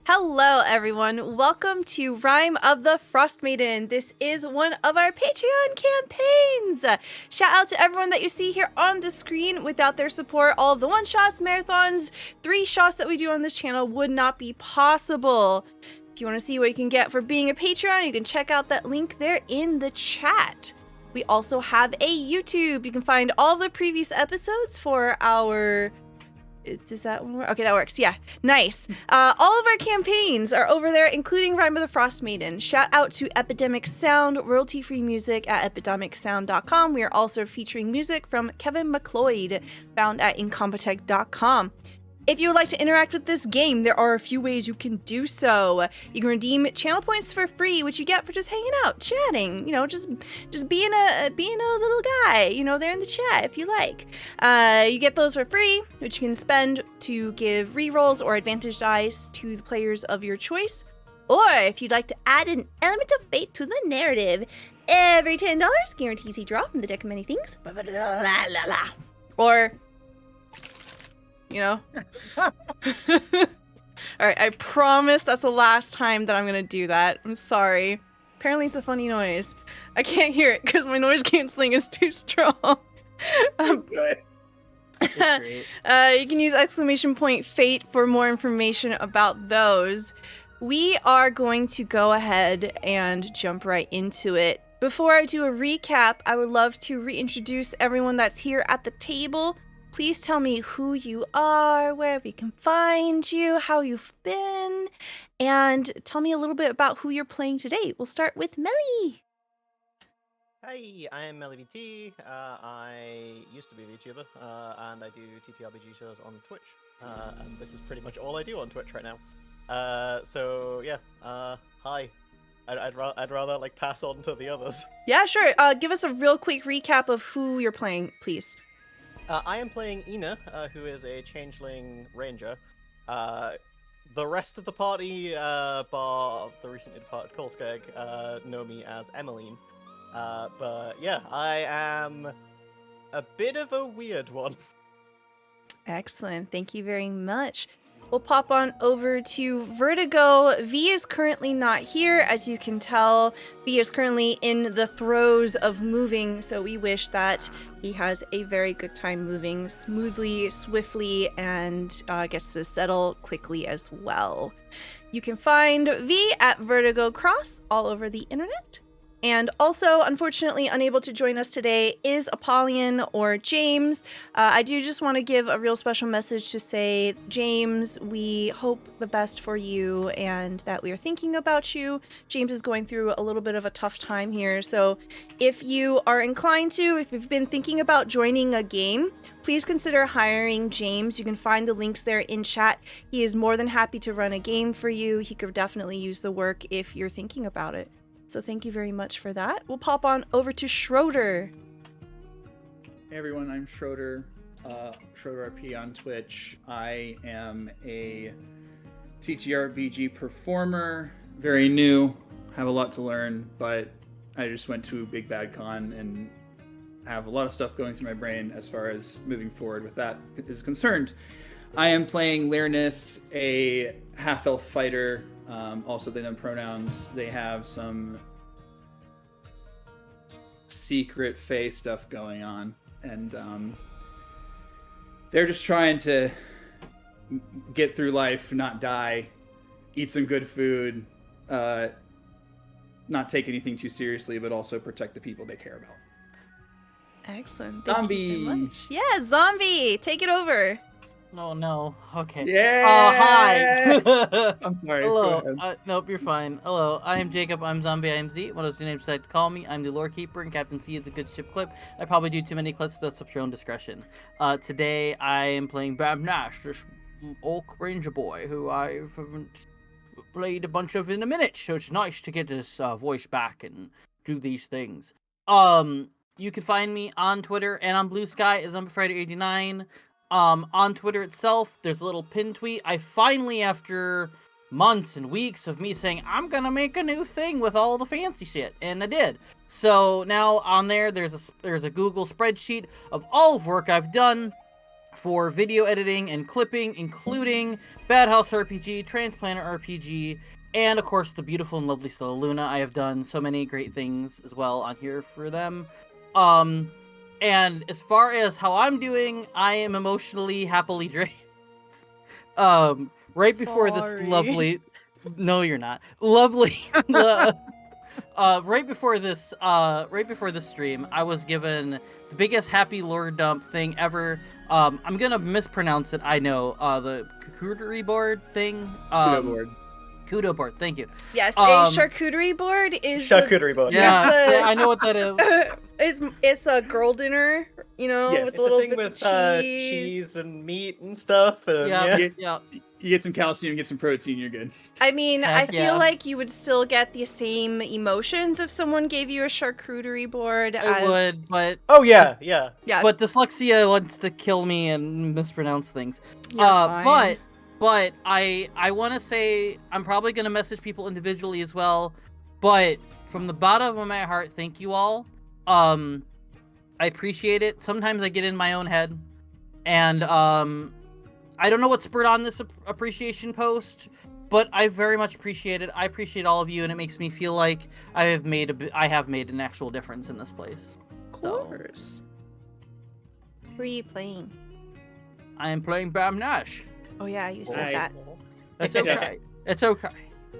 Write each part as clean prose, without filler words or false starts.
Hello, everyone. Welcome to Rime of the Frostmaiden. This is one of our Patreon campaigns. Shout out to everyone that you see here on the screen. Without their support, all of the one-shots, marathons, 3-shots that we do on this channel would not be possible. If you want to see what you can get for being a Patreon, you can check out that link there in the chat. We also have a YouTube. You can find all the previous episodes for our... Does that one work? Okay, that works. Yeah, nice. All of our campaigns are over there, including Rime of the Frostmaiden. Shout out to Epidemic Sound, royalty-free music at epidemicsound.com. We are also featuring music from Kevin MacLeod, found at incompetech.com. If you would like to interact with this game, there are a few ways you can do so. You can redeem channel points for free, which you get for just hanging out, chatting, you know, just being a little guy, you know, there in the chat if you like. You get those for free, which you can spend to give rerolls or advantage dice to the players of your choice. Or if you'd like to add an element of fate to the narrative, every $10 guarantees a draw from the deck of many things. Or... you know? Alright, I promise that's the last time that I'm gonna do that. I'm sorry. Apparently it's a funny noise. I can't hear it because my noise canceling is too strong. Good. You can use !fate for more information about those. We are going to go ahead and jump right into it. Before I do a recap, I would love to reintroduce everyone that's here at the table. Please tell me who you are, where we can find you, how you've been, and tell me a little bit about who you're playing today. We'll start with Melly. Hi, I am Melly VT. I used to be a VTuber, and I do TTRPG shows on Twitch. And this is pretty much all I do on Twitch right now. So yeah, hi. I'd rather like pass on to the others. Yeah, sure. Give us a real quick recap of who you're playing, please. I am playing Ina, who is a changeling ranger. The rest of the party, bar the recently departed Kolskeg, know me as Emmeline. But yeah, I am a bit of a weird one. Excellent. Thank you very much. We'll pop on over to Vertigo. V is currently not here, as you can tell. V is currently in the throes of moving, so we wish that he has a very good time moving smoothly, swiftly, and gets to settle quickly as well. You can find V at Vertigo Cross all over the internet. And also, unfortunately, unable to join us today is Apollyon or James. I do just want to give a real special message to say, James, we hope the best for you and that we are thinking about you. James is going through a little bit of a tough time here. So if you are inclined to, if you've been thinking about joining a game, please consider hiring James. You can find the links there in chat. He is more than happy to run a game for you. He could definitely use the work if you're thinking about it. So thank you very much for that. We'll pop on over to Schroeder. Hey everyone, I'm Schroeder, Schroeder RP on Twitch. I am a TTRPG performer, very new, have a lot to learn, but I just went to Big Bad Con and have a lot of stuff going through my brain as far as moving forward with that is concerned. I am playing Lyrinus, a half-elf fighter. Also, they know pronouns. They have some secret Fae stuff going on, and they're just trying to get through life, not die, eat some good food, not take anything too seriously, but also protect the people they care about. Excellent. Thank you very much. Yeah, Zombie, take it over. Oh no. Okay. Yeah. Hi. I'm sorry. Hello. Nope, you're fine. Hello. I am Jacob. I'm Zombie. I am Z. What else do you names decide to call me? I'm the lore keeper and Captain C of the Good Ship Clip. I probably do too many clips, so that's up to your own discretion. Today I am playing Bab Nash, this Orc Ranger boy who I haven't played a bunch of in a minute, so it's nice to get his voice back and do these things. You can find me on Twitter and on Blue Sky as ZombieFriday89. On Twitter itself, there's a little pin tweet. I finally, after months and weeks of me saying, I'm gonna make a new thing with all the fancy shit, and I did. So now on there's a Google spreadsheet of all of work I've done for video editing and clipping, including Bad House RPG, Transplanter RPG, and of course the beautiful and lovely Stella Luna. I have done so many great things as well on here for them. And as far as how I'm doing, I am emotionally happily drained. Right before this Sorry. lovely, no, you're not lovely. Right before this stream, I was given the biggest happy lore dump thing ever. I'm gonna mispronounce it. I know. The charcuterie board thing. Kudo board. Kudo board. Thank you. Yes, a charcuterie board is Charcuterie board. Yeah, the- yeah, I know what that is. it's a girl dinner, you know, Yes, with it's little a thing bits with of cheese. cheese and meat and stuff. And, Yeah, yeah. yeah. You get some calcium, get some protein, you're good. I mean, I Heck feel yeah. like you would still get the same emotions if someone gave you a charcuterie board. I would, but Oh yeah, yeah. Yeah, but dyslexia wants to kill me and mispronounce things. you're fine. But I want to say I'm probably gonna message people individually as well. But from the bottom of my heart, thank you all. I appreciate it. Sometimes I get in my own head, and I don't know what spurred on this appreciation post, but I very much appreciate it. I appreciate all of you, and it makes me feel like I have made an actual difference in this place. Of course. Who are you playing? I am playing Bam Nash. Oh yeah, you said Nice. that. It's Yeah. okay. It's okay.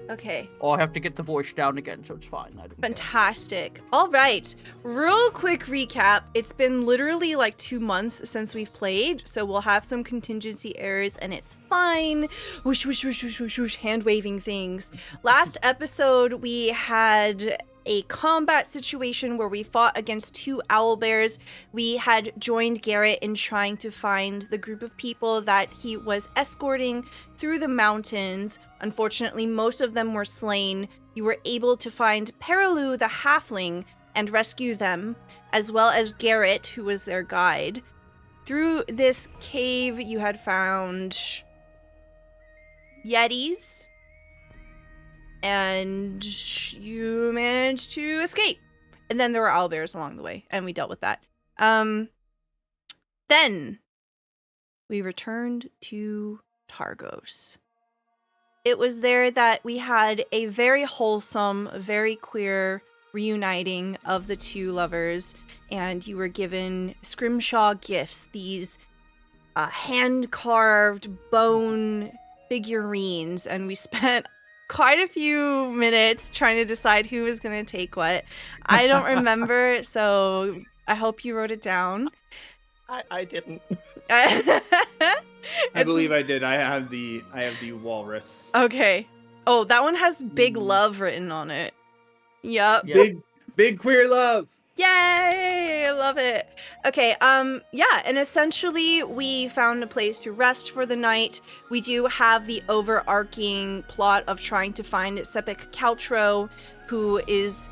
Okay. Oh, I have to get the voice down again, so it's fine. I don't care. Fantastic. All right. Real quick recap. It's been literally like 2 months since we've played, so we'll have some contingency errors and it's fine. Whoosh, whoosh, whoosh, whoosh, whoosh, whoosh, hand waving things. Last episode, we had a combat situation where we fought against 2 owlbears. We had joined Garrett in trying to find the group of people that he was escorting through the mountains. Unfortunately, most of them were slain. You were able to find Perilu the halfling and rescue them, as well as Garrett, who was their guide. Through this cave, you had found yetis, and you managed to escape. And then there were owlbears along the way, and we dealt with that. Then we returned to Targos. It was there that we had a very wholesome, very queer reuniting of the 2 lovers, and you were given scrimshaw gifts, these hand-carved bone figurines, and we spent quite a few minutes trying to decide who was going to take what. I don't remember, so I hope you wrote it down. I didn't. I believe I did. I have the walrus. Okay. Oh, that one has big love written on it. Yep. Yeah. Big queer love. Yay! I love it. Okay, yeah, and essentially we found a place to rest for the night. We do have the overarching plot of trying to find Sepik Caltro, who is...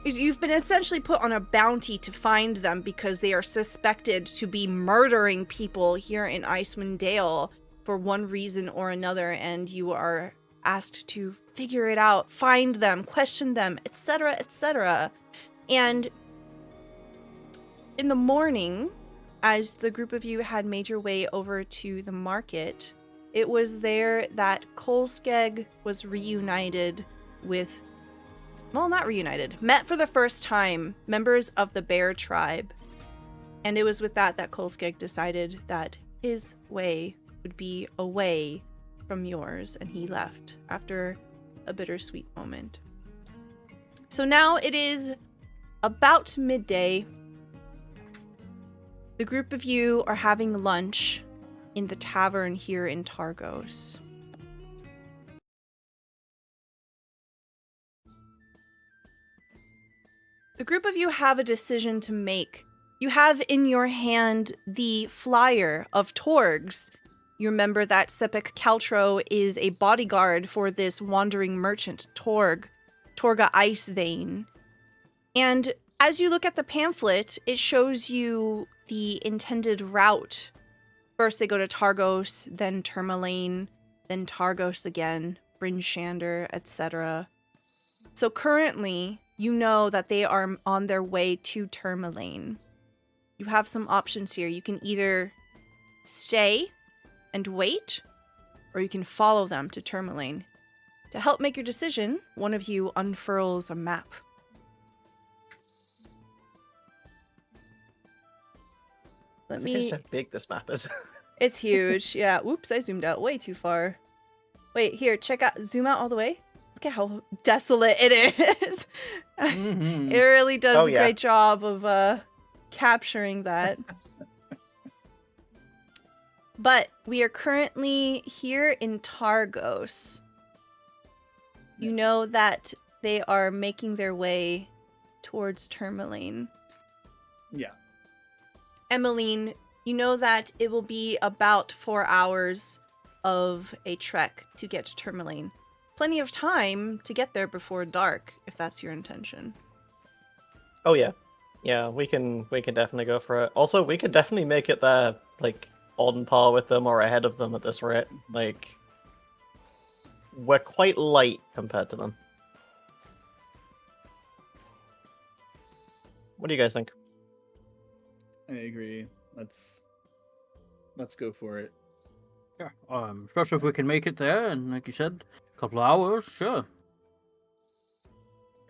You've been essentially put on a bounty to find them because they are suspected to be murdering people here in Icewind Dale for one reason or another, and you are asked to figure it out, find them, question them, etc., etc. And in the morning, as the group of you had made your way over to the market, it was there that Kolskeg was reunited with... Well, not reunited. Met for the first time, members of the Bear Tribe. And it was with that Kolskeg decided that his way would be away from yours, and he left after a bittersweet moment. So now it is about midday. The group of you are having lunch in the tavern here in Targos. The group of you have a decision to make. You have in your hand the flyer of Torgs. You remember that Sepik Caltro is a bodyguard for this wandering merchant, Torga Icevein. And as you look at the pamphlet, it shows you the intended route. First they go to Targos, then Termalaine, then Targos again, Bryn Shander, etc. So currently, you know that they are on their way to Termalaine. You have some options here. You can either stay and wait, or you can follow them to Termalaine. To help make your decision, one of you unfurls a map. I think I just how big this map is. It's huge. Yeah. Whoops, I zoomed out way too far. Wait, here, check out. Zoom out all the way. Look at how desolate it is. Mm-hmm. It really does Oh, a yeah. great job of capturing that. But we are currently here in Targos. You know that they are making their way towards Termalaine. Yeah. Emmeline, you know that it will be about 4 hours of a trek to get to Termalaine. Plenty of time to get there before dark, if that's your intention. Oh yeah, yeah. We can definitely go for it. Also, we could definitely make it there, like on par with them or ahead of them at this rate. Like, we're quite light compared to them. What do you guys think? I agree. Let's go for it. Yeah, especially if we can make it there, and like you said, a couple of hours, sure.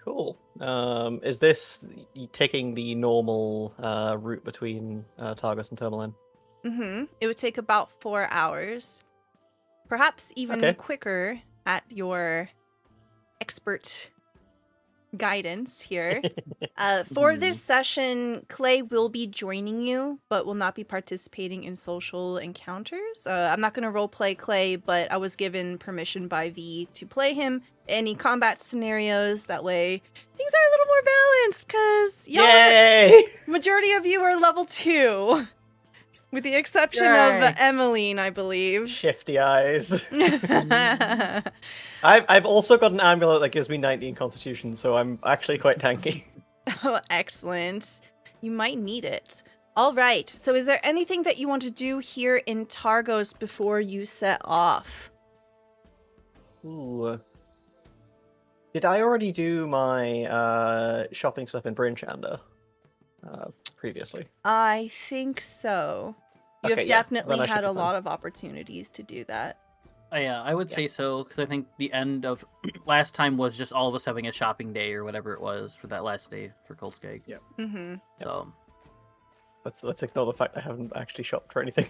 Cool. Is this taking the normal route between Targus and Termalaine? It would take about 4 hours. Perhaps even Okay. quicker at your expert guidance here. For this session, Clay will be joining you, but will not be participating in social encounters. I'm not going to roleplay Clay, but I was given permission by V to play him any combat scenarios. That way, things are a little more balanced, because Yay! majority of you are level 2. With the exception Yay. of Emmeline, I believe. Shifty eyes. I've also got an amulet that gives me 19 constitution, so I'm actually quite tanky. Oh, excellent. You might need it. All right. So is there anything that you want to do here in Targos before you set off? Ooh. Did I already do my shopping stuff in Bryn Shander previously? I think so. You Okay, have yeah, definitely then I should had be a fine. lot of opportunities to do that. Yeah, I would say so, because I think the end of last time was just all of us having a shopping day or whatever it was for that last day for Kolskeg. Yep. Mm-hmm. So Let's ignore the fact I haven't actually shopped for anything.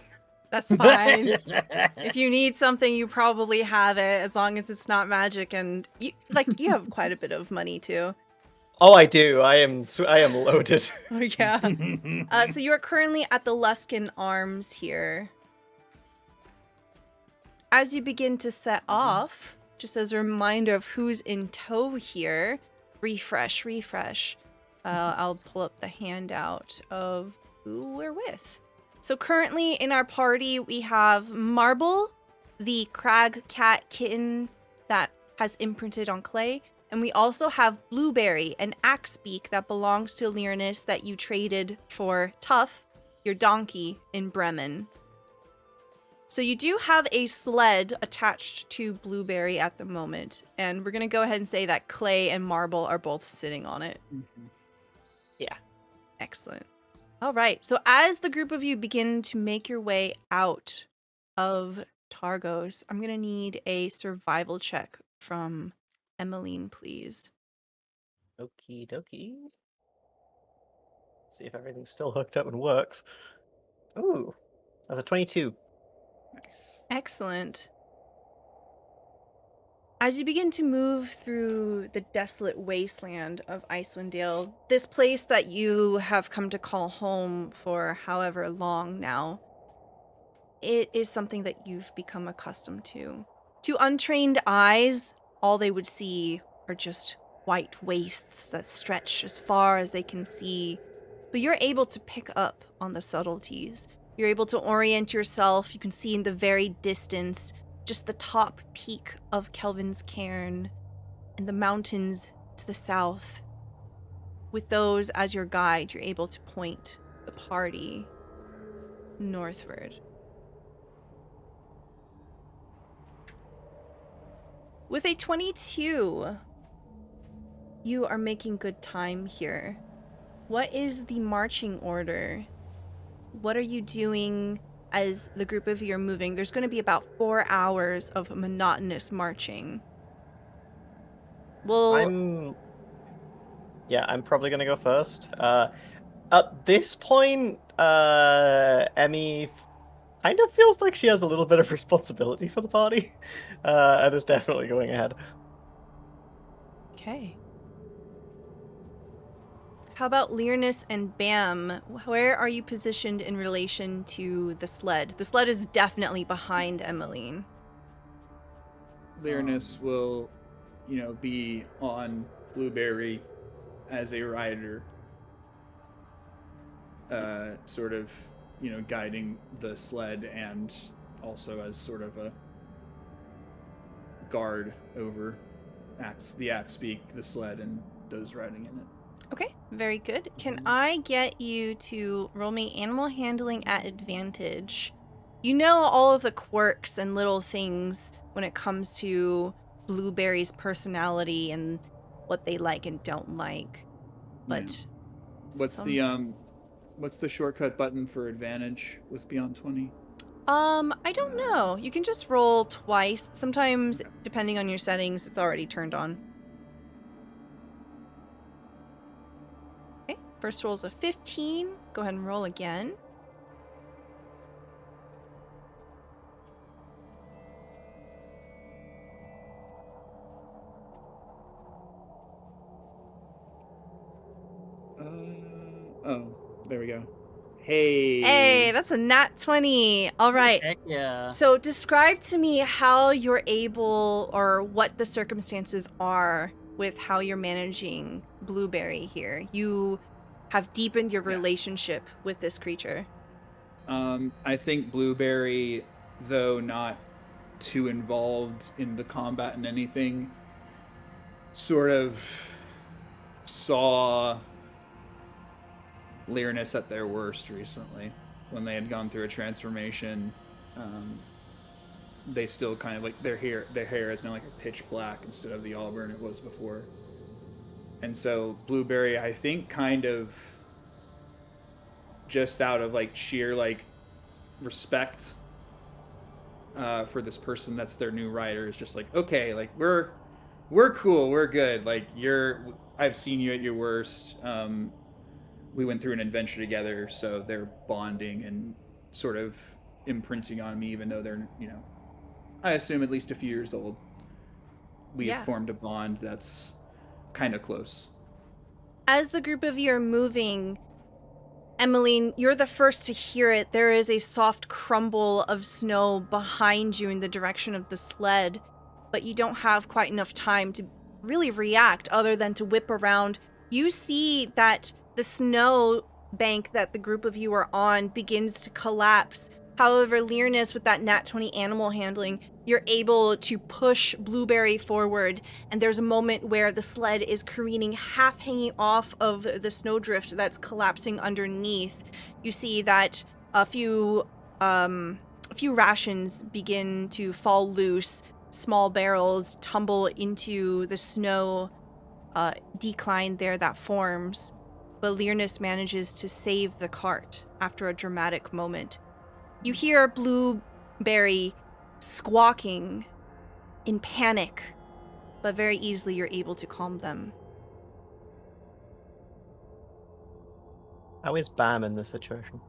That's fine. If you need something, you probably have it, as long as it's not magic, and you have quite a bit of money too. Oh, I do. I am loaded. Oh yeah. So you are currently at the Luskin Arms here. As you begin to set off, just as a reminder of who's in tow here, refresh. I'll pull up the handout of who we're with. So currently in our party, we have Marble, the crag cat kitten that has imprinted on Clay. And we also have Blueberry, an axebeak that belongs to Lyranus that you traded for Tuff, your donkey, in Bremen. So you do have a sled attached to Blueberry at the moment. And we're going to go ahead and say that Clay and Marble are both sitting on it. Yeah. Excellent. All right. So as the group of you begin to make your way out of Targos, I'm going to need a survival check from Emmeline, please. Okie dokie. See if everything's still hooked up and works. Ooh, that's a 22. Nice. Excellent. As you begin to move through the desolate wasteland of Icewind Dale, this place that you have come to call home for however long now, it is something that you've become accustomed to. To untrained eyes, all they would see are just white wastes that stretch as far as they can see. But you're able to pick up on the subtleties. You're able to orient yourself. You can see in the very distance just the top peak of Kelvin's Cairn and the mountains to the south. With those as your guide, you're able to point the party northward. With a 22, you are making good time here. What is the marching order? What are you doing as the group of you are moving, there's going to be about 4 hours of monotonous marching. Well, I'm probably gonna go first. At this point, Emmy kind of feels like she has a little bit of responsibility for the party, and is definitely going ahead. okay. How about Learnus and Bam? Where are you positioned in relation to the sled? The sled is definitely behind Emmeline. Lyrinus will, be on Blueberry as a rider, sort of, guiding the sled and also as sort of a guard over the Axebeak, the sled, and those riding in it. Okay, very good. Can I get you to roll me animal handling at advantage? You know all of the quirks and little things when it comes to Blueberry's personality and what they like and don't like. But what's the shortcut button for advantage with Beyond 20? I don't know. You can just roll twice. Sometimes, depending on your settings, it's already turned on. Okay, first roll's a 15. Go ahead and roll again. There we go. Hey. Hey, that's a nat 20. All right. Heck yeah. So describe to me how you're able, or what the circumstances are with how you're managing Blueberry here. You have deepened your relationship with this creature. I think Blueberry, though not too involved in the combat and anything, sort of saw Lyrinus at their worst recently when they had gone through a transformation. They still kind of like their hair is now like a pitch black instead of the auburn it was before. And so Blueberry, I think, kind of just out of like sheer like respect for this person that's their new rider, is just like, okay, like we're cool, we're good, like I've seen you at your worst. We went through an adventure together, so they're bonding and sort of imprinting on me, even though they're, I assume at least a few years old. We have formed a bond that's kind of close. As the group of you are moving, Emmeline, you're the first to hear it. There is a soft crumble of snow behind you in the direction of the sled, but you don't have quite enough time to really react other than to whip around. You see that the snow bank that the group of you are on begins to collapse. However, Lyrinus, with that nat 20 animal handling, you're able to push Blueberry forward, and there's a moment where the sled is careening, half hanging off of the snowdrift that's collapsing underneath. You see that a few rations begin to fall loose. Small barrels tumble into the snow decline there that forms. But Lyrinus manages to save the cart after a dramatic moment. You hear Blueberry squawking in panic, but very easily you're able to calm them. How is Bam in this situation?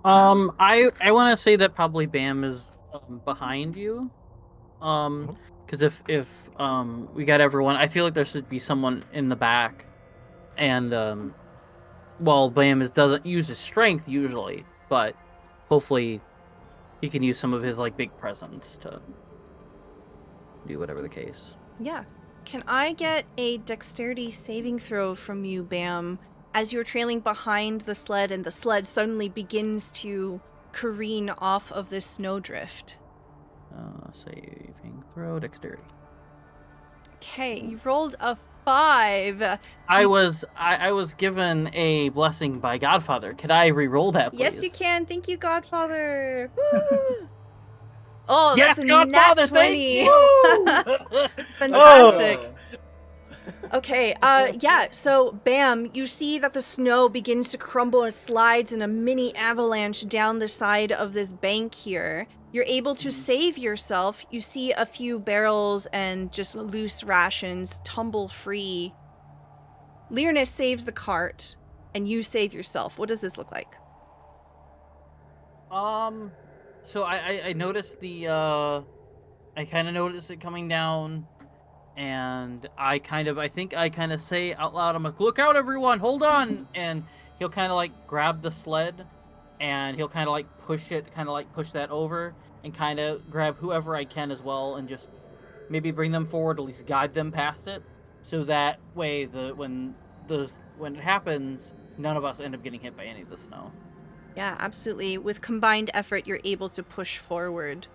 I want to say that probably Bam is behind you. Because if we got everyone, I feel like there should be someone in the back. And well, Bam doesn't use his strength usually, but hopefully he can use some of his like big presence to do whatever the case. Yeah. Can I get a dexterity saving throw from you, Bam, as you're trailing behind the sled and the sled suddenly begins to careen off of this snowdrift? Saving throw, dexterity. Okay, you rolled a 5. I was given a blessing by Godfather. Could I re-roll that, please? Yes, you can. Thank you, Godfather. Woo! Oh, yes, that's a Godfather, nat 20. thank you! Fantastic. Okay, yeah, so bam, you see that the snow begins to crumble and slides in a mini avalanche down the side of this bank here. You're able to save yourself. You see a few barrels and just loose rations tumble free. Learnus saves the cart, and you save yourself. What does this look like? So I noticed I kind of noticed it coming down, and I think I kind of say out loud, I'm like, look out everyone, hold on, and he'll kind of like grab the sled, and he'll kind of like push that over, and kind of grab whoever I can as well, and just maybe bring them forward, at least guide them past it, so that way when it happens, none of us end up getting hit by any of the snow. Yeah, absolutely. With combined effort, you're able to push forward.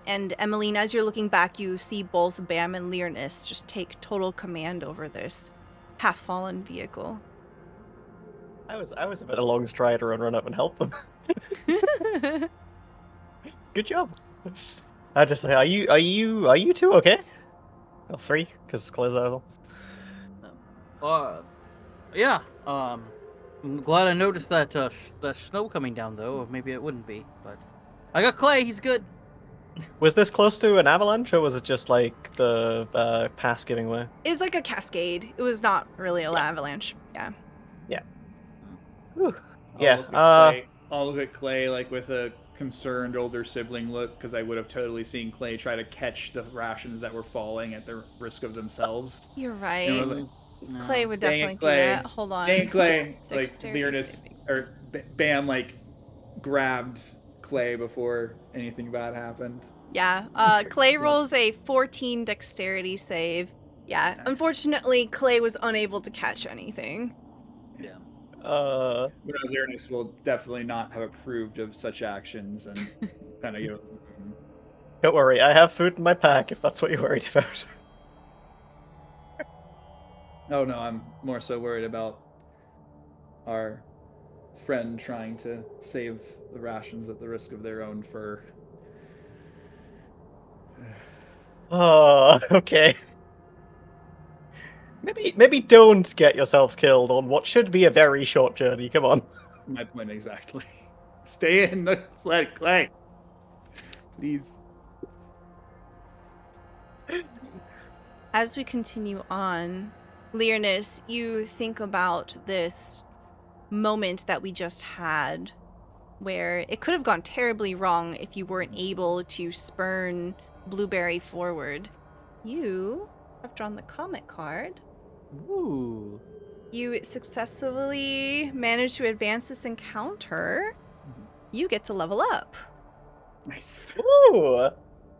And Emmeline, as you're looking back, you see both Bam and Learnus just take total command over this half-fallen vehicle. I was a bit of long strider and run up and help them. Good job. I just say, are you two okay? Oh, three, because Claire's out. Yeah. I'm glad I noticed that that snow coming down, though. Or maybe it wouldn't be, but I got Clay. He's good. Was this close to an avalanche, or was it just like the pass giving way? It was like a cascade. It was not really an avalanche. Yeah. Yeah. Whew. I'll Yeah. look at Clay. I'll look at Clay like with a concerned older sibling look, because I would have totally seen Clay try to catch the rations that were falling at the risk of themselves. You're right. You know, like, No. Clay would Dang it, definitely do Clay. that. Hold on. dang Clay, like Dexterity Learnus saving. or Bam like grabbed Clay before anything bad happened. Yeah. Clay rolls a 14 dexterity save. Yeah. Unfortunately, Clay was unable to catch anything. Yeah. Learnus will definitely not have approved of such actions and kind of Don't worry, I have food in my pack if that's what you're worried about. Oh no, I'm more so worried about our friend trying to save the rations at the risk of their own fur. Oh, okay. Maybe don't get yourselves killed on what should be a very short journey. Come on. My point exactly. Stay in the sled, Clay. Please. As we continue on, Learnus, you think about this moment that we just had where it could have gone terribly wrong if you weren't able to spurn Blueberry forward. You have drawn the comet card. Ooh. You successfully managed to advance this encounter. You get to level up. Nice. Ooh,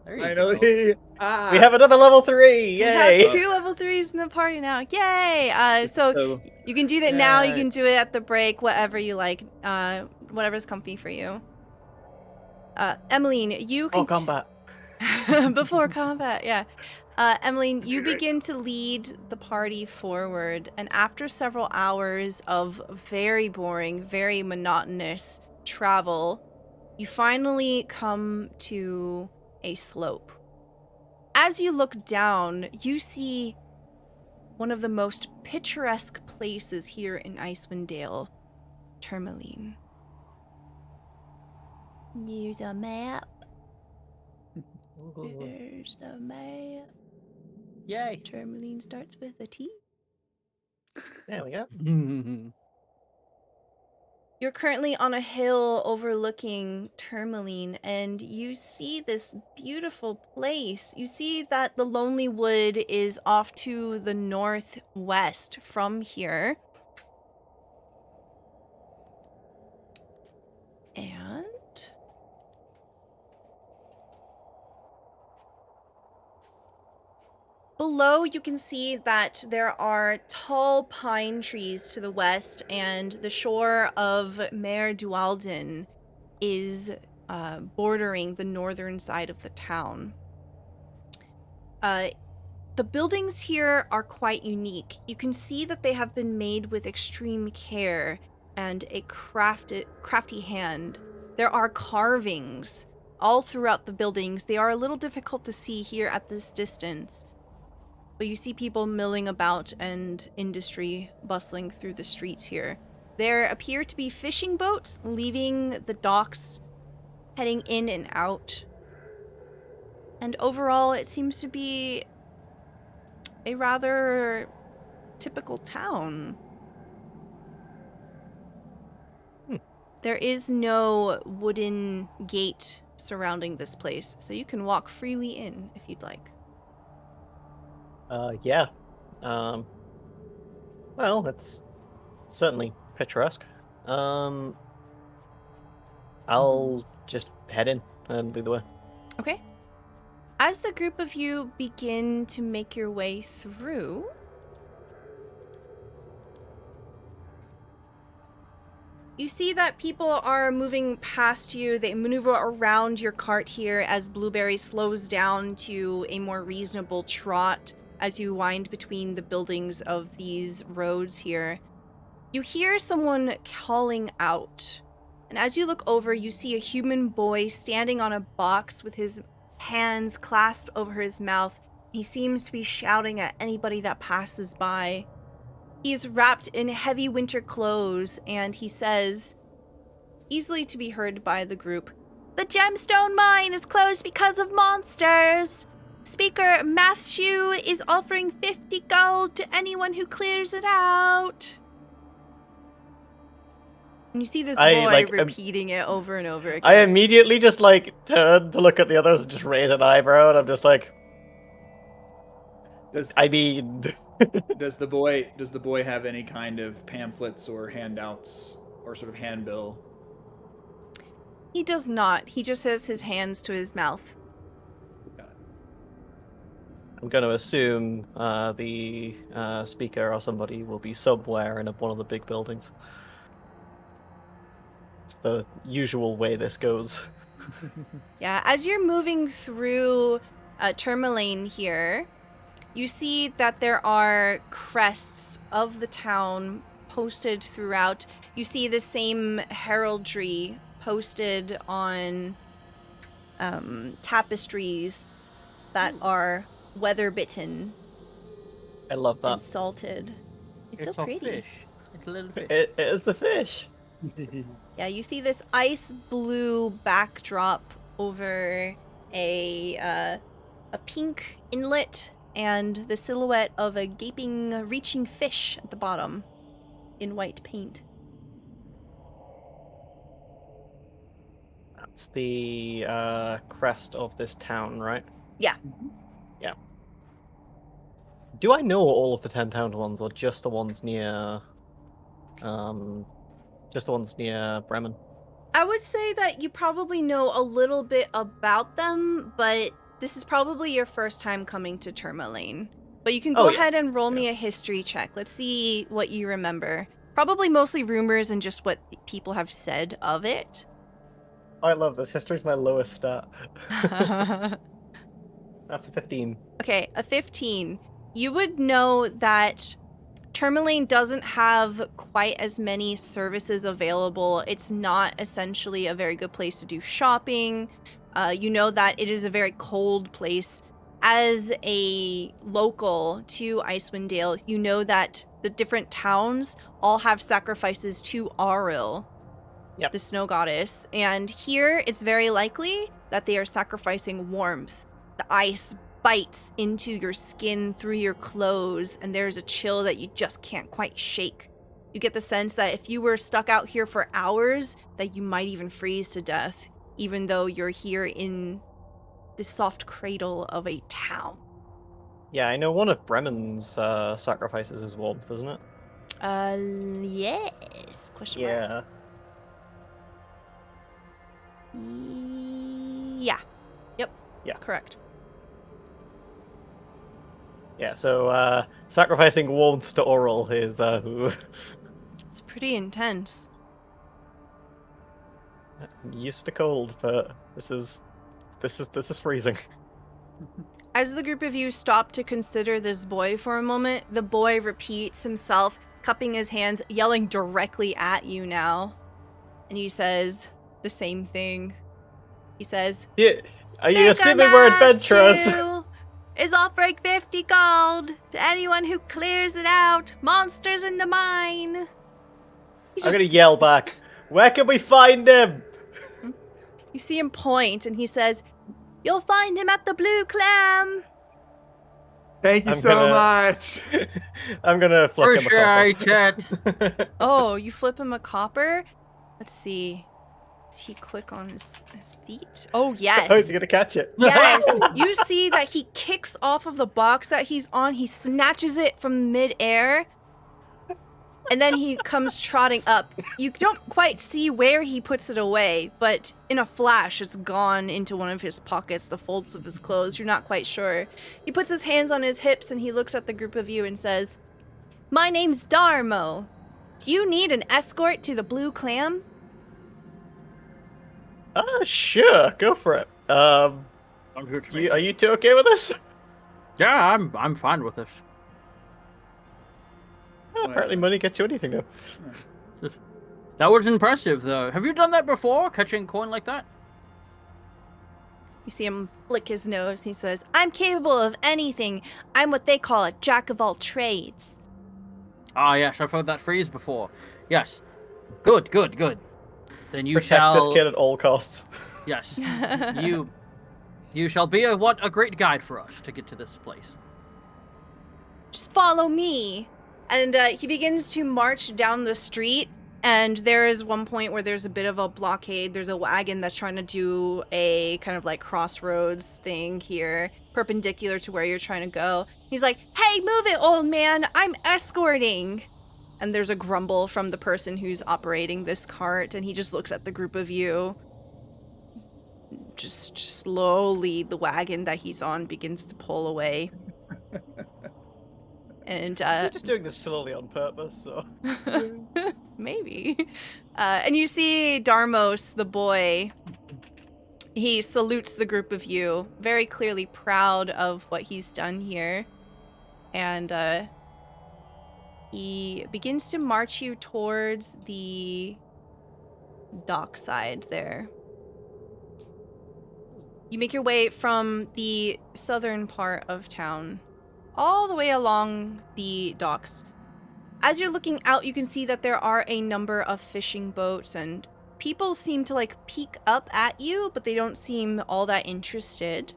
There you Finally. go. we have another level 3. We Yay! have 2 level 3s in the party now. Yay! So you can do that now. You can do it at the break, whatever you like. Whatever's comfy for you. Emmeline, you can... Oh, combat. Before combat, yeah. Emmeline, you begin to lead the party forward, and after several hours of very boring, very monotonous travel, you finally come to a slope. As you look down, you see one of the most picturesque places here in Icewind Dale, Termalaine. Use a map. There's the map. Yay. Termalaine starts with a T. There we go. You're currently on a hill overlooking Termalaine, and you see this beautiful place. You see that the Lonely Wood is off to the northwest from here. And below, you can see that there are tall pine trees to the west, and the shore of Mare Dualden is bordering the northern side of the town. The buildings here are quite unique. You can see that they have been made with extreme care and a crafty hand. There are carvings all throughout the buildings. They are a little difficult to see here at this distance. but you see people milling about and industry bustling through the streets here. There appear to be fishing boats leaving the docks, heading in and out. And overall, it seems to be a rather typical town. There is no wooden gate surrounding this place, so you can walk freely in if you'd like. Yeah. Well, it's certainly picturesque. I'll just head in and lead the way. Okay. As the group of you begin to make your way through, you see that people are moving past you. They maneuver around your cart here as Blueberry slows down to a more reasonable trot as you wind between the buildings of these roads here. You hear someone calling out. And as you look over, you see a human boy standing on a box with his hands clasped over his mouth. He seems to be shouting at anybody that passes by. He's wrapped in heavy winter clothes, and he says, easily to be heard by the group, "The gemstone mine is closed because of monsters. Speaker Mathshoe is offering 50 gold to anyone who clears it out." And you see this boy repeating it over and over again. I immediately just turn to look at the others and just raise an eyebrow, and I'm just like, Does the boy have any kind of pamphlets or handouts or sort of handbill? He does not. He just has his hands to his mouth. I'm going to assume the speaker or somebody will be somewhere in one of the big buildings. It's the usual way this goes. Yeah, as you're moving through Termalaine here, you see that there are crests of the town posted throughout. You see the same heraldry posted on tapestries that are weather-bitten. I love that. And salted. It's so pretty. Fish. It's a little fish. It's a fish. Yeah, you see this ice blue backdrop over a pink inlet and the silhouette of a gaping, reaching fish at the bottom in white paint. That's the crest of this town, right? Yeah. Yeah. Do I know all of the 10 town ones, or just the ones near Bremen? I would say that you probably know a little bit about them, but this is probably your first time coming to Termalaine. But you can go ahead and roll me a history check. Let's see what you remember. Probably mostly rumors and just what people have said of it. I love this. History's my lowest stat. That's a 15. Okay, a 15. You would know that Termalaine doesn't have quite as many services available. It's not essentially a very good place to do shopping. You know that it is a very cold place. As a local to Icewind Dale, you know that the different towns all have sacrifices to Auril, the snow goddess. And here, it's very likely that they are sacrificing warmth. The ice bites into your skin through your clothes, and there's a chill that you just can't quite shake. You get the sense that if you were stuck out here for hours, that you might even freeze to death, even though you're here in the soft cradle of a town. Yeah, I know one of Bremen's sacrifices is warmth, isn't it? Yes. Question mark. Yeah. Yep. Yeah. Correct. Yeah, so sacrificing warmth to Auril is It's pretty intense. I'm used to cold, but this is freezing. As the group of you stop to consider this boy for a moment, the boy repeats himself, cupping his hands, yelling directly at you now. And he says the same thing. He says, Yeah, are you assuming we're adventurous? is offering 50 gold to anyone who clears it out. Monsters in the mine. I'm gonna yell back. Where can we find him? You see him point, and he says, "You'll find him at the Blue Clam." Thank you I'm so gonna- much. I'm gonna flip him a Recite copper. Oh, you flip him a copper? Let's see. Is he quick on his feet? Oh, yes. Oh, he's gonna catch it. Yes. You see that he kicks off of the box that he's on. He snatches it from midair. And then he comes trotting up. You don't quite see where he puts it away, but in a flash, it's gone into one of his pockets, the folds of his clothes. You're not quite sure. He puts his hands on his hips and he looks at the group of you and says, "My name's Darmo. Do you need an escort to the Blue Clam?" Sure, go for it. Are you two okay with this? Yeah, I'm fine with this. Apparently money gets you anything though. That was impressive, though. Have you done that before, catching coin like that? You see him flick his nose. He says, "I'm capable of anything. I'm what they call a jack of all trades." Ah, yes, I've heard that phrase before. Yes. Good. Then you Protect shall... this kid at all costs. Yes. You shall be a great guide for us to get to this place. "Just follow me." And he begins to march down the street. And there is one point where there's a bit of a blockade. There's a wagon that's trying to do a kind of like crossroads thing here, perpendicular to where you're trying to go. He's like, "Hey, move it, old man. I'm escorting." And there's a grumble from the person who's operating this cart. And he just looks at the group of you. Just slowly, the wagon that he's on begins to pull away. And Is he just doing this slowly on purpose? So? maybe. And you see Darmos, the boy. He salutes the group of you, very clearly proud of what he's done here. And he begins to march you towards the dockside there. You make your way from the southern part of town all the way along the docks. As you're looking out, you can see that there are a number of fishing boats, and people seem to like peek up at you, but they don't seem all that interested.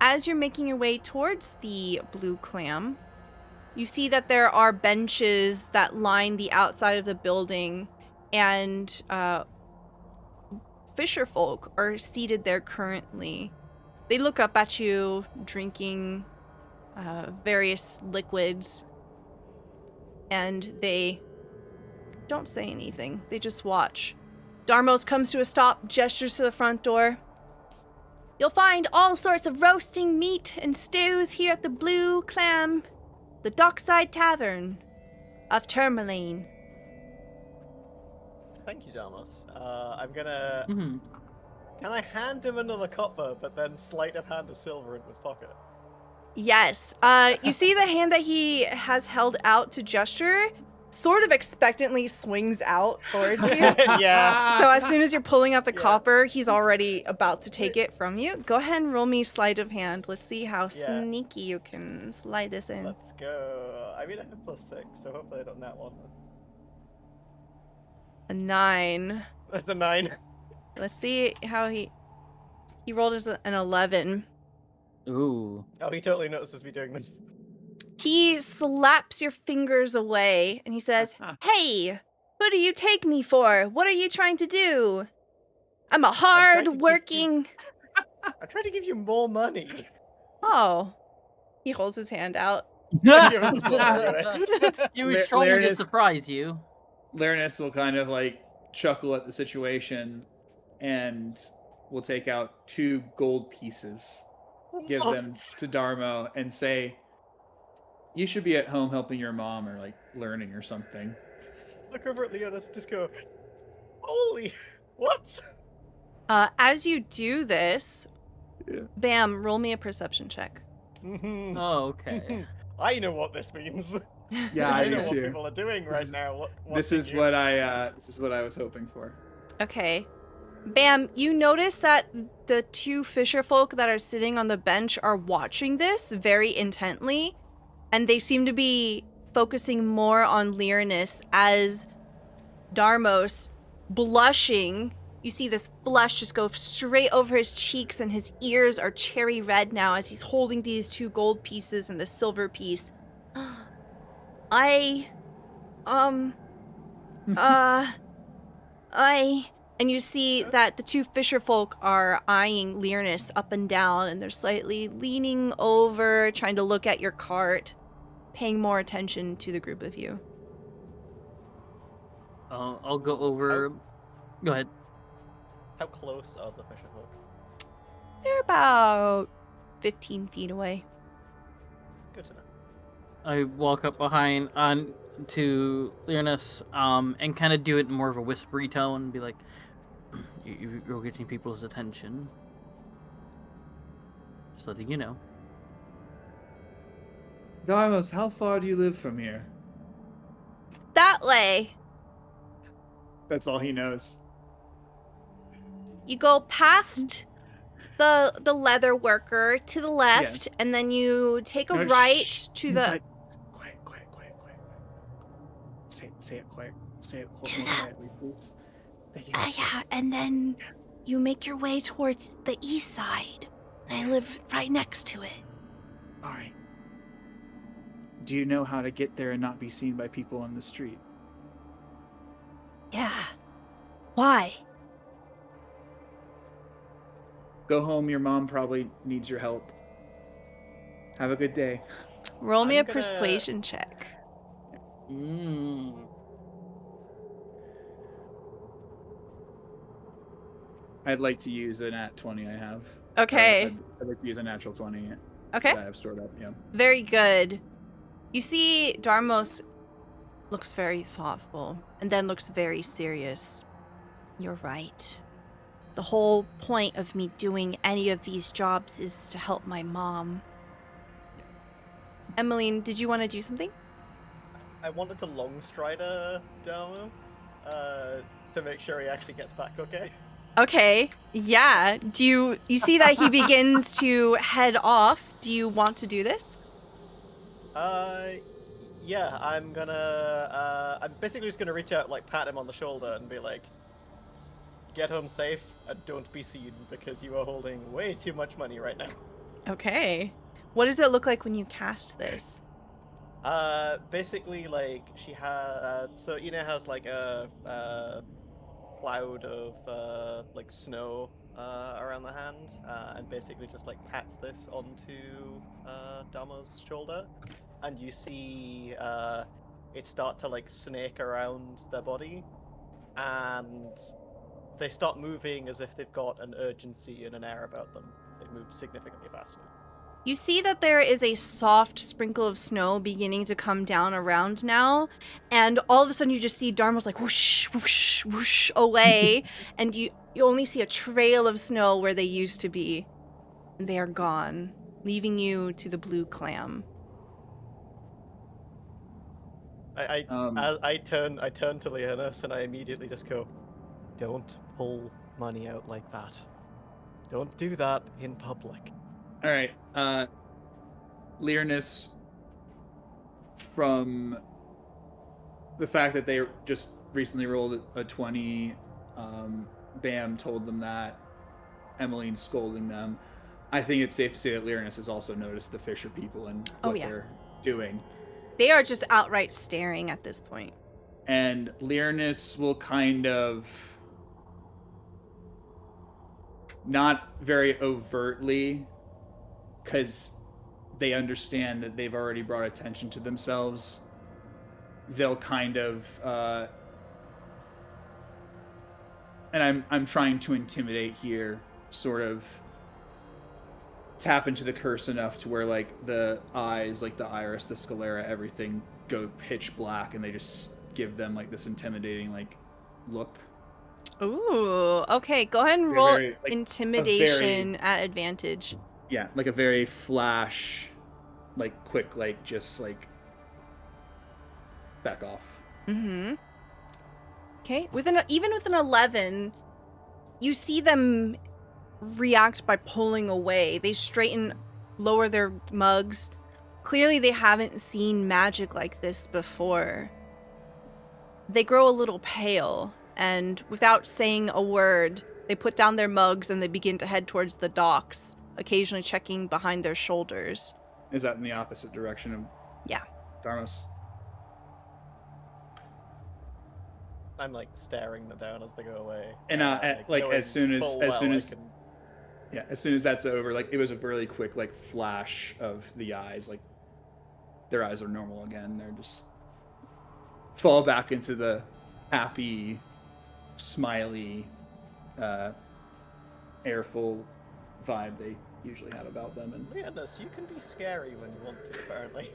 As you're making your way towards the Blue Clam, you see that there are benches that line the outside of the building, and fisher folk are seated there currently. They look up at you, drinking various liquids, and they don't say anything. They just watch. Darmos comes to a stop, gestures to the front door. "You'll find all sorts of roasting meat and stews here at the Blue Clam, the Dockside Tavern of Termalaine." Thank you, Damas. I'm gonna... Mm-hmm. Can I hand him another copper, but then sleight of hand a silver into his pocket? Yes. You see the hand that he has held out to gesture sort of expectantly swings out towards you. Yeah. So as soon as you're pulling out the Yeah. copper, he's already about to take it from you. Go ahead and roll me sleight of hand. Let's see how sneaky you can slide this in. Let's go. I mean, I have +6, so hopefully I don't net one. A 9. That's a 9. Let's see how he rolled as an 11. Ooh. Oh, he totally notices me doing this. He slaps your fingers away and he says, "Hey, who do you take me for? What are you trying to do? I'm a trying to keep hard-working..." I'm trying to give you more money. Oh. He holds his hand out. Give him the silver anyway. He was trying to Laris- surprise you. Larinus will kind of like chuckle at the situation and will take out 2 gold pieces, give them to Darmo, and say, "You should be at home helping your mom or like learning or something." Look over at Leonis, just go, "Holy, what?" As you do this, Yeah. Bam, roll me a perception check. Mhm. Oh, okay. I know what this means. Yeah, I know do what too. people are doing right now. This is what I was hoping for. Okay. Bam, you notice that the two fisher folk that are sitting on the bench are watching this very intently, and they seem to be focusing more on Lyranus as Darmos, blushing. You see this blush just go straight over his cheeks, and his ears are cherry red now as he's holding these two gold pieces and the silver piece. And you see that the two fisher folk are eyeing Lyranus up and down, and they're slightly leaning over, trying to look at your cart, paying more attention to the group of you. I'll go over. Go ahead. How close are the fisher folk? They're about 15 feet away. Good to know. I walk up behind on to Lyranus, and kind of do it in more of a whispery tone, and be like, "You're getting people's attention. Just letting you know." Darmos, how far do you live from here? That way. That's all he knows. You go past the leather worker to the left, and then you take a right to the... Quiet. Say it quiet. Say it To quietly, please. Thank you. Yeah, and then you make your way towards the east side. I live right next to it. All right. Do you know how to get there and not be seen by people on the street? Yeah. Why? Go home. Your mom probably needs your help. Have a good day. Roll me I'm a gonna- persuasion check. I'd like to use a nat 20 I have. Okay. I'd like to use a natural 20. Okay. That I have stored up, yeah. Very good. You see Darmos looks very thoughtful and then looks very serious. You're right. The whole point of me doing any of these jobs is to help my mom. Yes. Emmeline, did you want to do something? I wanted to long strider Damo, to make sure he actually gets back okay. Okay. Yeah. Do you see that he begins to head off? Do you want to do this? Yeah, I'm basically just gonna reach out, like, pat him on the shoulder and be like, get home safe and don't be seen because you are holding way too much money right now. Okay. What does it look like when you cast this? Basically, like, she had, so Ina has, like, a cloud of, like, snow, around the hand, and basically just, like, pats this onto, Damo's shoulder, and you see, it start to, like, snake around their body, and they start moving as if they've got an urgency and an air about them. They move significantly faster. You see that there is a soft sprinkle of snow beginning to come down around now, and all of a sudden you just see Darmo's like whoosh, whoosh, whoosh away, and you only see a trail of snow where they used to be, and they are gone, leaving you to the blue clam. I turn to Leonis and I immediately just go, don't pull money out like that. Don't do that in public. All right. Lyranus, from the fact that they just recently rolled a 20, Bam told them that, Emmeline's scolding them. I think it's safe to say that Lyranus has also noticed the Fisher people and what they're doing. They are just outright staring at this point. And Lyranus will kind of, not very overtly, because they understand that they've already brought attention to themselves, they'll kind of, and I'm trying to intimidate here, sort of tap into the curse enough to where, like, the eyes, like the iris, the sclera, everything go pitch black, and they just give them, like, this intimidating, like, look. Ooh, okay, go ahead and roll Very, like, intimidation at advantage. Yeah, like a very flash, like, quick, like, just, like, back off. Mm-hmm. Okay, even with an 11, You see them react by pulling away. They straighten, lower their mugs. Clearly they haven't seen magic like this before. They grow a little pale, and without saying a word, they put down their mugs and they begin to head towards the docks, occasionally checking behind their shoulders. Is that in the opposite direction of Yeah. Darmos? I'm like staring them down as they go away. And knowing as soon as full as well soon I as can- yeah, as soon as that's over, like it was a really quick like flash of the eyes, like their eyes are normal again. They're just fall back into the happy, smiley, airful vibe they usually have about them. And Weirdness, you can be scary when you want to, apparently.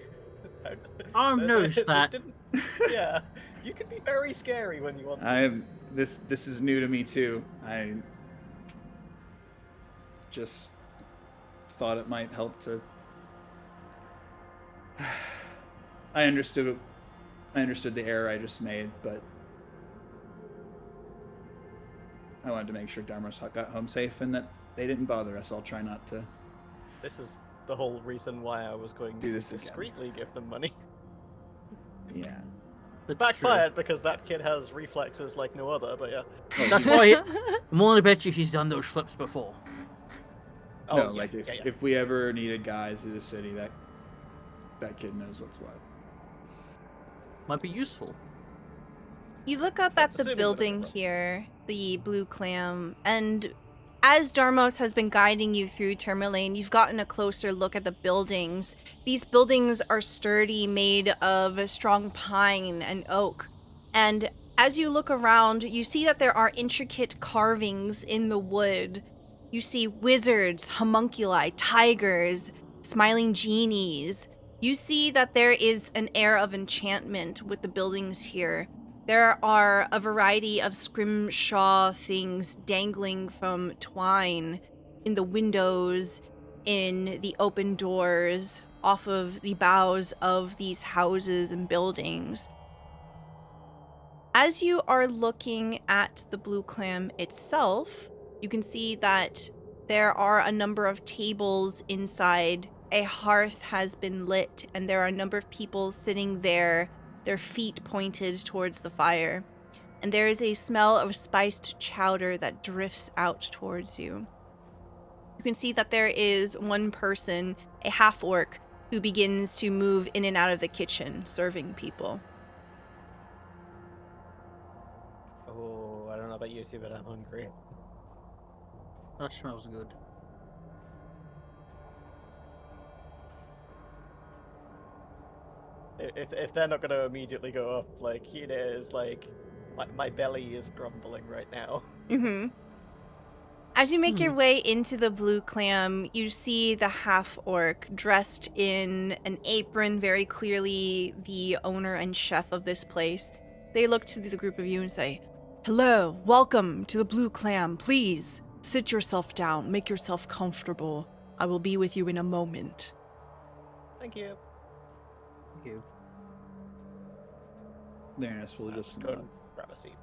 I've noticed that. Yeah, you can be very scary when you want to. this is new to me too. I just thought it might help to. I understood the error I just made, but I wanted to make sure Darmos got home safe and that they didn't bother us. I'll try not to. This is the whole reason why I was going Do to this again. discreetly give them money. Yeah. That's Backfired because that kid has reflexes like no other, but yeah. true. That's why I'm willing to bet you he's done those flips before. Oh, No, yeah, like yeah. if we ever needed guys in the city, that kid knows what's what. Might be useful. You look up That's at the assuming building whatever. here, the blue clam, and as Darmos has been guiding you through Termalaine, you've gotten a closer look at the buildings. These buildings are sturdy, made of strong pine and oak. And as you look around, you see that there are intricate carvings in the wood. You see wizards, homunculi, tigers, smiling genies. You see that there is an air of enchantment with the buildings here. There are a variety of scrimshaw things dangling from twine in the windows, in the open doors, off of the boughs of these houses and buildings. As you are looking at the blue clam itself, you can see that there are a number of tables inside. A hearth has been lit, and there are a number of people sitting there, their feet pointed towards the fire. And there is a smell of spiced chowder that drifts out towards you. You can see that there is one person, a half-orc, who begins to move in and out of the kitchen, serving people. Oh, I don't know about you two, but I'm hungry. That smells good. If they're not going to immediately go up, like, it is, like, my belly is grumbling right now. Mm-hmm. As you make your way into the blue clam, you see the half-orc dressed in an apron, very clearly the owner and chef of this place. They look to the group of you and say, "Hello, welcome to the blue clam. Please, sit yourself down, make yourself comfortable. I will be with you in a moment." Thank you. Thank you. Daenerys will just Go and grab a seat.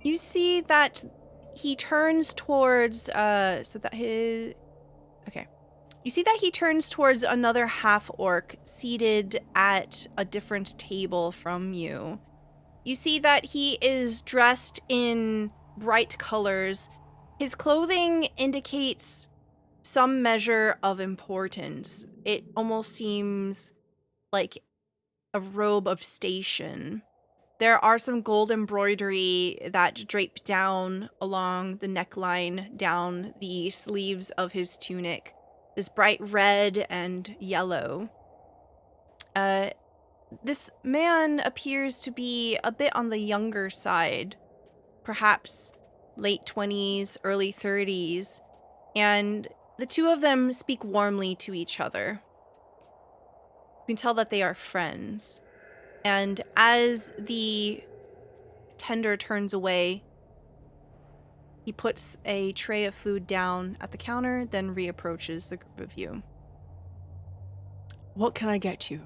You see that he turns towards, You see that he turns towards another half-orc seated at a different table from you. You see that he is dressed in bright colors. His clothing indicates some measure of importance. It almost seems like a robe of station. There are some gold embroidery that drape down along the neckline, down the sleeves of his tunic. This bright red and yellow. This man appears to be a bit on the younger side, perhaps late 20s, early 30s, and the two of them speak warmly to each other. You can tell that they are friends. And as the tender turns away, he puts a tray of food down at the counter, then reapproaches the group of you. "What can I get you?"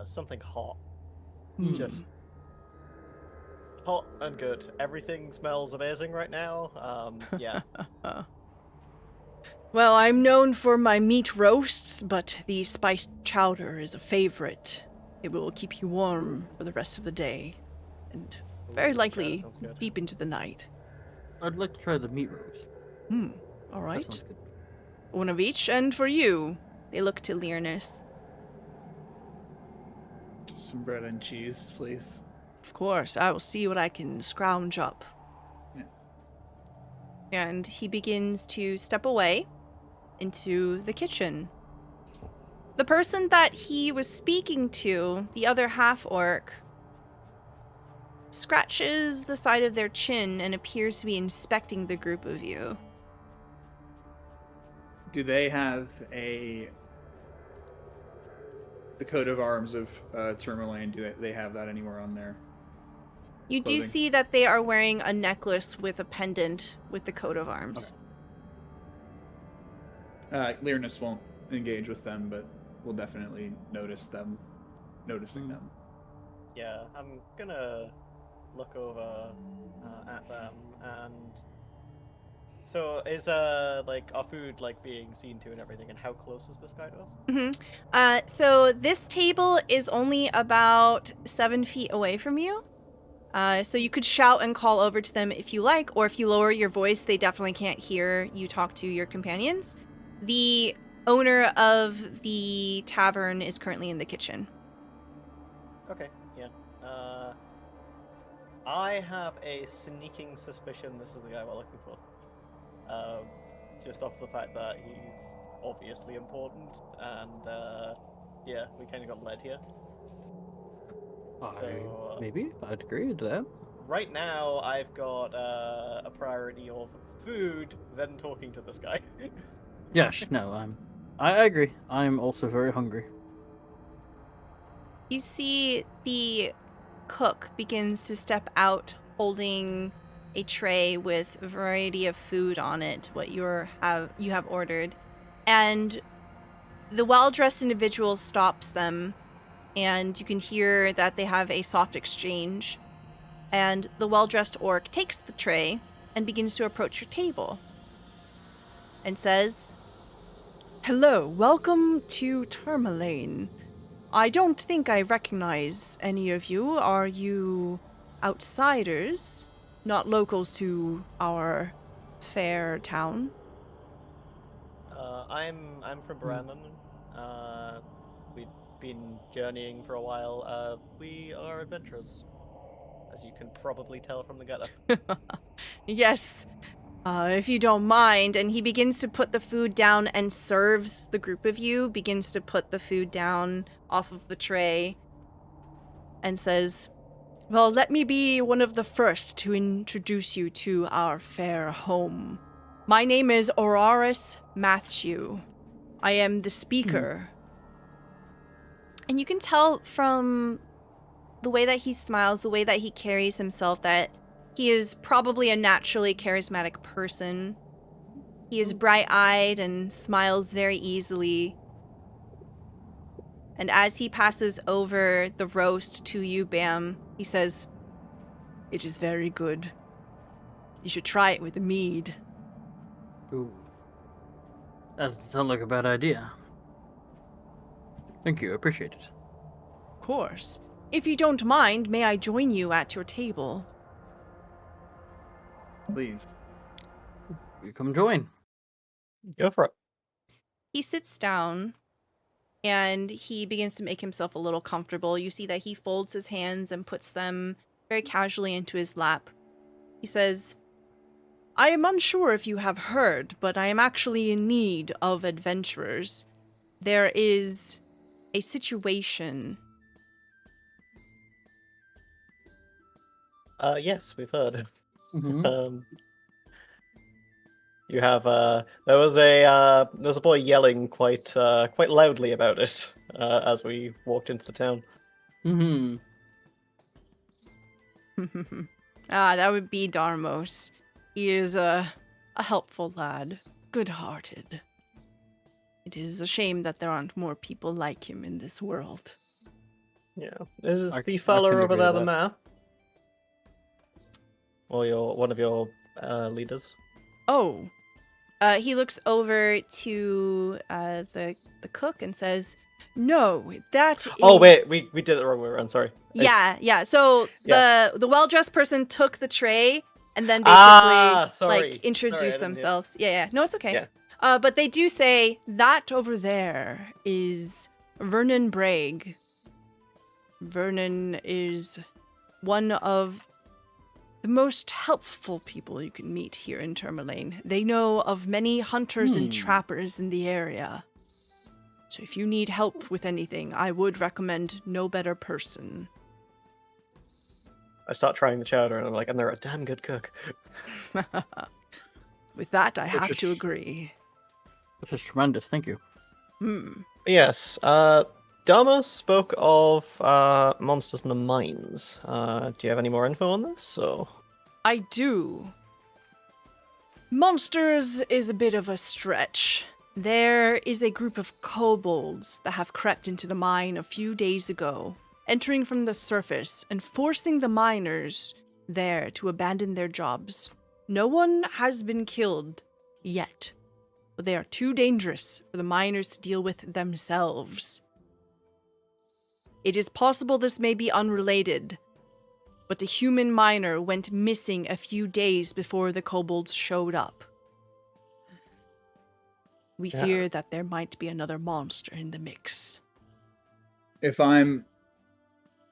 Something hot. Hmm. Just hot and good. Everything smells amazing right now. Yeah. Well, I'm known for my meat roasts, but the spiced chowder is a favorite. It will keep you warm for the rest of the day, and very Ooh, chowder likely sounds good. deep into the night. I'd like to try the meat roast. All That right. sounds good. One of each, and for you. They look to Learnus. Some bread and cheese, please. Of course, I will see what I can scrounge up. Yeah. And he begins to step away into the kitchen. The person that he was speaking to, the other half-orc, scratches the side of their chin and appears to be inspecting the group of you. Do they have the coat of arms of Termalaine? Do they have that anywhere on there? You do Clothing. see that they are wearing a necklace with a pendant with the coat of arms. Learnus won't engage with them, but we'll definitely noticing them. Yeah, I'm gonna look over at them and. So is like our food like being seen to and everything, and how close is this guy to us? So this table is only about 7 feet away from you. So you could shout and call over to them if you like, or if you lower your voice, they definitely can't hear you talk to your companions. The owner of the tavern is currently in the kitchen. Okay, yeah. I have a sneaking suspicion this is the guy we're looking for. Just off the fact that he's obviously important, and yeah, we kind of got led here. So, Maybe I'd agree to that. right now, I've got a priority of food, then talking to this guy. Yes, no, I agree. I'm also very hungry. You see the cook begins to step out holding a tray with a variety of food on it, what you have ordered. And the well-dressed individual stops them, and you can hear that they have a soft exchange. And the well-dressed orc takes the tray and begins to approach your table and says, "Hello, welcome to Termalaine. I don't think I recognize any of you. Are you outsiders? Not locals to our fair town?" I'm from Brandon. We've been journeying for a while. We are adventurers, as you can probably tell from the getup. Yes, if you don't mind. And he begins to put the food down and serves the group of you, begins to put the food down off of the tray and says, "Well, let me be one of the first to introduce you to our fair home. My name is Oraris Matthew. I am the speaker." And you can tell from the way that he smiles, the way that he carries himself, that he is probably a naturally charismatic person. He is bright-eyed and smiles very easily. And as he passes over the roast to you, Bam, he says, "It is very good. You should try it with the mead." Ooh. That doesn't sound like a bad idea. Thank you, I appreciate it. Of course. If you don't mind, may I join you at your table? Please. You come join. Go for it. He sits down and he begins to make himself a little comfortable. You see that he folds his hands and puts them very casually into his lap. He says, "I am unsure if you have heard, but I am actually in need of adventurers. There is a situation." Yes, we've heard. Mm-hmm. You have there was a boy yelling quite loudly about it as we walked into the town. Mm-hmm. That would be Darmos. He is a helpful lad, good-hearted. It is a shame that there aren't more people like him in this world. Yeah, this is I the can fella agree over with there, the that. mayor. or one of your leaders? Oh. He looks over to the cook and says, "No, that is." Oh wait, we did it the wrong way around. Sorry. Yeah. So Yeah. the well-dressed person took the tray and then basically sorry. like introduced Sorry, I didn't hear. themselves. Yeah. No, it's okay. Yeah. But they do say that over there is Vernon Bragg. Vernon is one of the most helpful people you can meet here in Termalaine. They know of many hunters and trappers in the area. So if you need help with anything, I would recommend no better person. I start trying the chowder, and I'm like, and they're a damn good cook. With that, I have to agree. Which is tremendous. Thank you. Yes. Dama spoke of monsters in the mines. Do you have any more info on this? Or... I do. Monsters is a bit of a stretch. There is a group of kobolds that have crept into the mine a few days ago, entering from the surface and forcing the miners there to abandon their jobs. No one has been killed yet, but they are too dangerous for the miners to deal with themselves. It is possible this may be unrelated, but a human miner went missing a few days before the kobolds showed up. We fear that there might be another monster in the mix. If I'm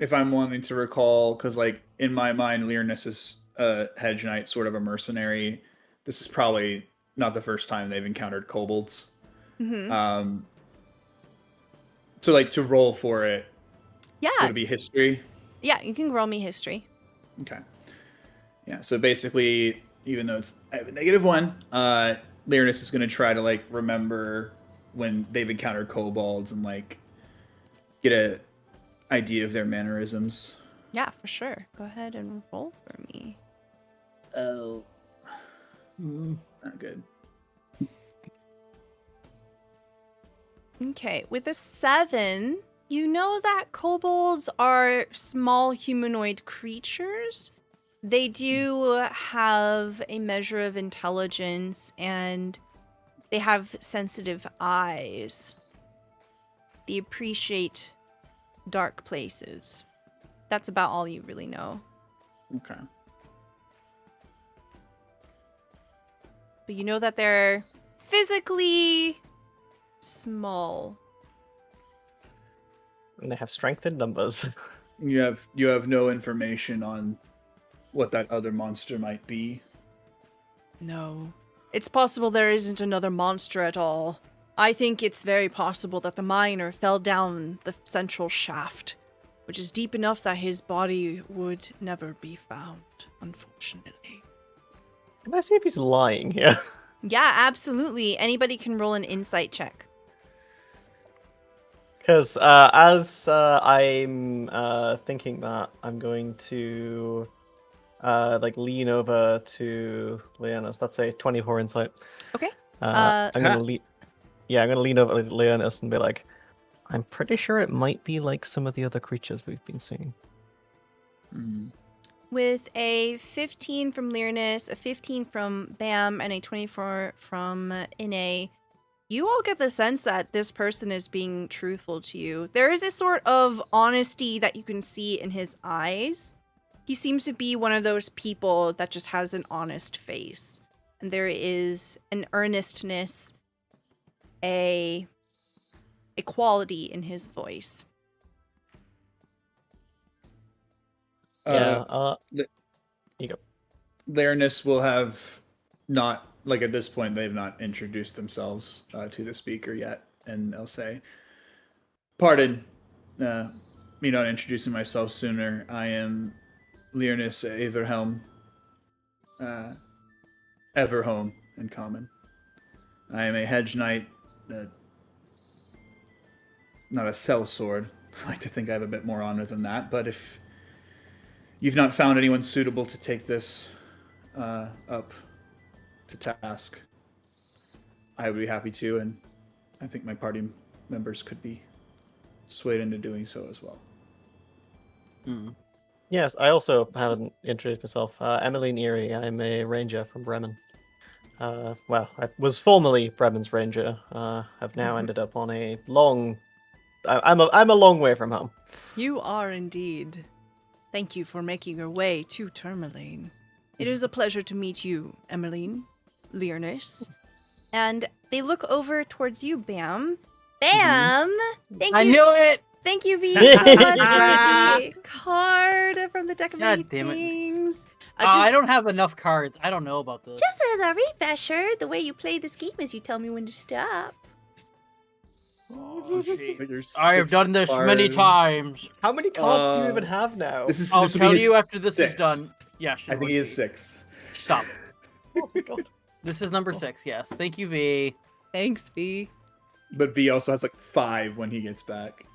wanting to recall, because like in my mind, Learnus is a hedge knight, sort of a mercenary. This is probably not the first time they've encountered kobolds. So like to roll for it. Yeah. Would it be history? Yeah, you can roll me history. Okay. Yeah, so basically, even though it's I have a -1, Learnus is going to try to like remember when they've encountered kobolds and like get a idea of their mannerisms. Yeah, for sure. Go ahead and roll for me. Oh. Not good. Okay, with a 7, you know that kobolds are small humanoid creatures. They do have a measure of intelligence and they have sensitive eyes. They appreciate dark places. That's about all you really know. Okay. But you know that they're physically small. And they have strength in numbers. You have no information on what that other monster might be. No. It's possible there isn't another monster at all. I think it's very possible that the miner fell down the central shaft, which is deep enough that his body would never be found, unfortunately. Can I see if he's lying here? Yeah, absolutely. Anybody can roll an insight check. Because as I'm thinking that, I'm going to like lean over to Leonis. That's a 24 insight. Okay. I'm gonna I'm gonna lean over to Leonis and be like, I'm pretty sure it might be like some of the other creatures we've been seeing. With a 15 from Learnus, a 15 from Bam, and a 24 from Ine, you all get the sense that this person is being truthful to you. There is a sort of honesty that you can see in his eyes. He seems to be one of those people that just has an honest face. And there is an earnestness, a quality in his voice. You go. Learnus will have not, like at this point, they've not introduced themselves to the speaker yet. And they'll say, pardon me not introducing myself sooner. I am Learnus Averhelm. Everhome in common. I am a hedge knight, not a sellsword. I like to think I have a bit more honor than that, but if you've not found anyone suitable to take this up to task, I would be happy to, and I think my party members could be swayed into doing so as well. Yes, I also haven't introduced myself. Emmeline Erie, I'm a ranger from Bremen. Well, I was formerly Bremen's ranger. I've now ended up on a long. I'm a long way from home. You are indeed. Thank you for making your way to Termalaine. It is a pleasure to meet you, Emmeline, Learnus. And they look over towards you, Bam. Bam! Thank I you. knew it. Thank you, V, so much for the card from the deck of many God damn it. things. I don't have enough cards. I don't know about this. Just as a refresher, the way you play this game is you tell me when to stop. Oh, gee. Like your I have sixth done this many card. times. How many cards do you even have now? This is. I'll this will tell be his you after this sixth. is done. Yeah, sure. I think he is 6. Stop. Oh my god. This is number 6. Yes. Thank you, V. Thanks, V. But V also has like 5 when he gets back.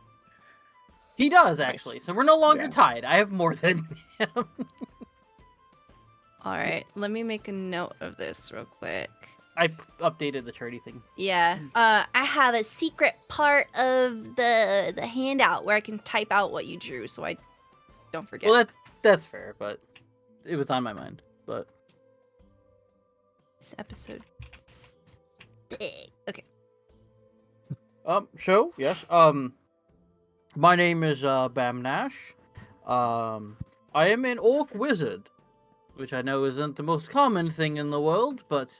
He does Nice. actually. So we're no longer Yeah. tied. I have more than him. All right, let me make a note of this real quick. I updated the charity thing. Yeah, I have a secret part of the handout where I can type out what you drew, so I don't forget. Well, that's fair, but it was on my mind. But This episode is big. Okay. show yes. My name is Bam Nash. I am an orc wizard, which I know isn't the most common thing in the world, but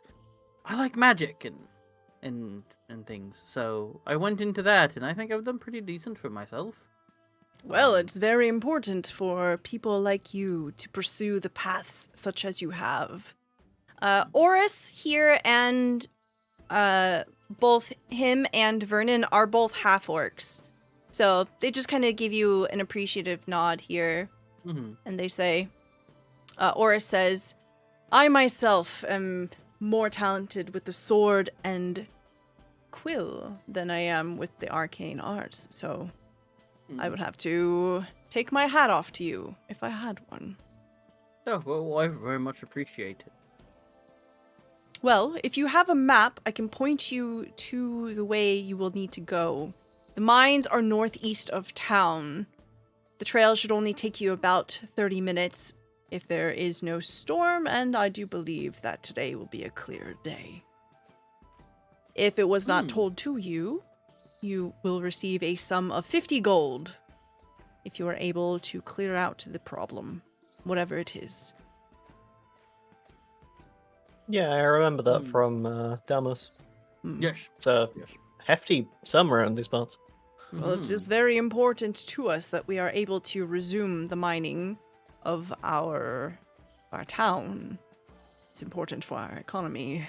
I like magic and things. So I went into that, and I think I've done pretty decent for myself. Well, it's very important for people like you to pursue the paths such as you have. Oris here and both him and Vernon are both half-orcs. So they just kind of give you an appreciative nod here. Mm-hmm. And they say, Oris says, I myself am more talented with the sword and quill than I am with the arcane arts, so I would have to take my hat off to you if I had one. Oh, well, I very much appreciate it. Well, if you have a map, I can point you to the way you will need to go. The mines are northeast of town. The trail should only take you about 30 minutes if there is no storm, and I do believe that today will be a clear day. If it was not told to you, you will receive a sum of 50 gold if you are able to clear out the problem, whatever it is. Yeah, I remember that from Damus. Yes. It's a Yes. hefty sum around these parts. Well, it is very important to us that we are able to resume the mining of our town. It's important for our economy.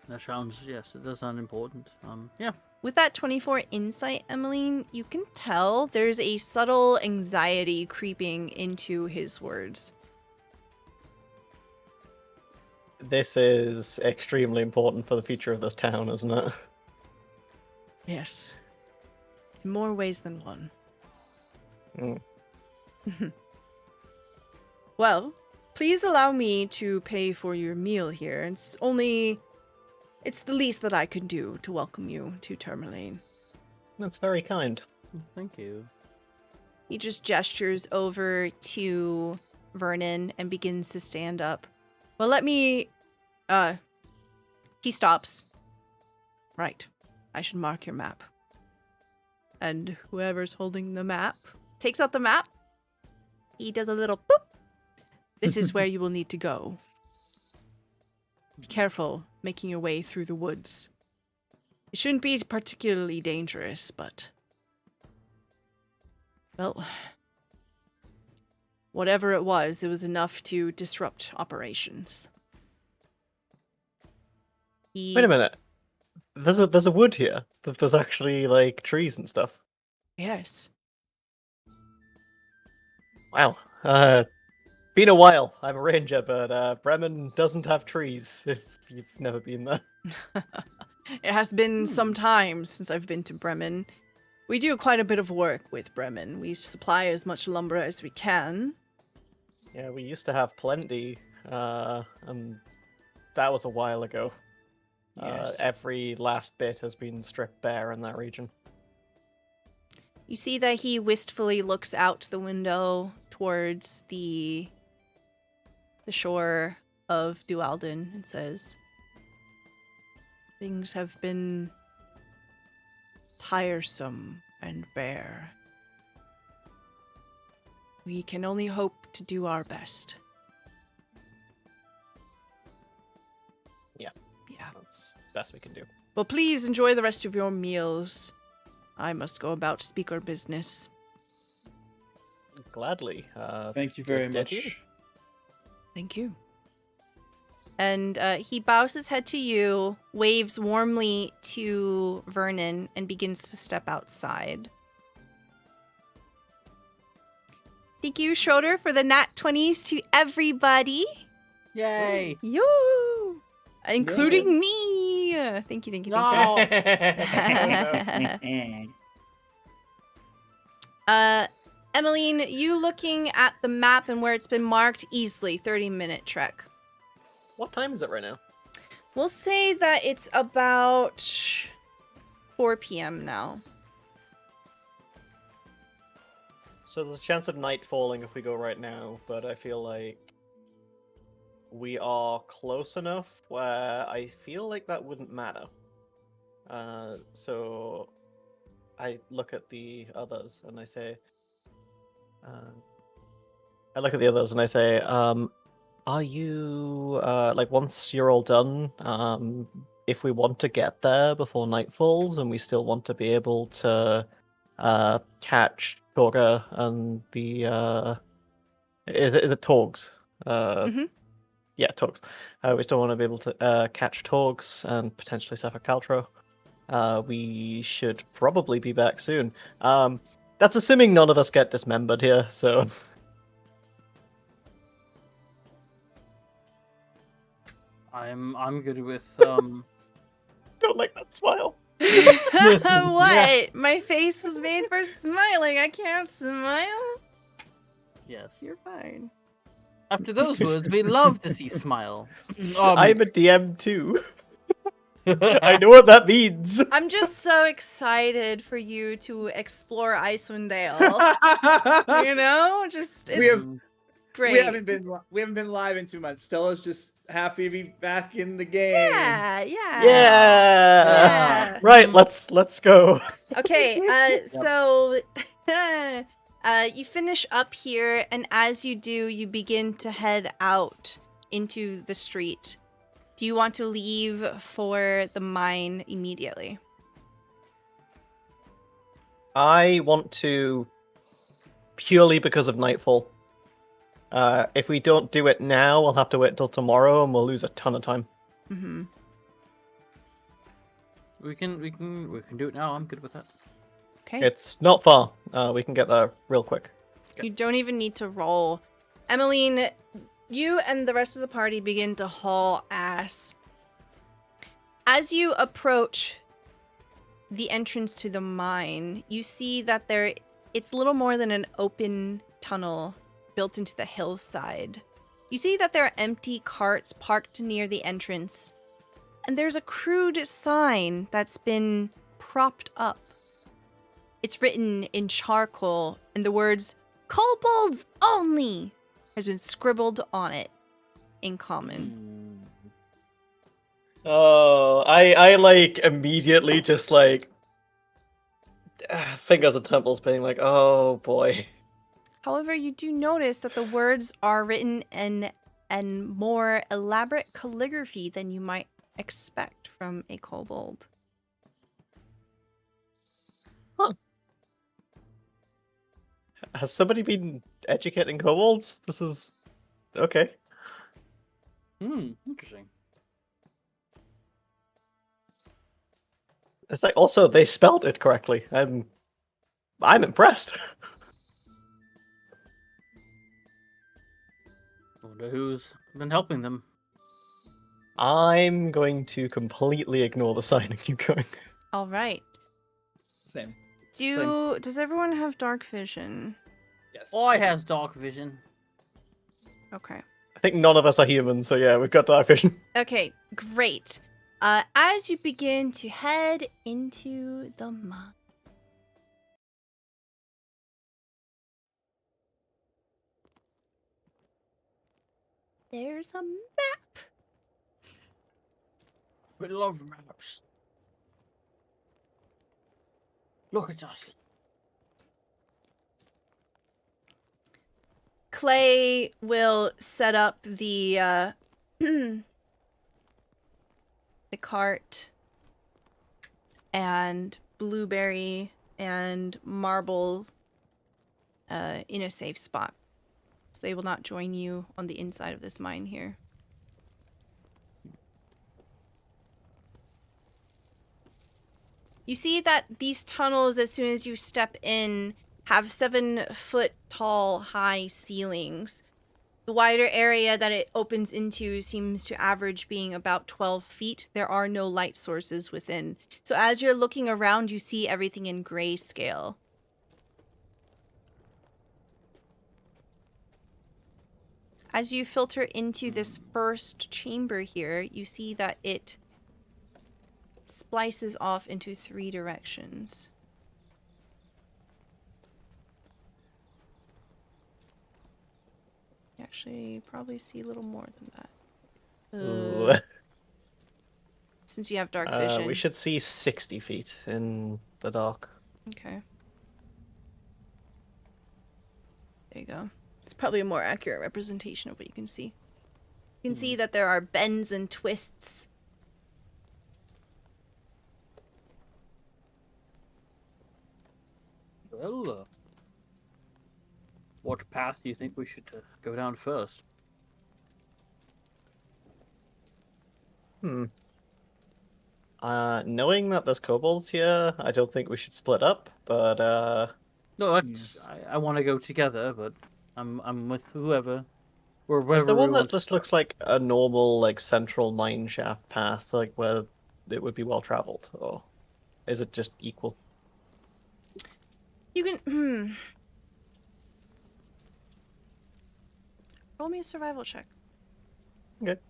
That sounds, yes, it does sound important. Yeah. With that 24 insight, Emmeline, you can tell there's a subtle anxiety creeping into his words. This is extremely important for the future of this town, isn't it? Yes. In more ways than one. Mm. Well, please allow me to pay for your meal here. It's the least that I can do to welcome you to Termalaine. That's very kind. Thank you. He just gestures over to Vernon and begins to stand up. Well, let me... He stops. Right. I should mark your map. And whoever's holding the map takes out the map. He does a little boop. This is where you will need to go. Be careful making your way through the woods. It shouldn't be particularly dangerous, but... Well... Whatever it was enough to disrupt operations. Wait a minute. There's a wood here. There's actually like trees and stuff. Yes. Wow. Been a while. I'm a ranger, but Bremen doesn't have trees. If you've never been there. It has been some time since I've been to Bremen. We do quite a bit of work with Bremen. We supply as much lumber as we can. Yeah, we used to have plenty, and that was a while ago. Yes. Every last bit has been stripped bare in that region. You see that he wistfully looks out the window towards the shore of Dualden and says, "Things have been tiresome and bare. We can only hope to do our best." Yeah. Yeah. That's the best we can do. Well, please enjoy the rest of your meals. I must go about speaker business. Gladly. Thank you very Good day to you. much. Thank you. And he bows his head to you, waves warmly to Vernon, and begins to step outside. Thank you, Schroeder, for the nat 20s to everybody. Yay! You, including me. Thank you, thank you, thank you. Emmeline, you looking at the map and where it's been marked, easily 30-minute trek. What time is it right now? We'll say that it's about 4 p.m. now. So there's a chance of night falling if we go right now, but I feel like we are close enough where I feel like that wouldn't matter. So I look at the others and I say, are you, like, once you're all done, if we want to get there before night falls and we still want to be able to catch Torga and the, is it Torgs? Mhm. Yeah, Torgs. We still want to be able to catch Torgs and potentially Sapphire Caltro. We should probably be back soon. That's assuming none of us get dismembered here, so... I'm good with Don't like that smile. What? My face is made for smiling. I can't smile. Yes. You're fine. After those words, we love to see smile. I'm a DM too. I know what that means. I'm just so excited for you to explore Icewind Dale. You know, just it's We have- great. We haven't been live in 2 months. Stella's just happy to be back in the game. Yeah. Yeah. Right, let's go. Okay, so you finish up here, and as you do, you begin to head out into the street. Do you want to leave for the mine immediately? I want to purely because of nightfall. If we don't do it now, we'll have to wait till tomorrow and we'll lose a ton of time. Mm-hmm. We can do it now. I'm good with that. Okay. It's not far. We can get there real quick. You don't even need to roll. Emmeline, you and the rest of the party begin to haul ass. As you approach the entrance to the mine, you see that it's little more than an open tunnel built into the hillside. You see that there are empty carts parked near the entrance, and there's a crude sign that's been propped up. It's written in charcoal, and the words, "Kobolds only," has been scribbled on it in common. Oh, I like immediately just like fingers and temples being like, oh boy. However, you do notice that the words are written in a more elaborate calligraphy than you might expect from a kobold. Huh. Has somebody been educating kobolds? This is okay. Interesting. It's like also they spelled it correctly. I'm impressed. Wonder who's been helping them. I'm going to completely ignore the sign and keep going. All right. Same. Does everyone have dark vision? Yes. Boy has dark vision. Okay. I think none of us are human, so yeah, we've got dark vision. Okay, great. As you begin to head into the mine. There's a map. We love maps. Look at us. Clay will set up the the cart, and Blueberry and Marble in a safe spot. So they will not join you on the inside of this mine here. You see that these tunnels, as soon as you step in, have 7-foot tall high ceilings. The wider area that it opens into seems to average being about 12 feet. There are no light sources within. So as you're looking around, you see everything in grayscale. As you filter into this first chamber here, you see that it splices off into 3 directions. You actually probably see a little more than that. Ooh. Since you have dark vision. We should see 60 feet in the dark. Okay. There you go. It's probably a more accurate representation of what you can see. You can see that there are bends and twists. Well, what path do you think we should go down first? Knowing that there's kobolds here, I don't think we should split up, but No, that's, Yes. I want to go together, but I'm with whoever. Or is wherever there we one that want to just start. looks like a normal, like, central mine shaft path, like, where it would be well traveled, or is it just equal? You can, Roll me a survival check. Okay.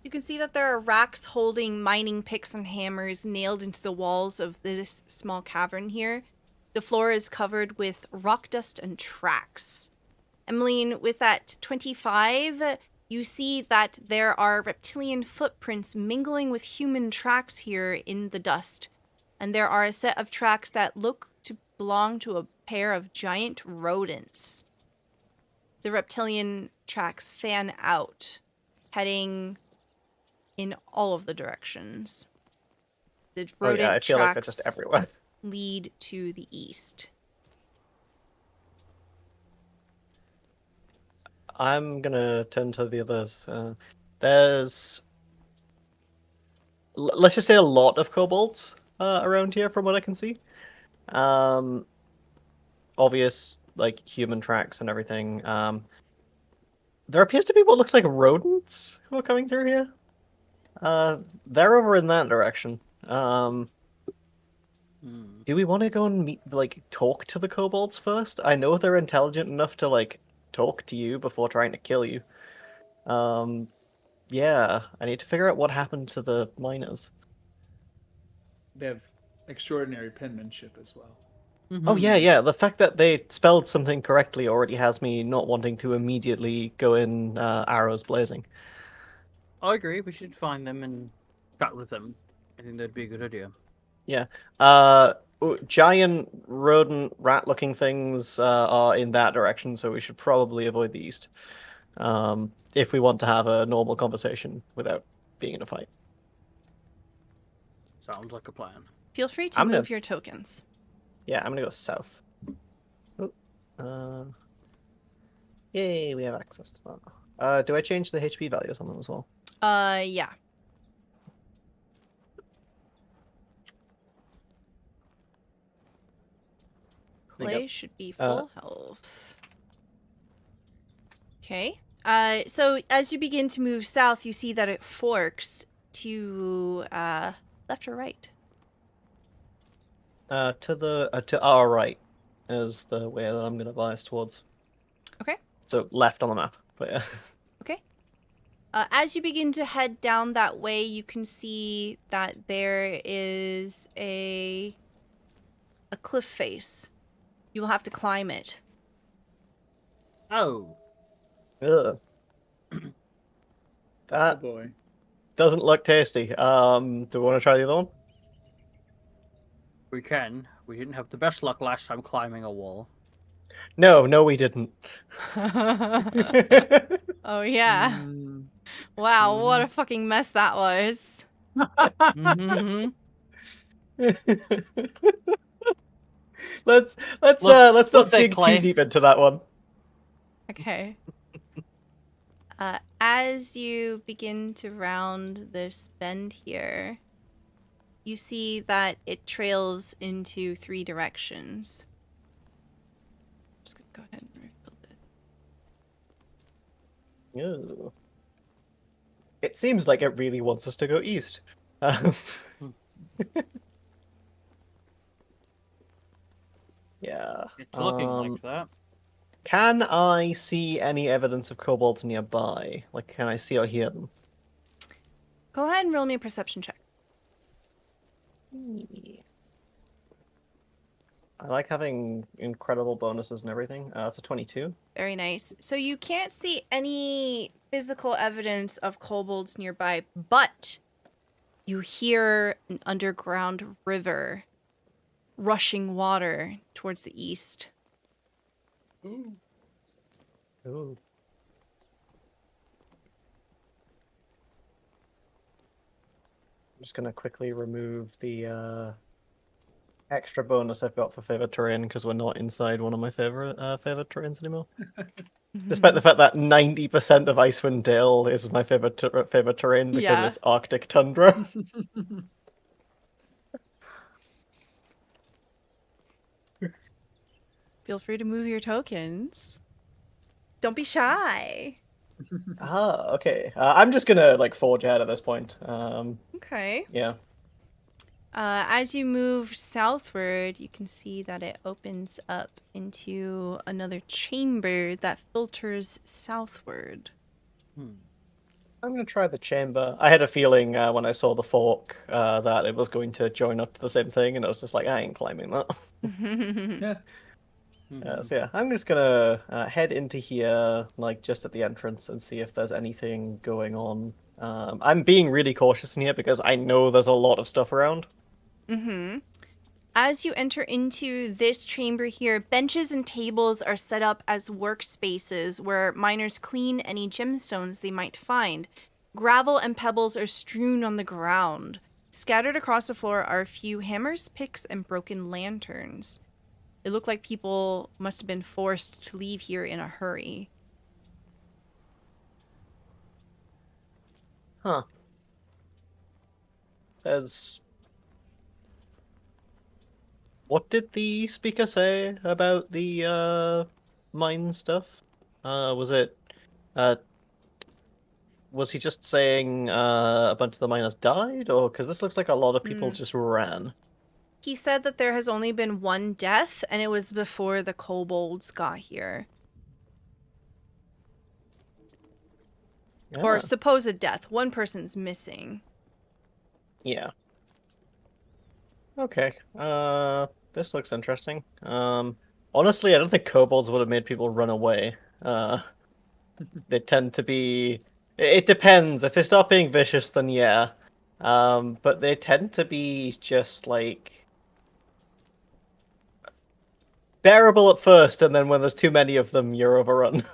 You can see that there are racks holding mining picks and hammers nailed into the walls of this small cavern here. The floor is covered with rock dust and tracks. Emmeline, with that 25, you see that there are reptilian footprints mingling with human tracks here in the dust. And there are a set of tracks that look to belong to a pair of giant rodents. The reptilian tracks fan out, heading in all of the directions. The Oh rodent yeah, I feel like they're tracks just everywhere. lead to the east. I'm gonna turn to the others. There's, let's just say, a lot of kobolds around here, from what I can see. Obvious, like, human tracks and everything. There appears to be what looks like rodents who are coming through here. They're over in that direction. Do we want to go and meet, like, talk to the kobolds first? I know they're intelligent enough to, like, talk to you before trying to kill you. Yeah, I need to figure out what happened to the miners. They have extraordinary penmanship as well. Oh yeah. The fact that they spelled something correctly already has me not wanting to immediately go in arrows blazing. I agree. We should find them and chat with them. I think that'd be a good idea. Yeah. Giant rodent rat-looking things are in that direction, so we should probably avoid the east. If we want to have a normal conversation without being in a fight. Sounds like a plan. Feel free to I'm gonna- move your tokens. Yeah, I'm gonna go south. Yay, we have access to that. Do I change the HP values on them as well? Yeah. There you go. Clay should be full health. Okay. So as you begin to move south, you see that it forks to left or right. To our right is the way that I'm gonna bias towards. Okay. So left on the map, but yeah. Okay. As you begin to head down that way, you can see that there is a cliff face. You will have to climb it. Oh. Ugh. Oh That boy. doesn't look tasty. Do we want to try the other one? We can. We didn't have the best luck last time climbing a wall. No, we didn't. Oh, yeah. Mm. Wow, what a fucking mess that was. Mm-hmm. let's Looks not like dig too clay. deep into that one. Okay. As you begin to round this bend here, you see that it trails into 3 directions. Just gonna go ahead and rebuild it. Ew. It seems like it really wants us to go east. Yeah. It's looking like that. Can I see any evidence of kobolds nearby? Like, can I see or hear them? Go ahead and roll me a perception check. I like having incredible bonuses and everything. It's a 22. Very nice. So you can't see any physical evidence of kobolds nearby, but you hear an underground river rushing water towards the east. Ooh. Ooh. I'm just gonna quickly remove the extra bonus I've got for favorite terrain because we're not inside one of my favorite terrains anymore. Despite the fact that 90% of Icewind Dale is my favorite terrain because Yeah. it's Arctic tundra. Feel free to move your tokens. Don't be shy. Okay. I'm just gonna like forge ahead at this point. Okay. Yeah. As you move southward, you can see that it opens up into another chamber that filters southward. I'm gonna try the chamber. I had a feeling when I saw the fork that it was going to join up to the same thing, and I was just like, I ain't climbing that. Yeah. So yeah, I'm just gonna head into here, like just at the entrance, and see if there's anything going on. I'm being really cautious in here because I know there's a lot of stuff around. As you enter into this chamber here, benches and tables are set up as workspaces where miners clean any gemstones they might find. Gravel and pebbles are strewn on the ground. Scattered across the floor are a few hammers, picks, and broken lanterns. It looked like people must have been forced to leave here in a hurry. Huh. There's... What did the speaker say about the mine stuff? Was it was he just saying a bunch of the miners died, or because this looks like a lot of people just ran? He said that there has only been 1 death, and it was before the kobolds got here. Or Yeah. supposed death. 1 person's missing. Yeah. Okay. This looks interesting. Honestly, I don't think kobolds would have made people run away. They tend to be. It depends. If they start being vicious, then yeah. But they tend to be just like bearable at first, and then when there's too many of them, you're overrun.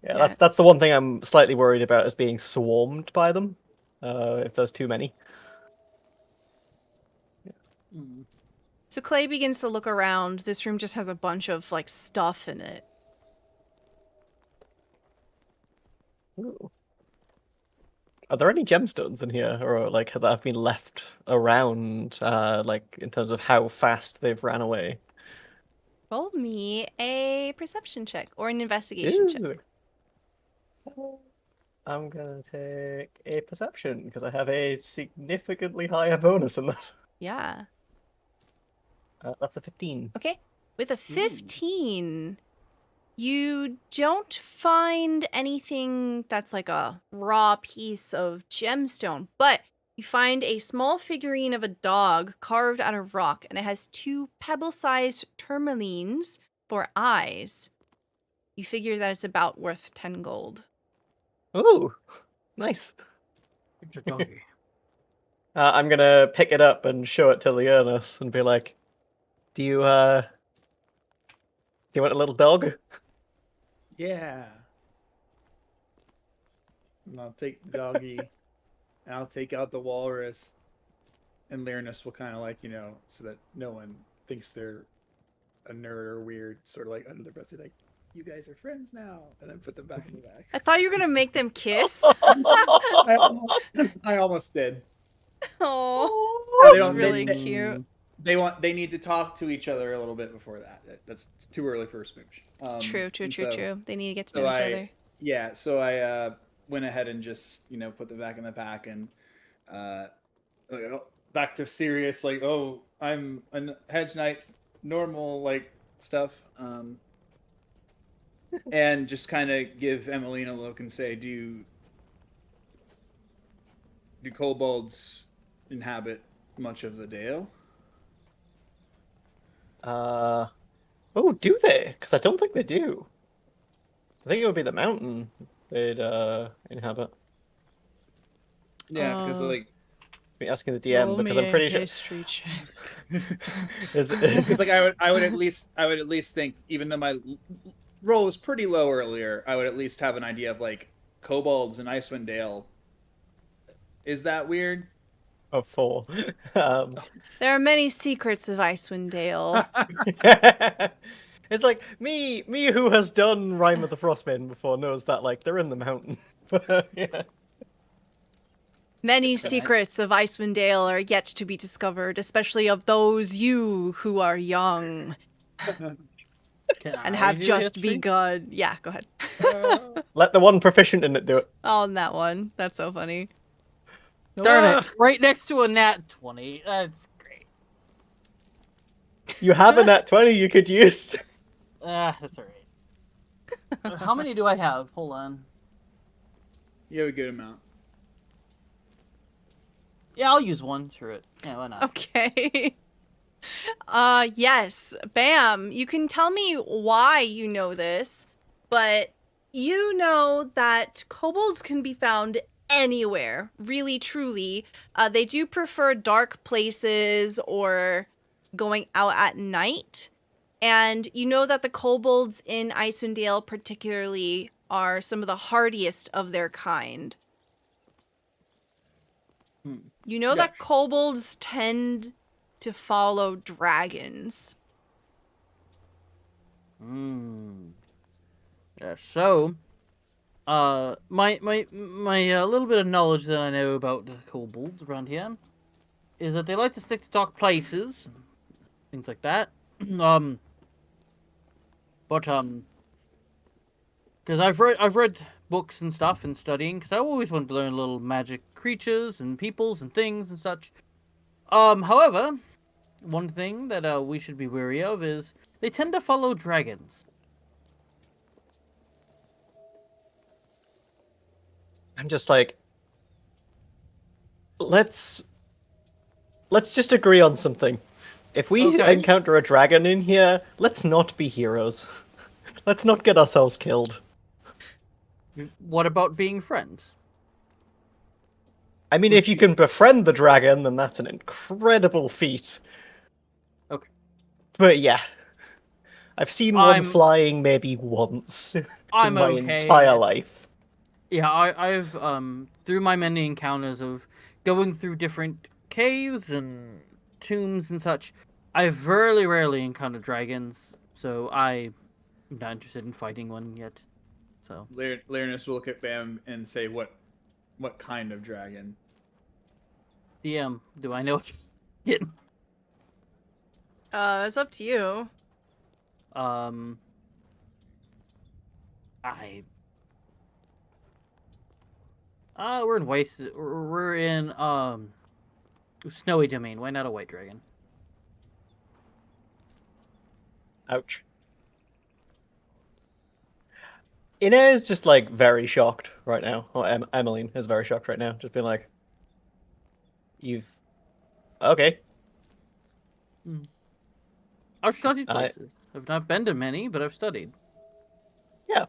Yeah, that's the one thing I'm slightly worried about, is being swarmed by them. If there's too many. So Clay begins to look around. This room just has a bunch of, like, stuff in it. Ooh. Are there any gemstones in here, or like that have been left around, like in terms of how fast they've ran away? Roll me a perception check or an investigation check. Ooh. I'm gonna take a perception because I have a significantly higher bonus in that. Yeah. That's a 15. Okay. With a 15, you don't find anything that's like a raw piece of gemstone, but you find a small figurine of a dog carved out of rock, and it has 2 pebble-sized termalaines for eyes. You figure that it's about worth 10 gold. Ooh, nice. It's a doggy. I'm gonna pick it up and show it to Leonis and be like, "Do you want a little dog?" Yeah. And I'll take the doggy, and I'll take out the walrus, and Lyrinus will kind of like, so that no one thinks they're a nerd or weird, sort of like under their breath, like, you guys are friends now, and then put them back in the bag. I thought you were gonna make them kiss. I almost did. Oh, They that's don't- really they- cute. They need to talk to each other a little bit before that. That's too early for a smooch. True. and so- They need to get to so know each I- other. Yeah, so I went ahead and just put them back in the pack and back to serious, like, oh, I'm a hedge knight, normal like stuff, and just kind of give Emmeline a look and say, do kobolds inhabit much of the Dale? Oh, do they? Because I don't think they do. I think it would be the mountain they'd inhabit. Yeah, because like Be asking the DM because I'm pretty sure. History check. because like I would at least think, even though my roll was pretty low earlier, I would at least have an idea of like kobolds and Icewind Dale. Is that weird? Of 4. There are many secrets of Icewind Dale. It's like me who has done Rime of the Frostmaiden before knows that like they're in the mountain. But, yeah. Many secrets of Icewind Dale are yet to be discovered, especially of those you who are young and have just begun. Yeah, go ahead. Let the one proficient in it do it. On that one. That's so funny. Darn it! Right next to a nat 20. That's great. You have a nat 20 you could use. That's alright. How many do I have? Hold on. You have a good amount. Yeah, I'll use one. Screw it. Yeah, why not? Okay. Yes. Bam. You can tell me why you know this, but you know that kobolds can be found anywhere, really, truly. They do prefer dark places or going out at night. And you know that the kobolds in Icewind Dale particularly are some of the hardiest of their kind. You know that kobolds tend to follow dragons. Yeah, so, my little bit of knowledge that I know about the kobolds around here is that they like to stick to dark places, things like that. Because I've read books and stuff and studying, because I always wanted to learn little magic creatures and peoples and things and such. However, one thing that we should be wary of is they tend to follow dragons. I'm just like, let's just agree on something. If we Okay. encounter a dragon in here, let's not be heroes. Let's not get ourselves killed. What about being friends? I mean, if you can befriend the dragon, then that's an incredible feat. Okay. But yeah. I've seen one I'm- flying maybe once in I'm my okay. entire life. Yeah, I've through my many encounters of going through different caves and tombs and such, I've very rarely encountered dragons, so I'm not interested in fighting one yet. So Lyrinus will look at Bam and say, what kind of dragon? DM, do I know what you're getting? It's up to you. We're in wasted. We're in snowy domain. Why not a white dragon? Ouch. Ine is just like very shocked right now. Or Emmeline is very shocked right now. Just being like, you've. Okay. I've studied places. I've not been to many, but I've studied. Yeah.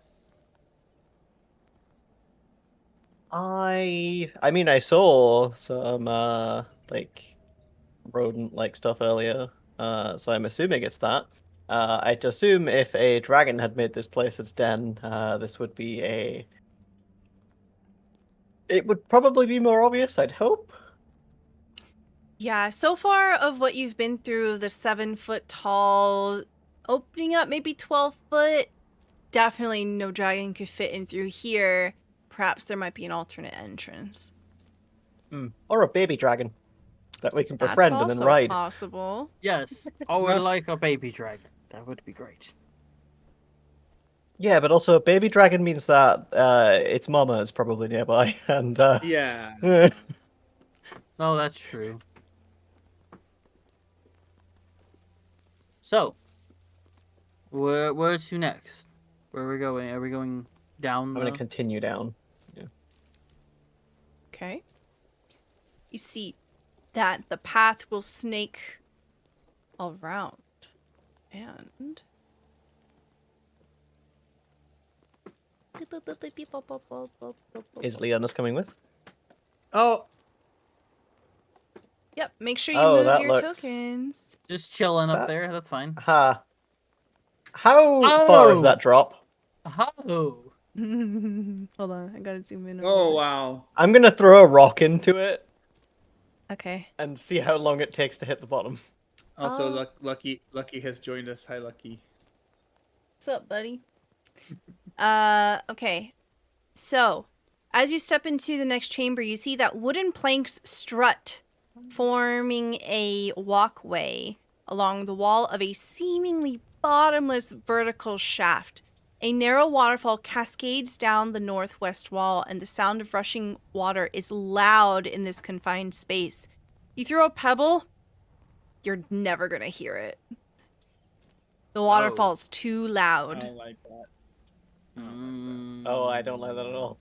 I mean, I saw some like rodent-like stuff earlier, so I'm assuming it's that. I'd assume if a dragon had made this place its den, this would be a. It would probably be more obvious, I'd hope. Yeah, so far of what you've been through, the 7-foot tall, opening up maybe 12-foot, definitely no dragon could fit in through here. Perhaps there might be an alternate entrance. Or a baby dragon that we can That's befriend and also then ride. possible. Yes, I would like a baby dragon. That would be great. Yeah, but also a baby dragon means that its mama is probably nearby, and Yeah. No, that's true. So, where's to next? Where are we going? Are we going down? I'm gonna continue down. Okay. You see that the path will snake around. And Is Leonis coming with? Oh, yep, make sure you Oh, move that your looks- tokens. Just chilling up That- there. That's fine. Ha. How far is Oh! that drop? Oh. Hold on, I gotta zoom in. oh wow. I'm gonna throw a rock into it Okay. and see how long it takes to hit the bottom. Also, Oh. Lucky has joined us. Hi, Lucky. What's up, buddy? Okay. So, as you step into the next chamber, you see that wooden planks strut, forming a walkway along the wall of a seemingly bottomless vertical shaft. A narrow waterfall cascades down the northwest wall, and the sound of rushing water is loud in this confined space. You throw a pebble, you're never gonna hear it. The waterfall's too I loud. don't like that. Oh, I don't like that at all.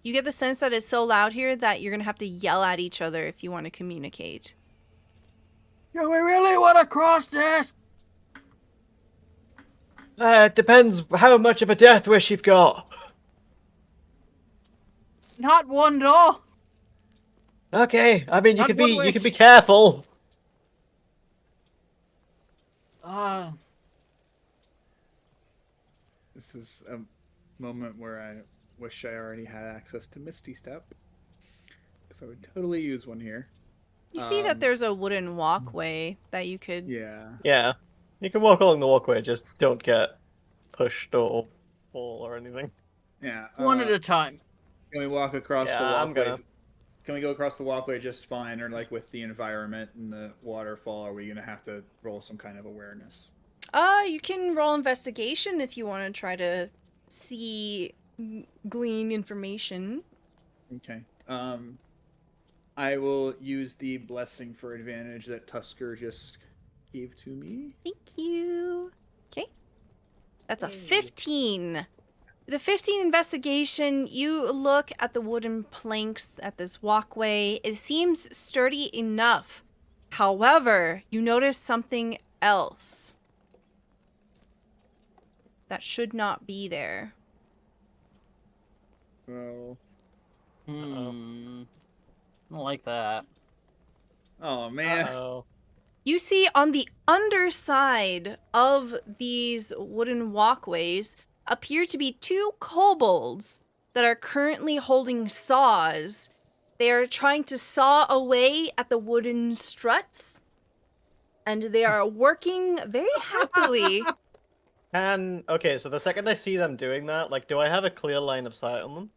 You get the sense that it's so loud here that you're gonna have to yell at each other if you want to communicate. Do we really want to cross this? It depends how much of a death wish you've got. Not one at all. Okay, I mean you Not could one be wish. careful. This is a moment where I wish I already had access to Misty Step, because I would totally use one here. You see that there's a wooden walkway that you could. Yeah. Yeah, you can walk along the walkway, just don't get pushed or fall or anything. Yeah. One at a time. Can we walk across the Yeah, I'm walkway? gonna. Can we go across the walkway just fine, or like with the environment and the waterfall, are we gonna have to roll some kind of awareness? You can roll investigation if you want to try to glean information. Okay. I will use the blessing for advantage that Tusker just gave to me. Thank you. Okay. That's a 15. The 15 investigation, you look at the wooden planks at this walkway. It seems sturdy enough. However, you notice something else that should not be there. Oh. I don't like that. Oh man. Uh-oh. You see on the underside of these wooden walkways appear to be 2 kobolds that are currently holding saws. They are trying to saw away at the wooden struts, and they are working very happily. Okay, so the second I see them doing that, like, do I have a clear line of sight on them?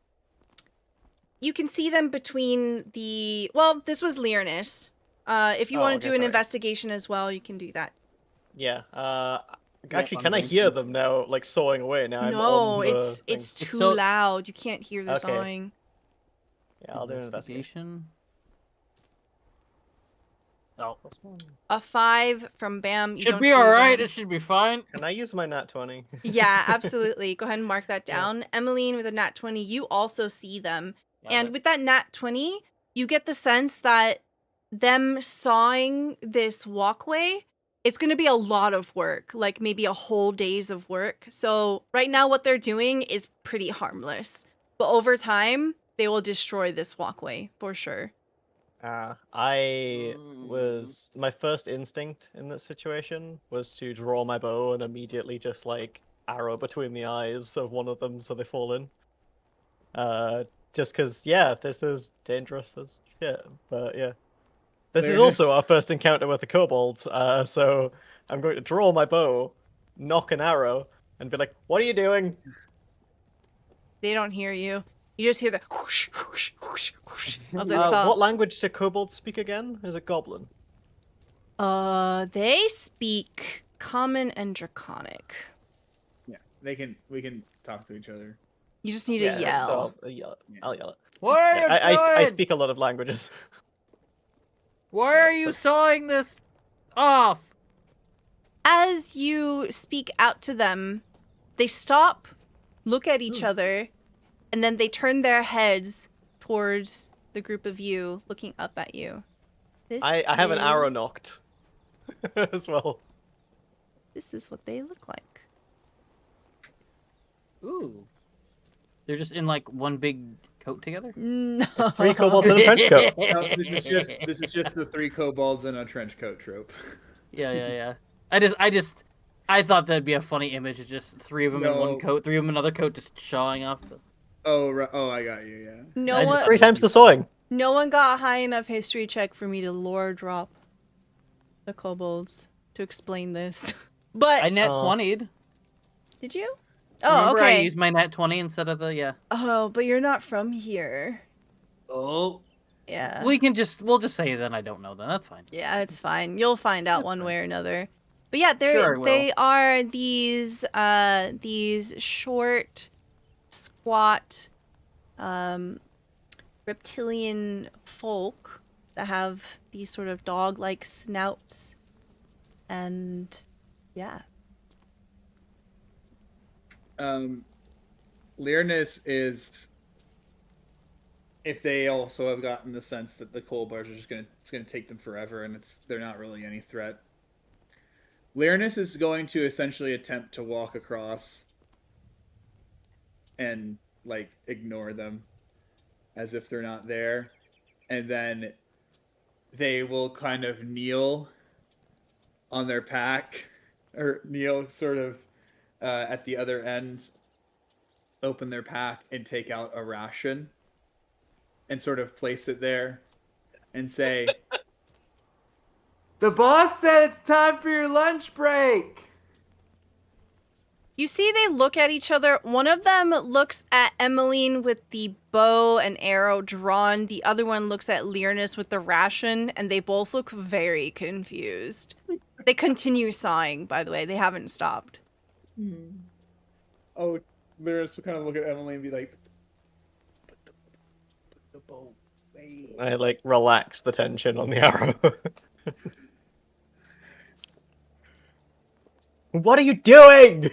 You can see them between the... Well, this was Learnus. If you want to okay, do an sorry. investigation as well, you can do that. Yeah. Yeah, Actually, I'm can I going hear to. them now, like sawing away now? I'm No, on the it's thing. too so- loud. You can't hear the Okay. sawing. Yeah, I'll do an investigation. Oh, that's one. A 5 from Bam. You Should don't be see alright. them. It should be fine. Can I use my nat 20? Yeah, absolutely. Go ahead and mark that down. Emmeline with a nat 20, you also see them. And with that nat 20, you get the sense that them sawing this walkway it's going to be a lot of work, like maybe a whole day's of work. So right now what they're doing is pretty harmless. But over time, they will destroy this walkway for sure. My first instinct in this situation was to draw my bow and immediately just like arrow between the eyes of one of them so they fall in. Just because, yeah, this is dangerous as shit. But yeah, this is also our first encounter with the kobold. So I'm going to draw my bow, knock an arrow, and be like, "What are you doing?" They don't hear you. You just hear the whoosh, whoosh, whoosh, whoosh of the saw. What language do kobolds speak again? Is it Goblin? They speak Common and Draconic. Yeah, we can talk to each other. You just need to yell. So, I'll yell it. What are you I doing? speak a lot of languages. Why are you sawing this off? As you speak out to them, they stop, look at each other, and then they turn their heads towards the group of you, looking up at you. I have an arrow knocked as well. This is what they look like. Ooh. They're just in like one big coat together? No. It's 3 kobolds in a trench coat. No, this is just the 3 kobolds in a trench coat trope. Yeah. I thought that'd be a funny image of just 3 of them in one coat, 3 of them in another coat, just shawing off. Oh, I got you. Yeah. No one. 3 times the sawing. No one got a high enough history check for me to lore drop the kobolds to explain this. But I net 20'd. did you? Oh, Remember okay. I used my net 20 instead of the Oh, but you're not from here. Oh. Yeah. we'll just say then I don't know then. That's fine. Yeah, it's fine. You'll find out one way or another. But yeah, Sure I will. they are these short, squat, reptilian folk that have these sort of dog-like snouts, and yeah. Lyrinus is, if they also have gotten the sense that the kobolds are it's gonna take them forever and they're not really any threat. Lyrinus is going to essentially attempt to walk across and like ignore them as if they're not there, and then they will kind of kneel on their pack, or kneel sort of at the other end, open their pack and take out a ration and sort of place it there and say, The boss said it's time for your lunch break. You see they look at each other. One of them looks at Emmeline with the bow and arrow drawn. The other one looks at Lyrinus with the ration, and they both look very confused. They continue sawing, by the way. They haven't stopped. oh, Lyrinus will kind of look at Emily and be like, put the bow away. I like relax the tension on the arrow. What are you doing?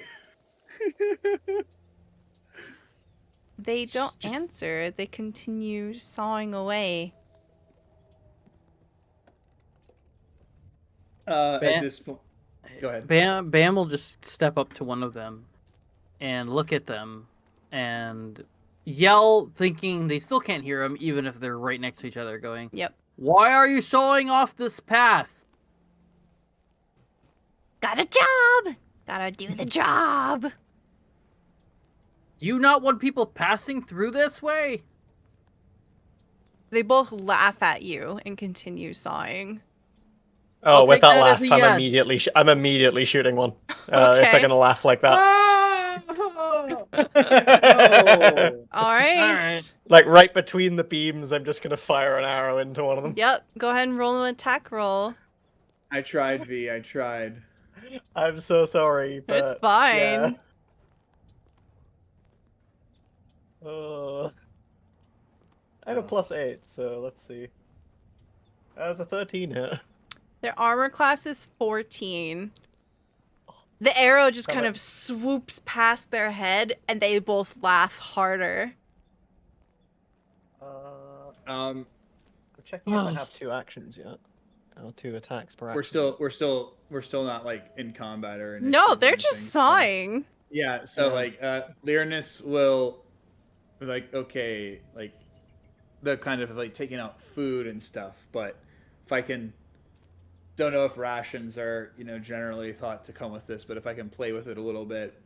They don't answer. They continue sawing away. At this point, go ahead. Bam will just step up to one of them and look at them and yell, thinking they still can't hear him, even if they're right next to each other, going, Yep. "Why are you sawing off this path? Got a job! Gotta do the job! Do you not want people passing through this way?" They both laugh at you and continue sawing. Oh, I'll with take that that laugh, as a yes. I'm immediately shooting one. If Okay. they're gonna laugh like that. All right. Alright. Like right between the beams, I'm just gonna fire an arrow into one of them. Yep. Go ahead and roll an attack roll. I tried, V. I tried. I'm so sorry, but It's fine. yeah. I have a +8, so let's see. That's a 13 hit. Their armor class is 14. The arrow just kind Hello. of swoops past their head, and they both laugh harder. I'm checking if I have 2 actions yet. or 2 attacks per We're action. we're still not like in combat or anything. No, they're just sawing. Yeah, so like Lyrinus will like okay, like the kind of like taking out food and stuff, but if I can don't know if rations are, generally thought to come with this, but if I can play with it a little bit,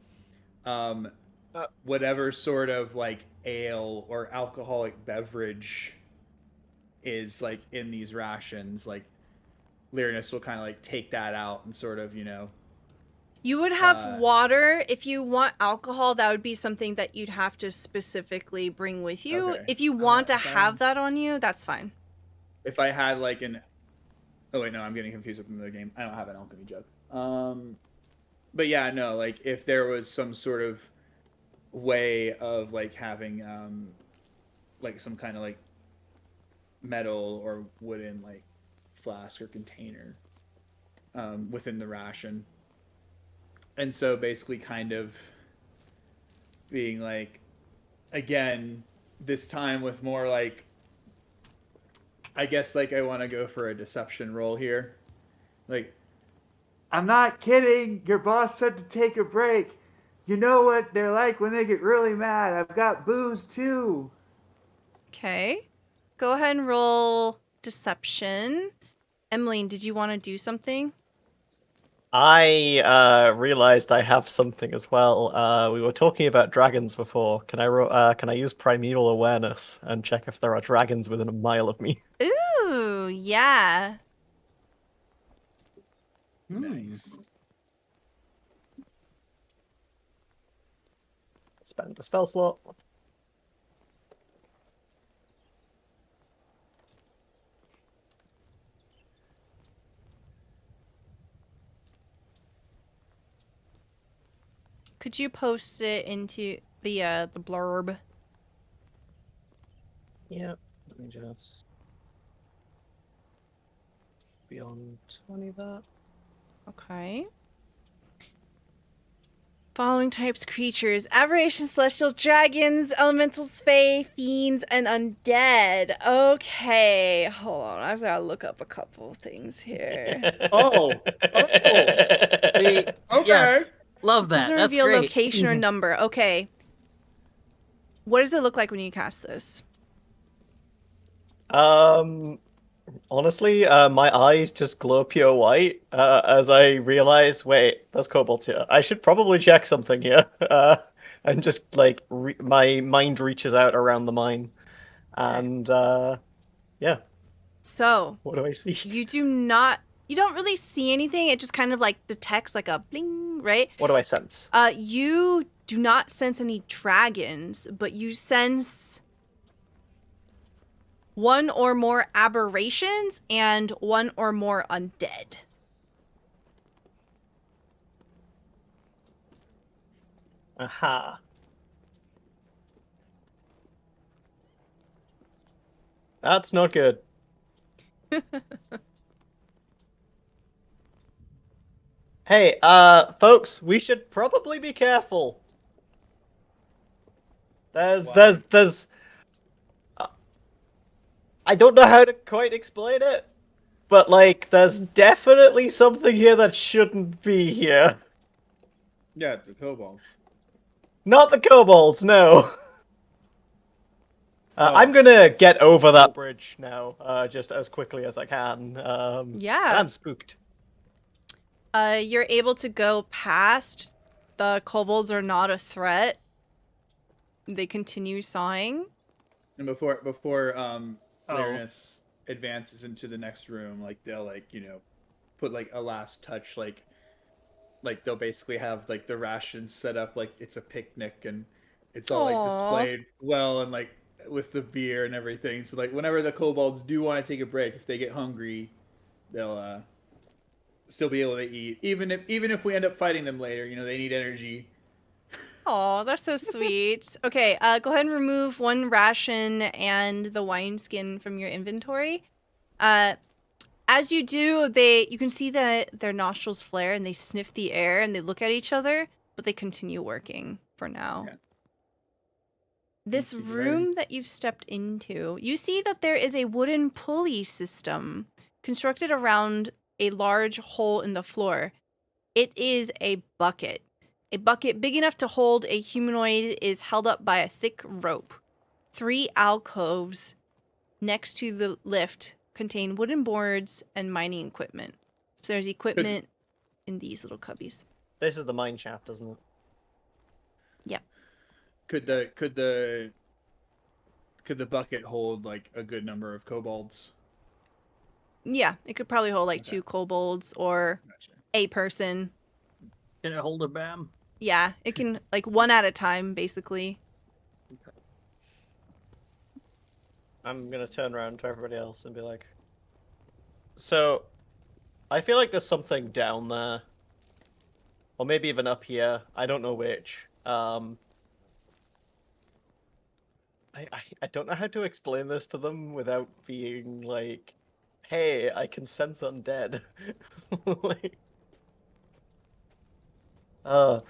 whatever sort of like ale or alcoholic beverage is like in these rations, like Lyrinus will kind of like take that out and sort of, You would have water. If you want alcohol, that would be something that you'd have to specifically bring with you. Okay. If you want to have that on you, that's fine. If I had like an... Oh, wait, no, I'm getting confused with another game. I don't have an alchemy jug. But yeah, no, like if there was some sort of way of like having like some kind of like metal or wooden like flask or container within the ration. And so basically kind of being like, again, this time with more like, I guess like I want to go for a deception roll here. Like, I'm not kidding. Your boss said to take a break. You know what they're like when they get really mad. I've got booze too. Okay. Go ahead and roll deception. Emmeline, did you want to do something? I realized I have something as well. We were talking about dragons before. Can I use primeval awareness and check if there are dragons within a mile of me? Ooh, yeah. nice. Spend a spell slot. Could you post it into the blurb? Yep. Let me just beyond 20 that. Okay. Following types creatures: aberration, celestial, dragons, elementals, fae, fiends, and undead. Okay, hold on. I've got to look up a couple of things here. Oh. Okay. Yes. Love that. Doesn't That's reveal great. location or number. Okay. What does it look like when you cast this? Honestly, my eyes just glow pure white as I realize, wait, there's kobolds here. I should probably check something here. And just like my mind reaches out around the mine, and yeah. So, What do I see? you don't really see anything. It just kind of like detects like a bling, right? What do I sense? You do not sense any dragons, but you sense one or more aberrations and one or more undead. Aha. That's not good. Hey, folks, we should probably be careful. There's I don't know how to quite explain it, but like, there's definitely something here that shouldn't be here. Yeah, the kobolds. Not the kobolds, no. I'm gonna get over that bridge now, just as quickly as I can. Yeah. I'm spooked. You're able to go past. The kobolds are not a threat. They continue sawing. And before Lyrinus advances into the next room, like they'll like, put like a last touch, like they'll basically have like the rations set up like it's a picnic and it's all like displayed well and like with the beer and everything. So like whenever the kobolds do want to take a break, if they get hungry, they'll still be able to eat. Even if we end up fighting them later, they need energy. Oh, that's so sweet. Okay, go ahead and remove one ration and the wineskin from your inventory. As you do, you can see that their nostrils flare and they sniff the air and they look at each other, but they continue working for now. Yeah. This room that you've stepped into, you see that there is a wooden pulley system constructed around a large hole in the floor. It is a bucket. A bucket big enough to hold a humanoid is held up by a thick rope. 3 alcoves next to the lift contain wooden boards and mining equipment. So there's equipment in these little cubbies. This is the mine shaft, isn't it? Yeah. Could the bucket hold like a good number of kobolds? Yeah, it could probably hold like Okay. 2 kobolds or Gotcha. a person. Can it hold a bam? Yeah, it can like one at a time, basically. I'm gonna turn around to everybody else and be like, so, I feel like there's something down there. Or maybe even up here. I don't know which. I don't know how to explain this to them without being like, hey, I can sense undead. like, I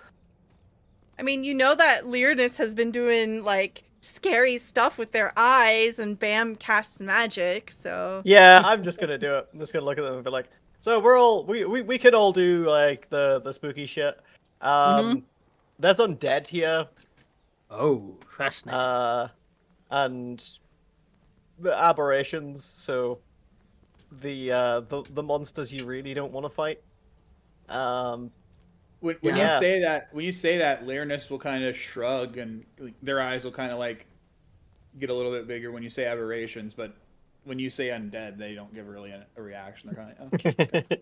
mean, you know that Learnus has been doing like scary stuff with their eyes and Bam casts magic, so yeah, I'm just gonna do it. I'm just gonna look at them and be like, so we could all do like the spooky shit. There's undead here. Oh, fascinating. And the aberrations, so the monsters you really don't want to fight. When Yeah. you say that, Learnus will kind of shrug and their eyes will kind of like get a little bit bigger when you say aberrations, but when you say undead, they don't give really a reaction. They're kind of, oh, okay.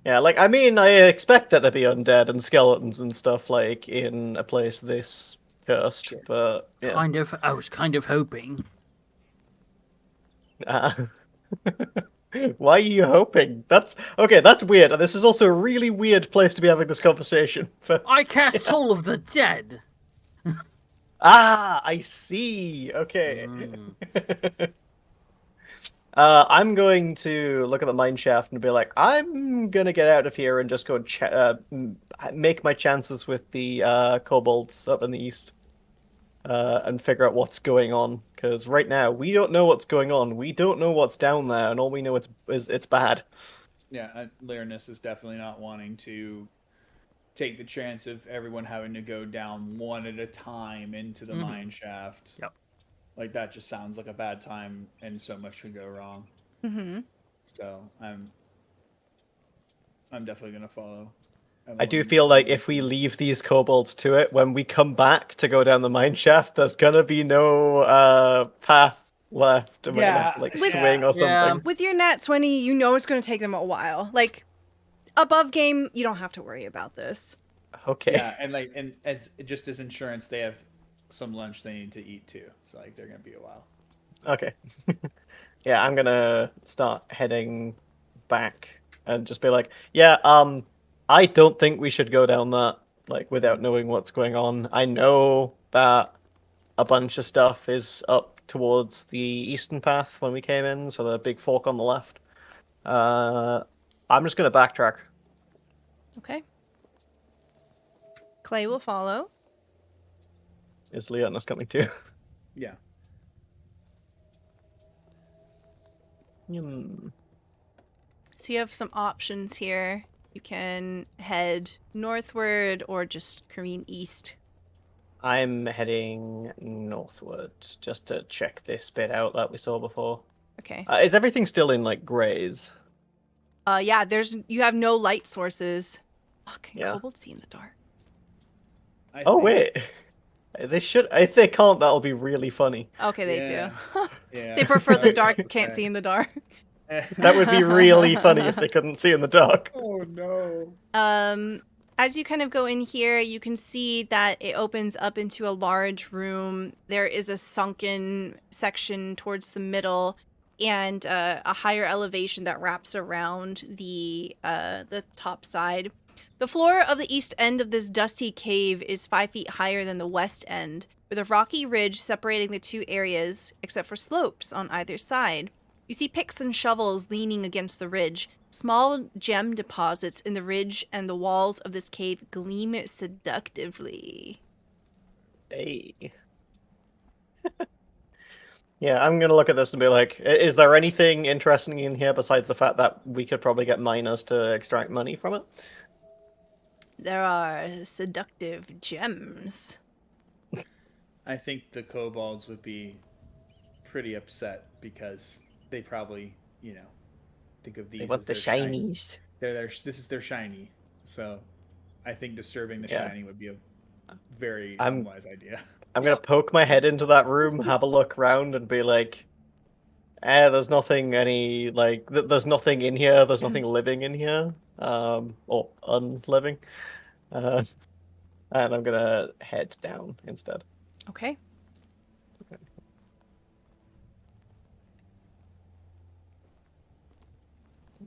Yeah, like, I mean, I expect there to be undead and skeletons and stuff, like, in a place this cursed, Sure. but, yeah. I was kind of hoping. Why are you hoping? That's weird, and this is also a really weird place to be having this conversation. But... I cast Toll of the Dead! Ah, I see. Okay. I'm going to look at the mine shaft and be like, I'm gonna get out of here and just go make my chances with the kobolds up in the east, and figure out what's going on. Because right now we don't know what's going on. We don't know what's down there, and all we know is it's bad. Yeah, Learnus is definitely not wanting to take the chance of everyone having to go down one at a time into the mine shaft. Yep. Like that just sounds like a bad time, and so much could go wrong. Mm-hmm. So I'm definitely gonna follow. I do feel like if we leave these kobolds to it, when we come back to go down the mine shaft, there's gonna be no path left. And we're gonna have to, like, swing or something. With your nat 20, you know it's going to take them a while. Like, above game, you don't have to worry about this. Okay. Yeah, and as just as insurance, they have some lunch they need to eat too. So like they're gonna be a while. Okay. Yeah, I'm gonna start heading back and just be like, yeah, I don't think we should go down that, like, without knowing what's going on. I know that a bunch of stuff is up towards the eastern path when we came in, so the big fork on the left. I'm just gonna backtrack. Okay. Clay will follow. Is Leonis coming too? Yeah. So you have some options here. You can head northward or just careen east. I'm heading northward just to check this bit out that we saw before. Okay. Is everything still in, like, grays? Yeah, you have no light sources. Fuck, can Yeah. kobolds see in the dark? Wait. They should. If they can't, that'll be really funny. Okay, they Yeah. do. Yeah. They prefer the dark, can't see in the dark. That would be really funny if they couldn't see in the dark. Oh no. As you kind of go in here, you can see that it opens up into a large room. There is a sunken section towards the middle, and a higher elevation that wraps around the top side. The floor of the east end of this dusty cave is 5 feet higher than the west end, with a rocky ridge separating the two areas, except for slopes on either side. You see picks and shovels leaning against the ridge. Small gem deposits in the ridge and the walls of this cave gleam seductively. Hey. Yeah, I'm gonna look at this and be like, is there anything interesting in here besides the fact that we could probably get miners to extract money from it? There are seductive gems. I think the kobolds would be pretty upset because they probably, think of They these want as the their shiny. shinies. This is their shiny. So, I think disturbing the Yeah. shiny would be a very I'm unwise idea. I'm gonna poke my head into that room, have a look around, and be like, there's nothing there's nothing in here. There's nothing living in here. Or unliving. Uh, and I'm gonna head down instead. Okay.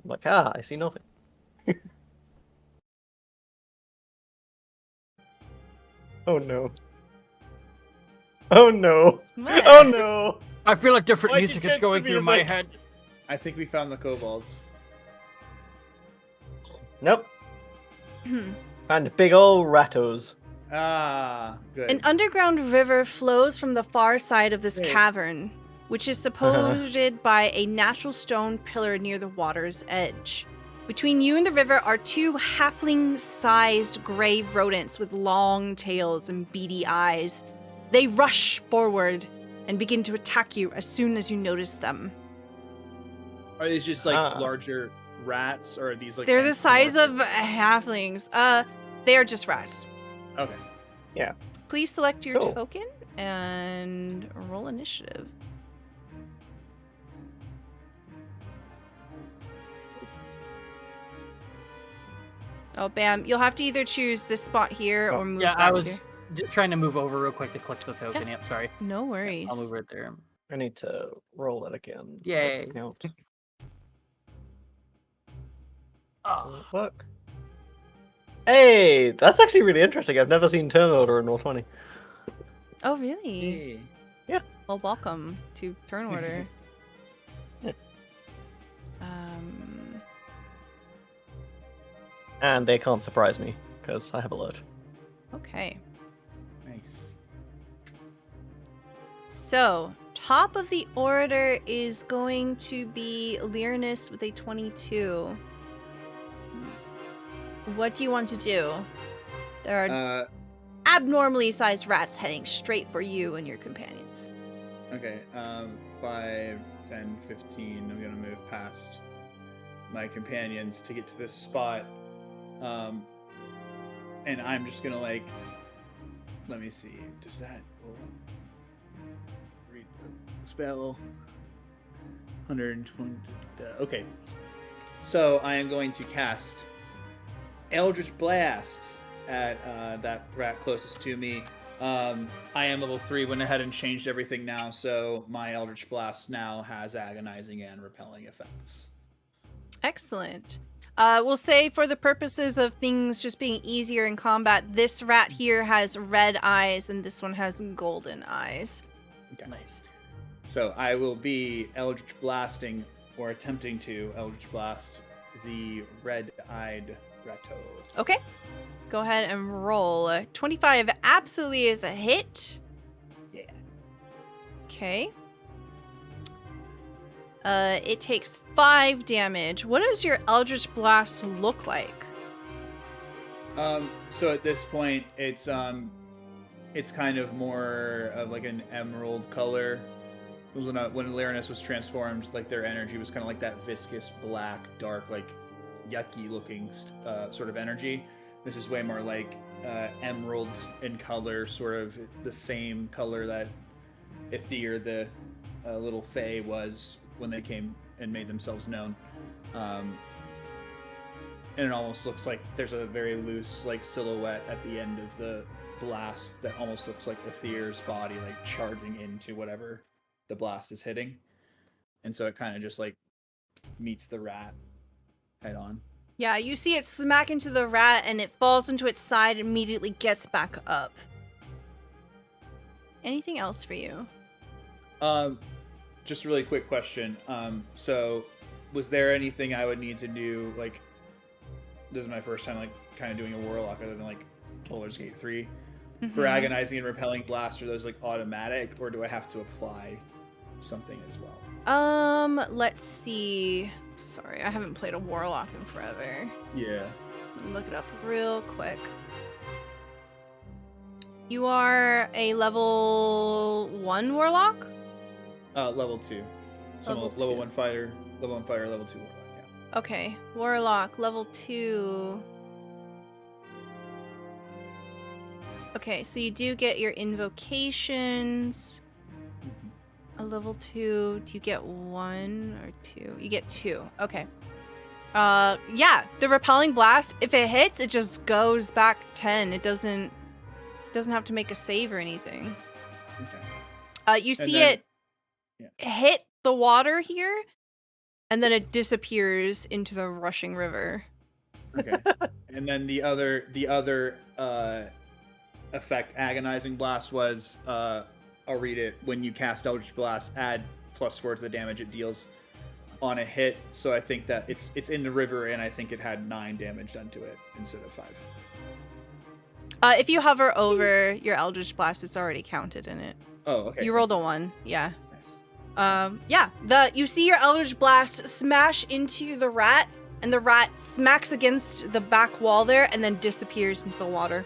Like, I see nothing. Oh no. Oh no. What? Oh no. I feel like different Why'd you music is change the going through my music? head. I think we found the kobolds. Nope. And big old rattos. Ah, good. An underground river flows from the far side of this Wait. cavern, which is supported by a natural stone pillar near the water's edge. Between you and the river are two halfling-sized gray rodents with long tails and beady eyes. They rush forward and begin to attack you as soon as you notice them. Are these just larger rats, or are these like? They're the size of halflings. They are just rats. Okay. Please select your Cool. token and roll initiative. Oh, bam. You'll have to either choose this spot here or move Yeah, back I was here. just trying to move over real quick to click the token. Yep, sorry. No worries. I'll move right there. I need to roll it again. Yay. Count. Oh. Fuck. Hey, that's actually really interesting. I've never seen turn order in Roll20. Oh, really? Hey. Well, welcome to turn order. Yeah. um, And they can't surprise me, because I have alert. okay. Nice. So, top of the order is going to be Lyrinus with a 22. What do you want to do? There are abnormally sized rats heading straight for you and your companions. Okay. 5, 10, 15. I'm gonna move past my companions to get to this spot. And I'm just gonna let me see. Does that read the spell? 120. Okay. So I am going to cast Eldritch Blast at that rat closest to me. I am level 3. Went ahead and changed everything now, so my Eldritch Blast now has agonizing and repelling effects. Excellent. We'll say for the purposes of things just being easier in combat, this rat here has red eyes and this one has golden eyes. Okay. Nice. So I will be Eldritch Blasting, or attempting to Eldritch Blast, the red-eyed ratto. Okay. Go ahead and roll. 25 absolutely is a hit. Yeah. Okay. It takes 5 damage. What does your Eldritch Blast look like? So at this point, it's kind of more of like an emerald color. It was when Lyrinus was transformed, like their energy was kind of like that viscous, black, dark, like yucky looking sort of energy. This is way more like emerald in color, sort of the same color that Aether, the little fae, was when they came and made themselves known. And it almost looks like there's a very loose like silhouette at the end of the blast that almost looks like Aether's body like charging into whatever the blast is hitting. And so it kind of just like meets the rat head on. Yeah, you see it smack into the rat and it falls into its side and immediately gets back up. Anything else for you? Just a really quick question. So was there anything I would need to do, like, this is my first time like kind of doing a warlock other than like Baldur's Gate 3 for agonizing and repelling blast? Are those like automatic, or do I have to apply something as well. Let's see. Sorry, I haven't played a warlock in forever. Yeah. Let me look it up real quick. You are a level 1 warlock? Level 2. So Level level 2. 1 fighter, level 2 warlock, yeah. Okay, warlock, level 2. Okay, so you do get your invocations. A level 2. Do you get 1 or 2? You get 2. Okay. Yeah, the repelling blast, if it hits, it just goes back 10. It doesn't have to make a save or anything. Okay. You see it hit the water here, and then it disappears into the rushing river. Okay. And then the other effect, agonizing blast, was I'll read it. When you cast Eldritch Blast, add +4 to the damage it deals on a hit. So I think that it's in the river, and I think it had 9 damage done to it instead of 5. If you hover over your Eldritch Blast, it's already counted in it. Oh, okay. You rolled a 1, yeah. Nice. Yeah. You see your Eldritch Blast smash into the rat, and the rat smacks against the back wall there, and then disappears into the water.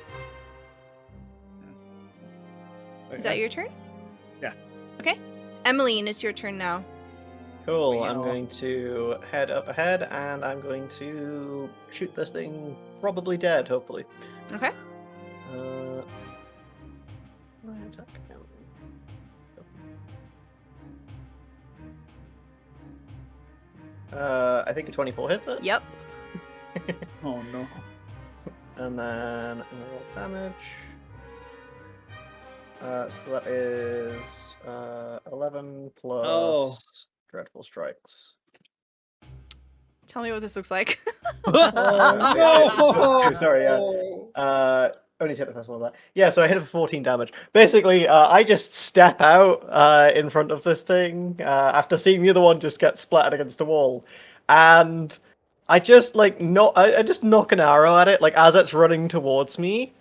Okay. Is that your turn? Yeah. Okay. Emmeline, it's your turn now. Cool. I'm going to head up ahead, and I'm going to shoot this thing, probably dead, hopefully. Okay. My attack count. I think a 24 hits it. Yep. Oh no. And then I'm gonna roll damage. So that is 11 plus Dreadful Strikes. Tell me what this looks like. Oh, sorry, yeah. Only take the first one of that. Yeah, so I hit it for 14 damage. Basically, I just step out in front of this thing after seeing the other one just get splattered against the wall, and I just I just knock an arrow at it as it's running towards me,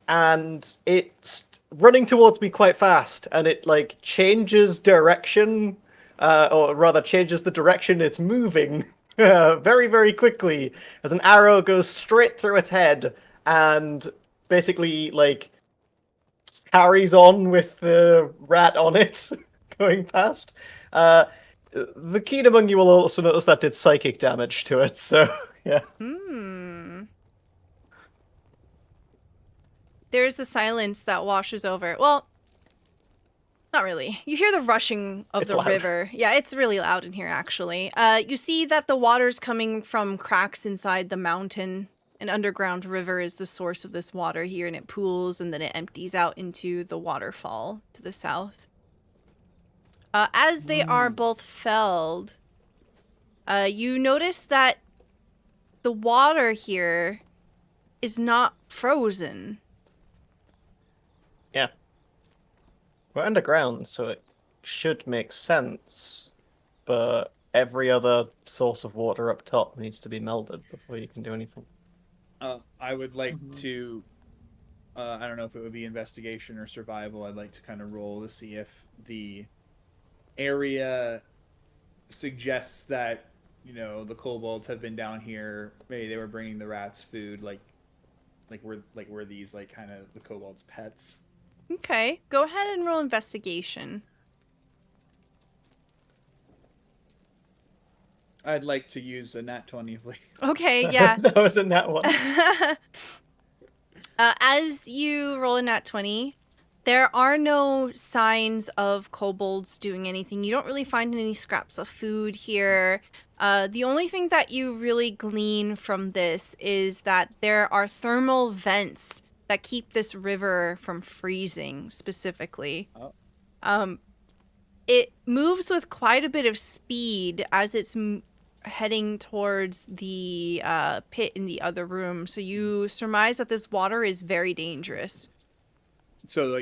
and it's running towards me quite fast, and it changes direction, or rather changes the direction it's moving very, very quickly as an arrow goes straight through its head and basically carries on with the rat on it going past. The keen among you will also notice that did psychic damage to it, so yeah. There's the silence that washes over. Well, not really. You hear the rushing of the river. Yeah, it's really loud in here, actually. You see that the water's coming from cracks inside the mountain. An underground river is the source of this water here, and it pools, and then it empties out into the waterfall to the south. As they are both felled, you notice that the water here is not frozen. Yeah. We're underground, so it should make sense, but every other source of water up top needs to be melted before you can do anything. I would like to, I don't know if it would be investigation or survival. I'd like to kind of roll to see if the area suggests that, the kobolds have been down here. Maybe they were bringing the rats food, were these kind of the kobolds' pets. Okay, go ahead and roll investigation. I'd like to use a nat 20, please. Okay, yeah. That was a nat one. As you roll a nat 20, there are no signs of kobolds doing anything. You don't really find any scraps of food here. The only thing that you really glean from this is that there are thermal vents that keep this river from freezing, specifically. Oh. It moves with quite a bit of speed as it's heading towards the pit in the other room. So you surmise that this water is very dangerous. So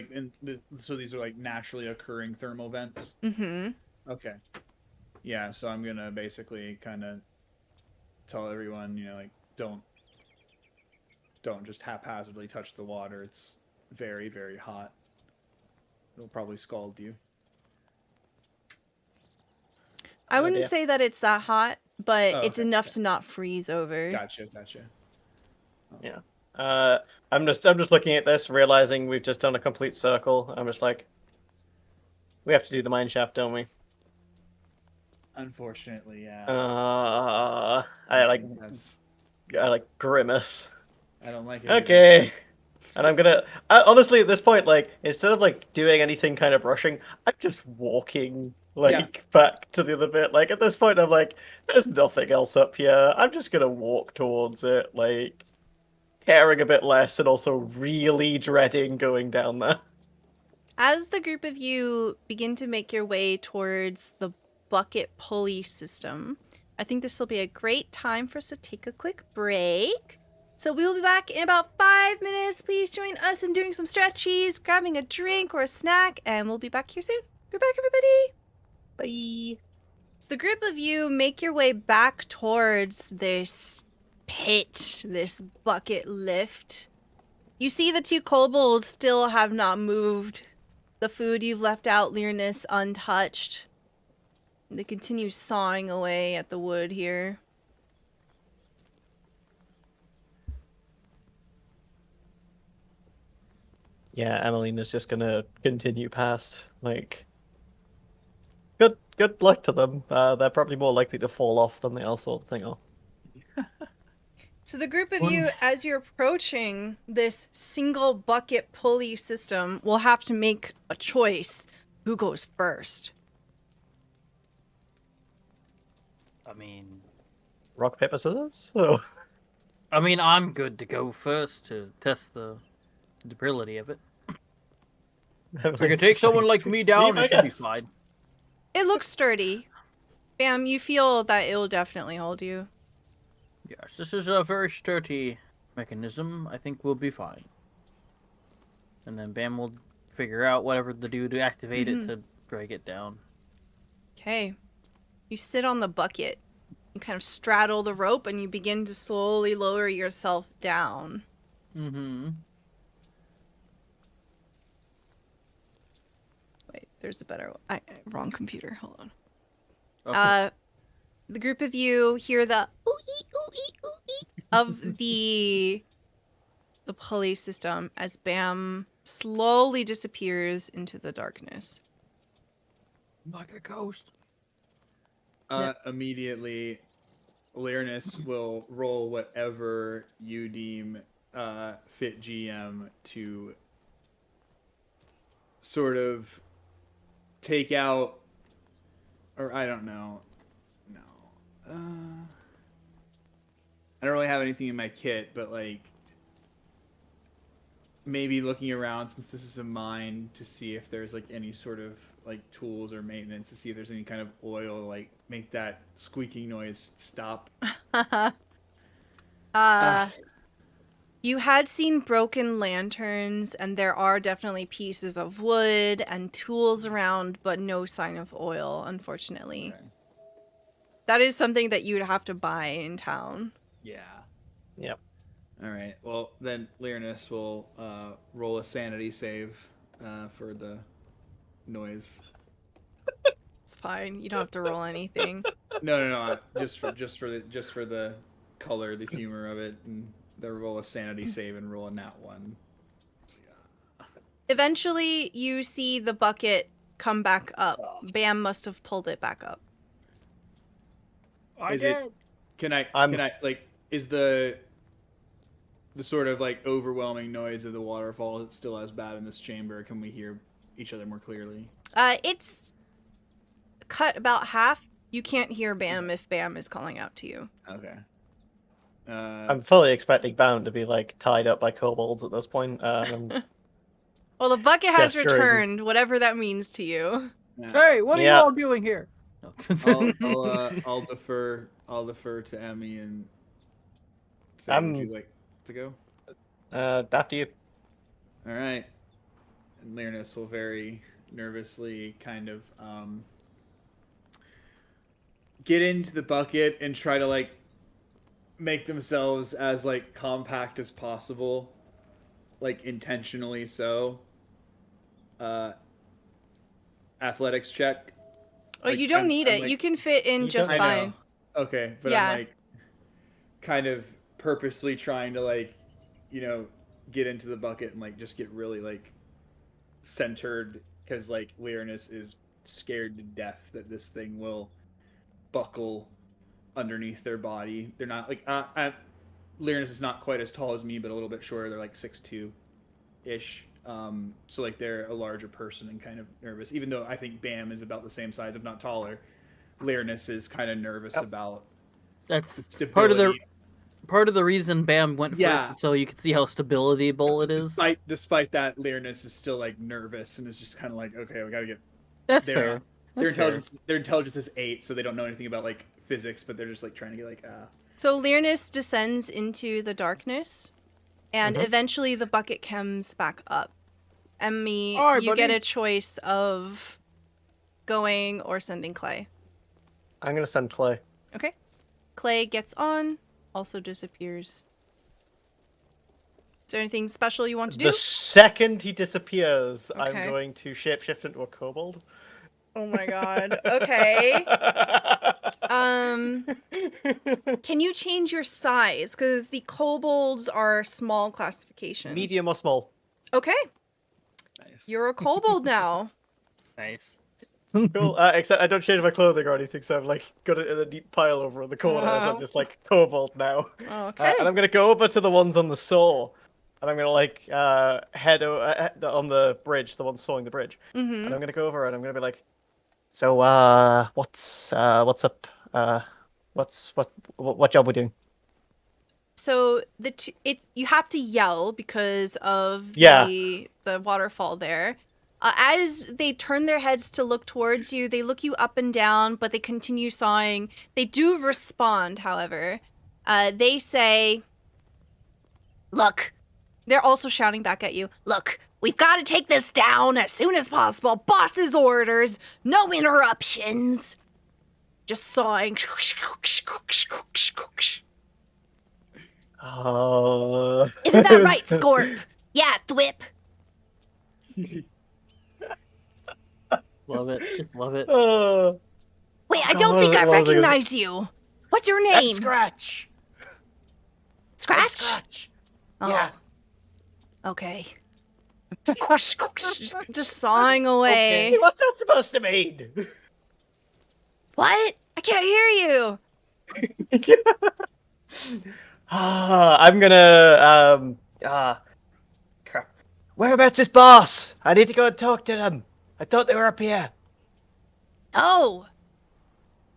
so these are naturally occurring thermal vents. Mm-hmm. Okay. Yeah. So I'm gonna basically kind of tell everyone, don't just haphazardly touch the water. It's very, very hot. It'll probably scald you. I Oh, wouldn't dear. say that it's that hot, but Oh, it's okay, enough okay. to not freeze over. Gotcha. Yeah. I'm just looking at this, realizing we've just done a complete circle. I'm just like, we have to do the mine shaft, don't we? Unfortunately, yeah. I like think that's. grimace. I don't like it either. Okay. And I'm gonna honestly at this point, like, instead of like doing anything kind of rushing, I'm just walking back to the other bit. Like at this point I'm like, there's nothing else up here. I'm just gonna walk towards it, like caring a bit less and also really dreading going down there. As the group of you begin to make your way towards the bucket pulley system, I think this will be a great time for us to take a quick break. So we will be back in about 5 minutes. Please join us in doing some stretchies, grabbing a drink or a snack, and we'll be back here soon. We're back, everybody. Bye. So the group of you make your way back towards this pit, this bucket lift. You see the two kobolds still have not moved. The food you've left out, Learness, untouched. They continue sawing away at the wood here. Yeah, Emmeline is just gonna continue past. Like, good luck to them. They're probably more likely to fall off than they are sort of thing. Oh. So the group of you, as you're approaching this single bucket pulley system, will have to make a choice. Who goes first? I mean, Rock, paper, scissors? Oh. I'm good to go first to test the durability of it. If I can take someone like me down, it should be fine. It looks sturdy. Bam, you feel that it will definitely hold you. Yes, this is a very sturdy mechanism. I think we'll be fine. And then Bam will figure out whatever to do to activate it to drag it down. Okay. You sit on the bucket. You kind of straddle the rope and you begin to slowly lower yourself down. Mm-hmm. Wait, there's a better one. Wrong computer. Hold on. Okay. The group of you hear the ooh-ee, ooh-ee, ooh-ee of the pulley system as Bam slowly disappears into the darkness. Like a ghost. Immediately, Awareness will roll whatever you deem fit GM to sort of take out, or I don't know. No. I don't really have anything in my kit, but like maybe looking around since this is a mine to see if there's like any sort of like tools or maintenance to see if there's any kind of oil like make that squeaking noise stop. You had seen broken lanterns, and there are definitely pieces of wood and tools around, but no sign of oil, unfortunately. Okay. That is something that you would have to buy in town. Yeah. Yep. All right. Well, then Lyrinus will roll a sanity save for the noise. It's fine. You don't have to roll anything. No. Just for the color, the humor of it, and they'll roll a sanity save and roll a nat 1. Eventually, you see the bucket come back up. Bam must have pulled it back up. Can I like is the sort of like overwhelming noise of the waterfall is it still as bad in this chamber? Can we hear each other more clearly? It's cut about half. You can't hear Bam if Bam is calling out to you. Okay. I'm fully expecting Bam to be like tied up by kobolds at this point. Well, the bucket has Gesturing. returned, whatever that means to you. Hey, what are you all doing here? No. I'll defer to Emmy and say, would you like to go? After you. All right. And Lyrinus will very nervously kind of get into the bucket and try to like make themselves as like compact as possible, like intentionally so. Athletics check. Oh, Like, you don't I'm- need I'm it. like- You can fit in You just I fine. know. Okay, but Yeah. I'm like kind of purposely trying to like, get into the bucket and like just get really like centered because like Lyrinus is scared to death that this thing will buckle underneath their body. They're not like Lyrinus is not quite as tall as me, but a little bit shorter. They're like 6'2" ish. So like they're a larger person and kind of nervous. Even though I think Bam is about the same size, if not taller. Lyrinus is kind of nervous about That's stability. part of the reason Bam went Yeah. first, so you can see how stabilityable it is. Despite that, Lyrinus is still like nervous and is just kind of like, okay, we gotta get. That's They're fair. Their That's fair. intelligence is 8, so they don't know anything about like physics, but they're just like trying to get like So Lyrinus descends into the darkness, and Mhm. eventually the bucket comes back up. Emmy, All right, you get buddy. a choice of going or sending Clay. I'm gonna send Clay. Okay. Clay gets on, also disappears. Is there anything special you want to do? The second he disappears, I'm Okay. going to shapeshift into a kobold. Oh my god. Okay. Can you change your size? Because the kobolds are small classification. Medium or small? Okay. nice. You're a kobold now. Nice. Cool. Except I don't change my clothing or anything, so I've like got it in a neat pile over in the corner. So I'm just like kobold now. Oh, okay. And I'm gonna go over to the ones on the saw, and I'm gonna like head on the bridge, the ones sawing the bridge. Mm-hmm. And I'm gonna go over and I'm gonna be like, so what's up? What job we doing? So it's you have to yell because of Yeah. the waterfall there. As they turn their heads to look towards you, they look you up and down, but they continue sawing. They do respond, however. They say, "Look," they're also shouting back at you. "Look, we've got to take this down as soon as possible. Boss's orders, no interruptions." Just sawing. Oh. Isn't that right, Scorp? Yeah, Thwip. Love it. Just love it. Oh. Wait, I God, don't think I what was I gonna- recognize you. What's your That's name? Scratch. Scratch? That's Scratch. Oh. Yeah. Okay. just sawing away. Okay, what's that supposed to mean? What? I can't hear you. I'm gonna crap. Whereabouts is boss? I need to go and talk to them. I thought they were up here. Oh.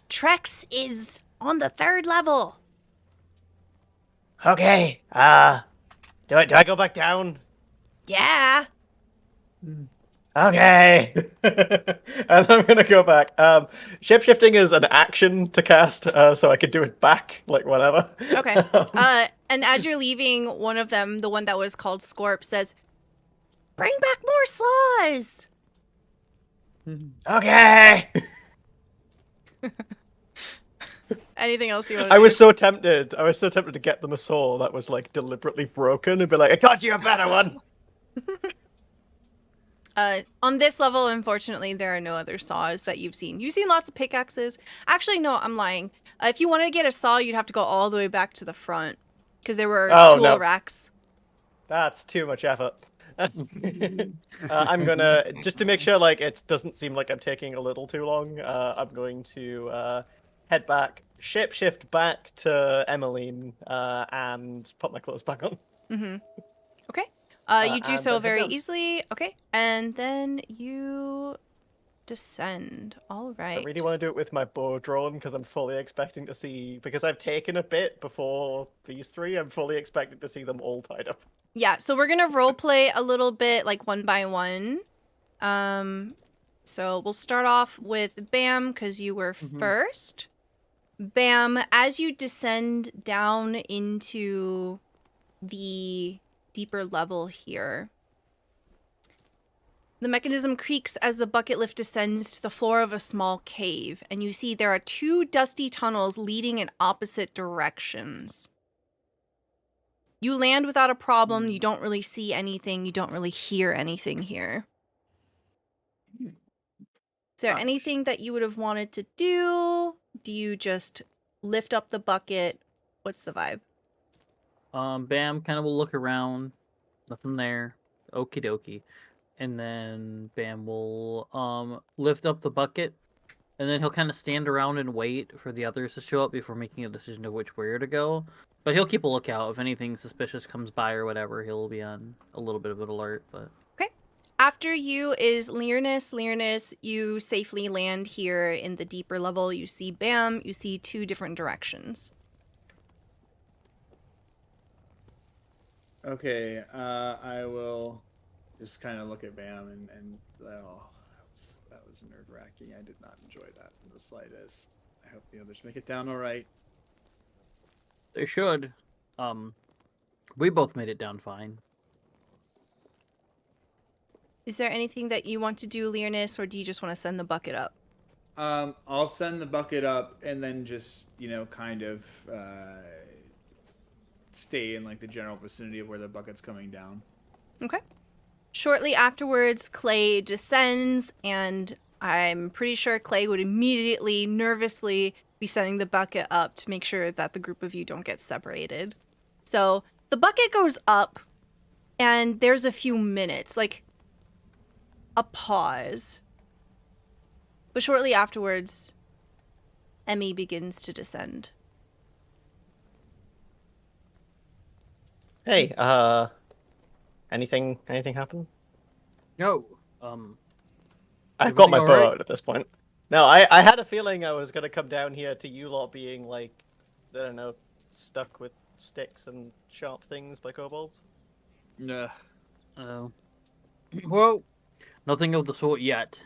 Trex is on the 3rd level. Okay. Do I go back down? Yeah. Okay. And I'm gonna go back. Shapeshifting is an action to cast, so I could do it back, like whatever. Okay. And as you're leaving, one of them, the one that was called Scorp, says, "Bring back more slaws." Okay. Anything else you want to I do? was so tempted. I was so tempted to get them a saw that was like deliberately broken and be like, I got you a better one. On this level, unfortunately, there are no other saws that you've seen. You've seen lots of pickaxes. Actually, no, I'm lying. If you wanted to get a saw, you'd have to go all the way back to the front because there were Oh, tool no. racks. That's too much effort. I'm gonna, just to make sure like it doesn't seem like I'm taking a little too long, I'm going to head back, shapeshift back to Emmeline, and put my clothes back on. Mm-hmm. Okay. You do and so then head very down. easily. Okay. And then you descend. All right. I really want to do it with my bow drawn because I'm fully expecting to see, because I've taken a bit before these three, I'm fully expecting to see them all tied up. Yeah, so we're gonna role play a little bit like one by one. So we'll start off with Bam because you were first. Bam, as you descend down into the deeper level here, the mechanism creaks as the bucket lift descends to the floor of a small cave, and you see there are 2 dusty tunnels leading in opposite directions. You land without a problem. You don't really see anything. You don't really hear anything here. Is there Gosh. anything that you would have wanted to do? Do you just lift up the bucket? What's the vibe? Bam kind of will look around. Nothing there. Okie dokie. And then Bam will lift up the bucket. And then he'll kind of stand around and wait for the others to show up before making a decision of which way to go. But he'll keep a lookout. If anything suspicious comes by or whatever, he'll be on a little bit of an alert. But Okay. After you is Learnus. Learnus, you safely land here in the deeper level. You see Bam. You see 2 different directions. Okay, I will just kind of look at Bam and oh, that was nerve-wracking. I did not enjoy that in the slightest. I hope the others make it down all right. they should. We both made it down fine. Is there anything that you want to do, Learnus, or do you just want to send the bucket up? I'll send the bucket up and then just, kind of stay in like the general vicinity of where the bucket's coming down. Okay. Shortly afterwards, Clay descends, and I'm pretty sure Clay would immediately, nervously be sending the bucket up to make sure that the group of you don't get separated. So the bucket goes up, and there's a few minutes, like a pause. But shortly afterwards, Emmy begins to descend. Hey, anything happen? No. I've got my Everything bow alright? out at this point. No, I had a feeling I was gonna come down here to you lot being like, I don't know, stuck with sticks and sharp things by kobolds. Nah. Well, nothing of the sort yet.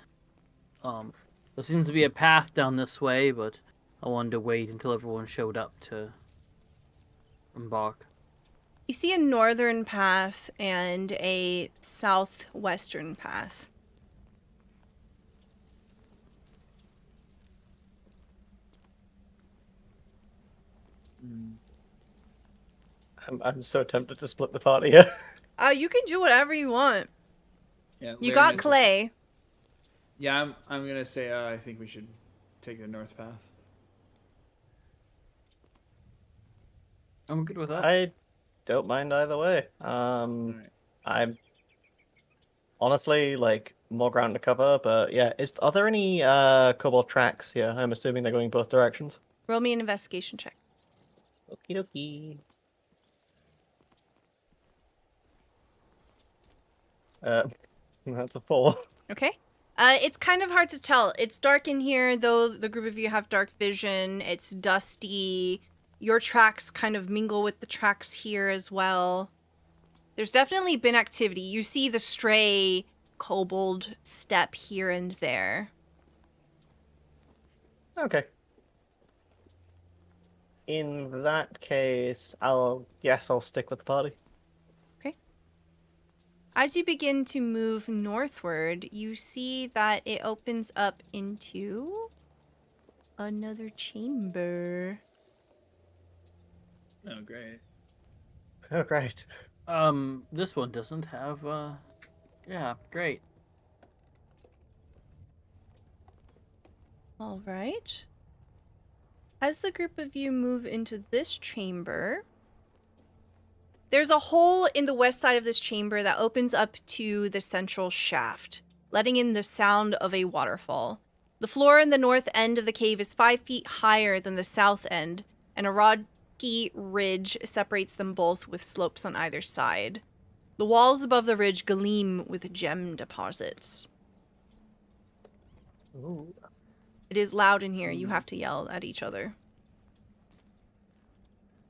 There seems to be a path down this way, but I wanted to wait until everyone showed up to embark. You see a northern path and a southwestern path. I'm so tempted to split the party here. You can do whatever you want. Yeah, You got Learnus- Clay. Yeah, I'm gonna say I think we should take the north path. I'm good with that. I don't mind either way. All right. I'm honestly like more ground to cover, but yeah, are there any kobold tracks here? I'm assuming they're going both directions. Roll me an investigation check. Okie dokie. That's a 4. Okay. It's kind of hard to tell. It's dark in here, though the group of you have dark vision. It's dusty. Your tracks kind of mingle with the tracks here as well. There's definitely been activity. You see the stray kobold step here and there. Okay. In that case, I'll stick with the party. As you begin to move northward, you see that it opens up into another chamber. Oh, great. Oh, great. This one doesn't have, yeah, great. All right. As the group of you move into this chamber, there's a hole in the west side of this chamber that opens up to the central shaft, letting in the sound of a waterfall. The floor in the north end of the cave is 5 feet higher than the south end, and a rocky ridge separates them both with slopes on either side. The walls above the ridge gleam with gem deposits. Ooh. It is loud in here. You have to yell at each other.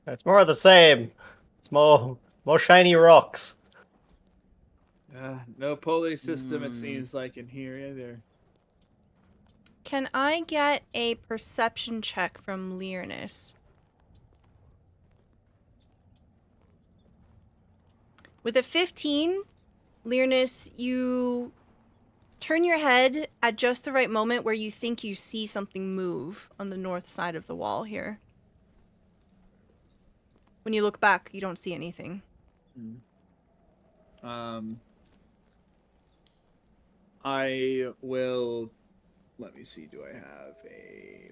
It's more of the same. It's more shiny rocks. No pulley system, it seems like, in here either. Can I get a perception check from Learnus? With a 15, Learnus, you turn your head at just the right moment where you think you see something move on the north side of the wall here. When you look back, you don't see anything. I will let me see. Do I have a?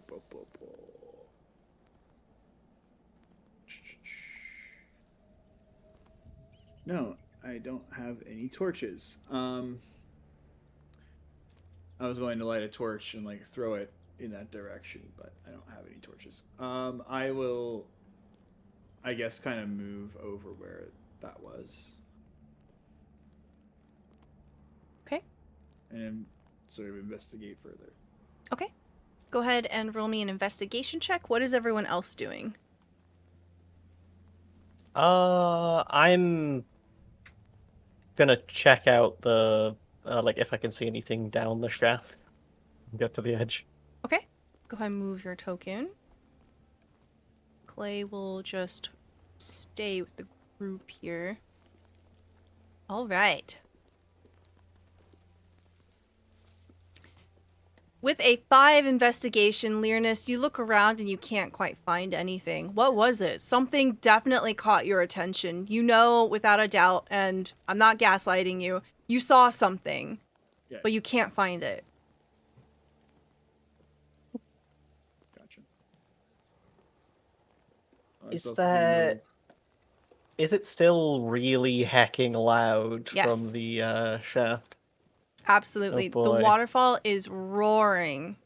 No, I don't have any torches. I was going to light a torch and like throw it in that direction, but I don't have any torches. I will, I guess, kind of move over where that was. Okay. And sort of investigate further. Okay. Go ahead and roll me an investigation check. What is everyone else doing? I'm gonna check out the like if I can see anything down the shaft. Get to the edge. Okay. Go ahead and move your token. Clay will just stay with the group here. All right. With a 5 investigation, Learnus, you look around and you can't quite find anything. What was it? Something definitely caught your attention. You know, without a doubt, and I'm not gaslighting you, you saw something, Yeah. but you can't find it. Gotcha. Is supposed to that- move. Is it still really hecking loud Yes. from the shaft? Absolutely. Oh, The boy. waterfall is roaring.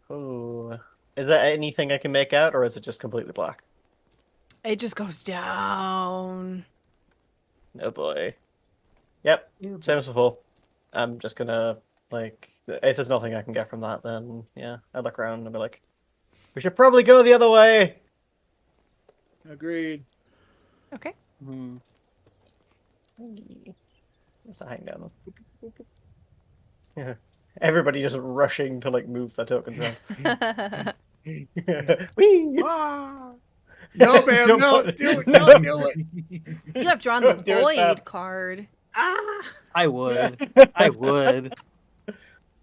Oh, is there anything I can make out, or is it just completely black? It just goes down. Oh boy. Yep, same as before. I'm just gonna, like, if there's nothing I can get from that, then yeah, I look around and be like, we should probably go the other way. Agreed. Okay. Hmm. Let's not hang down. Yeah. Everybody just rushing to like move their tokens around. Whee! No, Bam, Don't no, put- do it, no. don't do it. You have drawn the Don't do it, void Fab. card. I would. I would.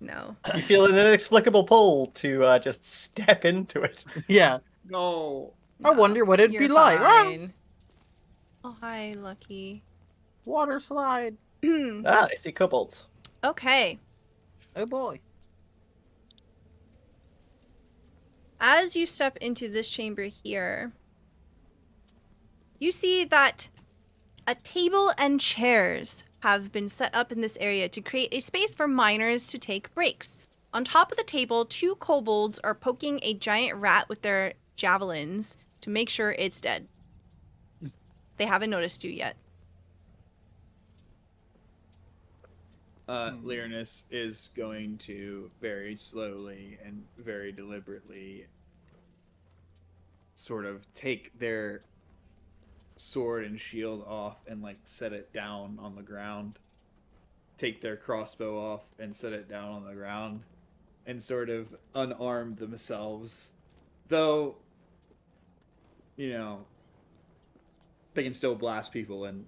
No. You feel an inexplicable pull to just step into it. Yeah. No. I wonder what it'd You're be like. fine. Oh, hi, Lucky. Water slide. Ah, I see kobolds. Okay. Oh boy. As you step into this chamber here, you see that a table and chairs have been set up in this area to create a space for miners to take breaks. On top of the table, 2 kobolds are poking a giant rat with their javelins to make sure it's dead. They haven't noticed you yet. Learnus is going to very slowly and very deliberately sort of take their sword and shield off and like set it down on the ground. Take their crossbow off and set it down on the ground and sort of unarm themselves. Though, you know, they can still blast people and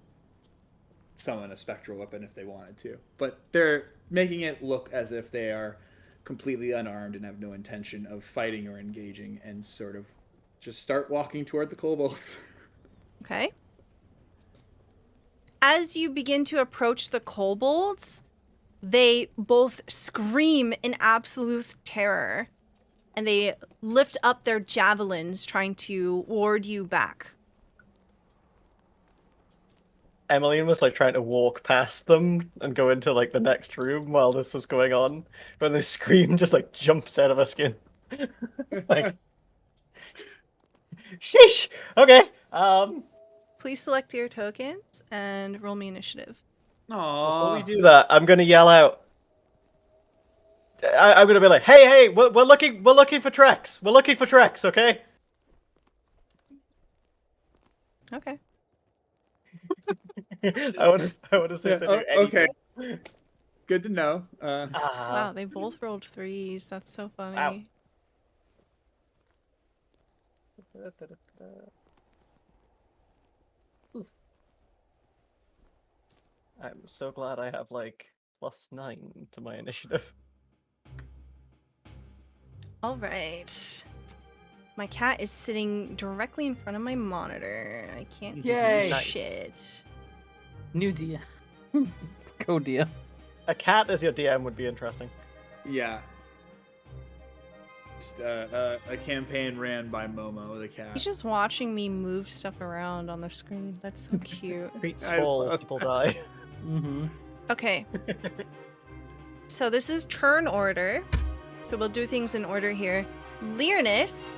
summon a spectral weapon if they wanted to. But they're making it look as if they are completely unarmed and have no intention of fighting or engaging, and sort of just start walking toward the kobolds. Okay. As you begin to approach the kobolds, they both scream in absolute terror, and they lift up their javelins trying to ward you back. Emmeline was like trying to walk past them and go into like the next room while this was going on, but the scream just like jumps out of her skin. It's like, sheesh. Okay. Please select your tokens and roll me initiative. Before we do that, I'm gonna yell out. I'm gonna be like, "Hey, we're looking for Trex. We're looking for Trex, okay?" Okay. I want to say that. Okay. Good to know. Wow, they both rolled 3s. That's so funny. Wow. I'm so glad I have like +9 to my initiative. All right. My cat is sitting directly in front of my monitor. I can't Yay. see Nice. shit. New Dia. Go Dia. A cat as your DM would be interesting. Yeah. Just a campaign ran by Momo the cat. He's just watching me move stuff around on the screen. That's so cute. Feats I fall, love people die. Mm-hmm. Okay. So this is turn order. So we'll do things in order here. Learnus,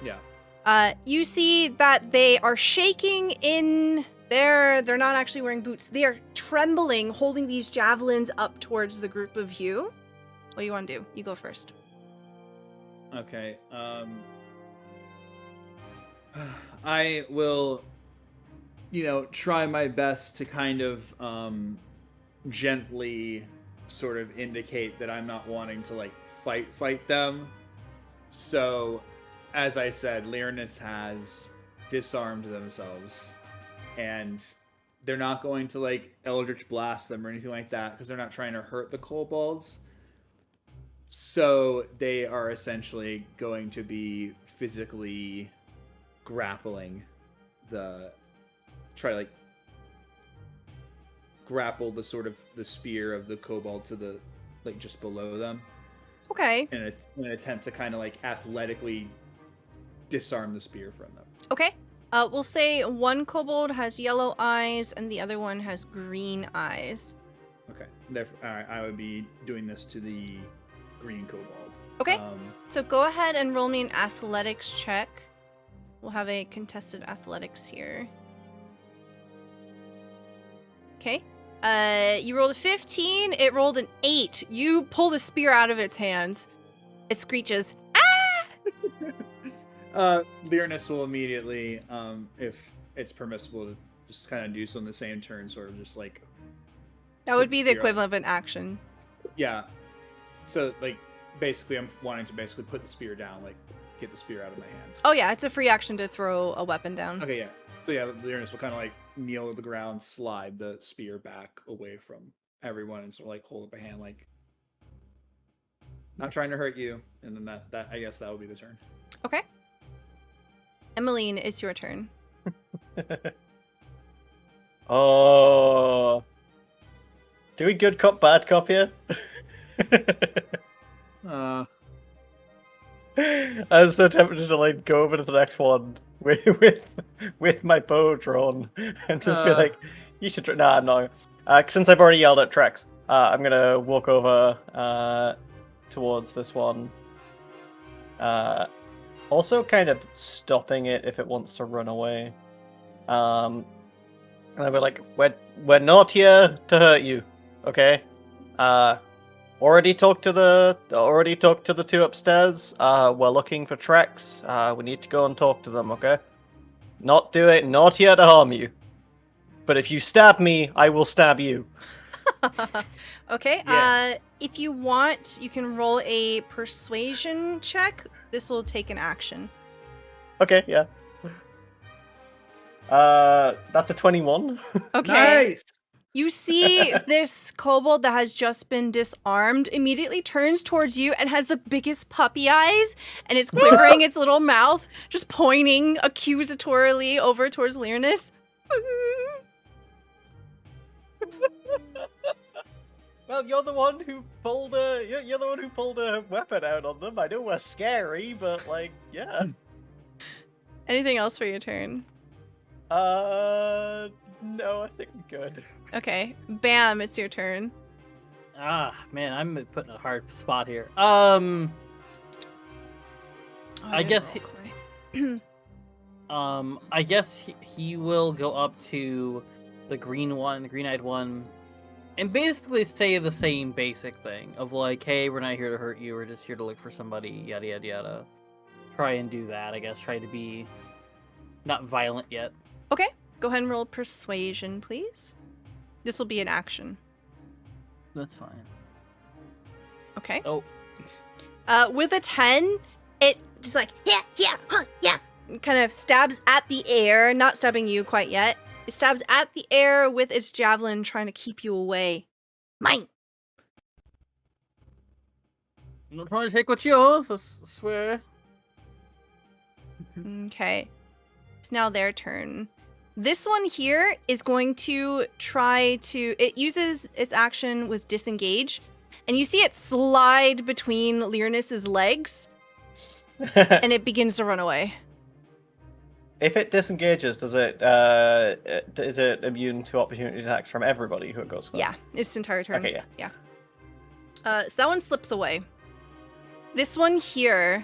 Yeah. you see that they are shaking in they're not actually wearing boots. They are trembling, holding these javelins up towards the group of you. What do you want to do? You go first. Okay. I will, try my best to kind of gently sort of indicate that I'm not wanting to like fight them. So, as I said, Learnus has disarmed themselves, and they're not going to like Eldritch Blast them or anything like that because they're not trying to hurt the kobolds. So they are essentially going to be physically grappling try to like grapple the sort of the spear of the kobold to the like just below them Okay. in an attempt to kind of like athletically disarm the spear from them. Okay. We'll say one kobold has yellow eyes and the other one has green eyes. Okay. Therefore, I would be doing this to the green kobold. Okay. So go ahead and roll me an athletics check. We'll have a contested athletics here. Okay. You rolled a 15. It rolled an 8. You pull the spear out of its hands. It screeches. Learnus will immediately, if it's permissible to just kind of do so in the same turn, sort of just like... That would be the spear equivalent of an action. Yeah. So, like, basically I'm wanting to basically put the spear down, like, get the spear out of my hand. Oh yeah, it's a free action to throw a weapon down. Okay, yeah. So yeah, Learnus will kind of like kneel to the ground, slide the spear back away from everyone, and sort of like hold up a hand, like not trying to hurt you. And then that I guess that would be the turn. Okay. Emmeline, it's your turn. Oh. Do we good cop, bad cop here? I was so tempted to like go over to the next one with my bow drawn and just be like, "You should." Nah, I'm not. Since I've already yelled at Trex, I'm gonna walk over towards this one. Also, kind of stopping it if it wants to run away. And I'll be like, "We're not here to hurt you, okay? Already talked to the two upstairs. We're looking for Trex. We need to go and talk to them, okay? Not here to harm you. But if you stab me, I will stab you." Okay. Yeah. If you want, you can roll a persuasion check. This will take an action. Okay, yeah. That's a 21. Okay. Nice. You see this kobold that has just been disarmed immediately turns towards you and has the biggest puppy eyes, and it's quivering its little mouth, just pointing accusatorily over towards Learnus. Well, you're the one who pulled a weapon out on them. I know we're scary, but like, yeah. Anything else for your turn? No, I think I'm good. Okay. Bam, it's your turn. Ah, man, I'm put in a hard spot here. I guess I guess he will go up to the green-eyed one, and basically say the same basic thing of like, "Hey, we're not here to hurt you. We're just here to look for somebody." Yada yada yada. Try and do that. I guess try to be not violent yet. Okay. Go ahead and roll persuasion, please. This will be an action. That's fine. Okay. Oh. With a 10, it just like, yeah, kind of stabs at the air, not stabbing you quite yet. It stabs at the air with its javelin, trying to keep you away. Mine. I'm not trying to take what's yours, I swear. Okay. It's now their turn. This one here is going to try to... It uses its action with disengage, and you see it slide between Lyrinus's legs, and it begins to run away. If it disengages, is it immune to opportunity attacks from everybody who it goes first? Yeah, its entire turn. Okay, yeah. So that one slips away. This one here,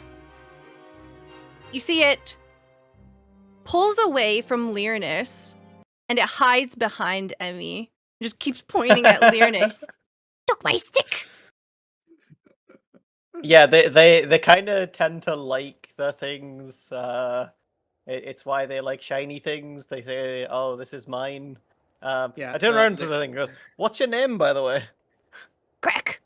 you see it pulls away from Lyrinus, and it hides behind Emmy. It just keeps pointing at Lyrinus. Took my stick! Yeah, they kind of tend to like the things. It's why they like shiny things. They say, "Oh, this is mine." Yeah, I turn around to the thing and goes, "What's your name, by the way?" Grek.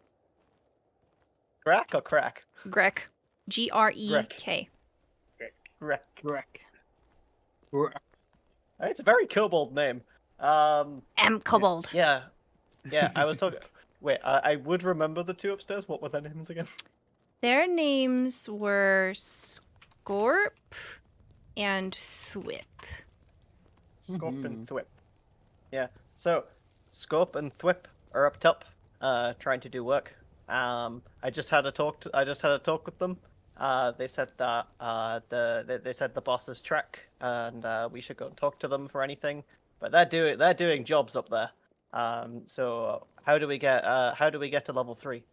Crack or crack? Grek. Grek. Grek. Correct. It's a very kobold name. M. Kobold. Yeah. I was talking. Wait, I would remember the two upstairs. What were their names again? Their names were Scorp and Thwip. Scorp and Thwip. Yeah. So, Scorp and Thwip are up top, trying to do work. I just had a talk with them. They said that they said the boss's track, and we should go and talk to them for anything. But they're doing jobs up there. So how do we get to level 3?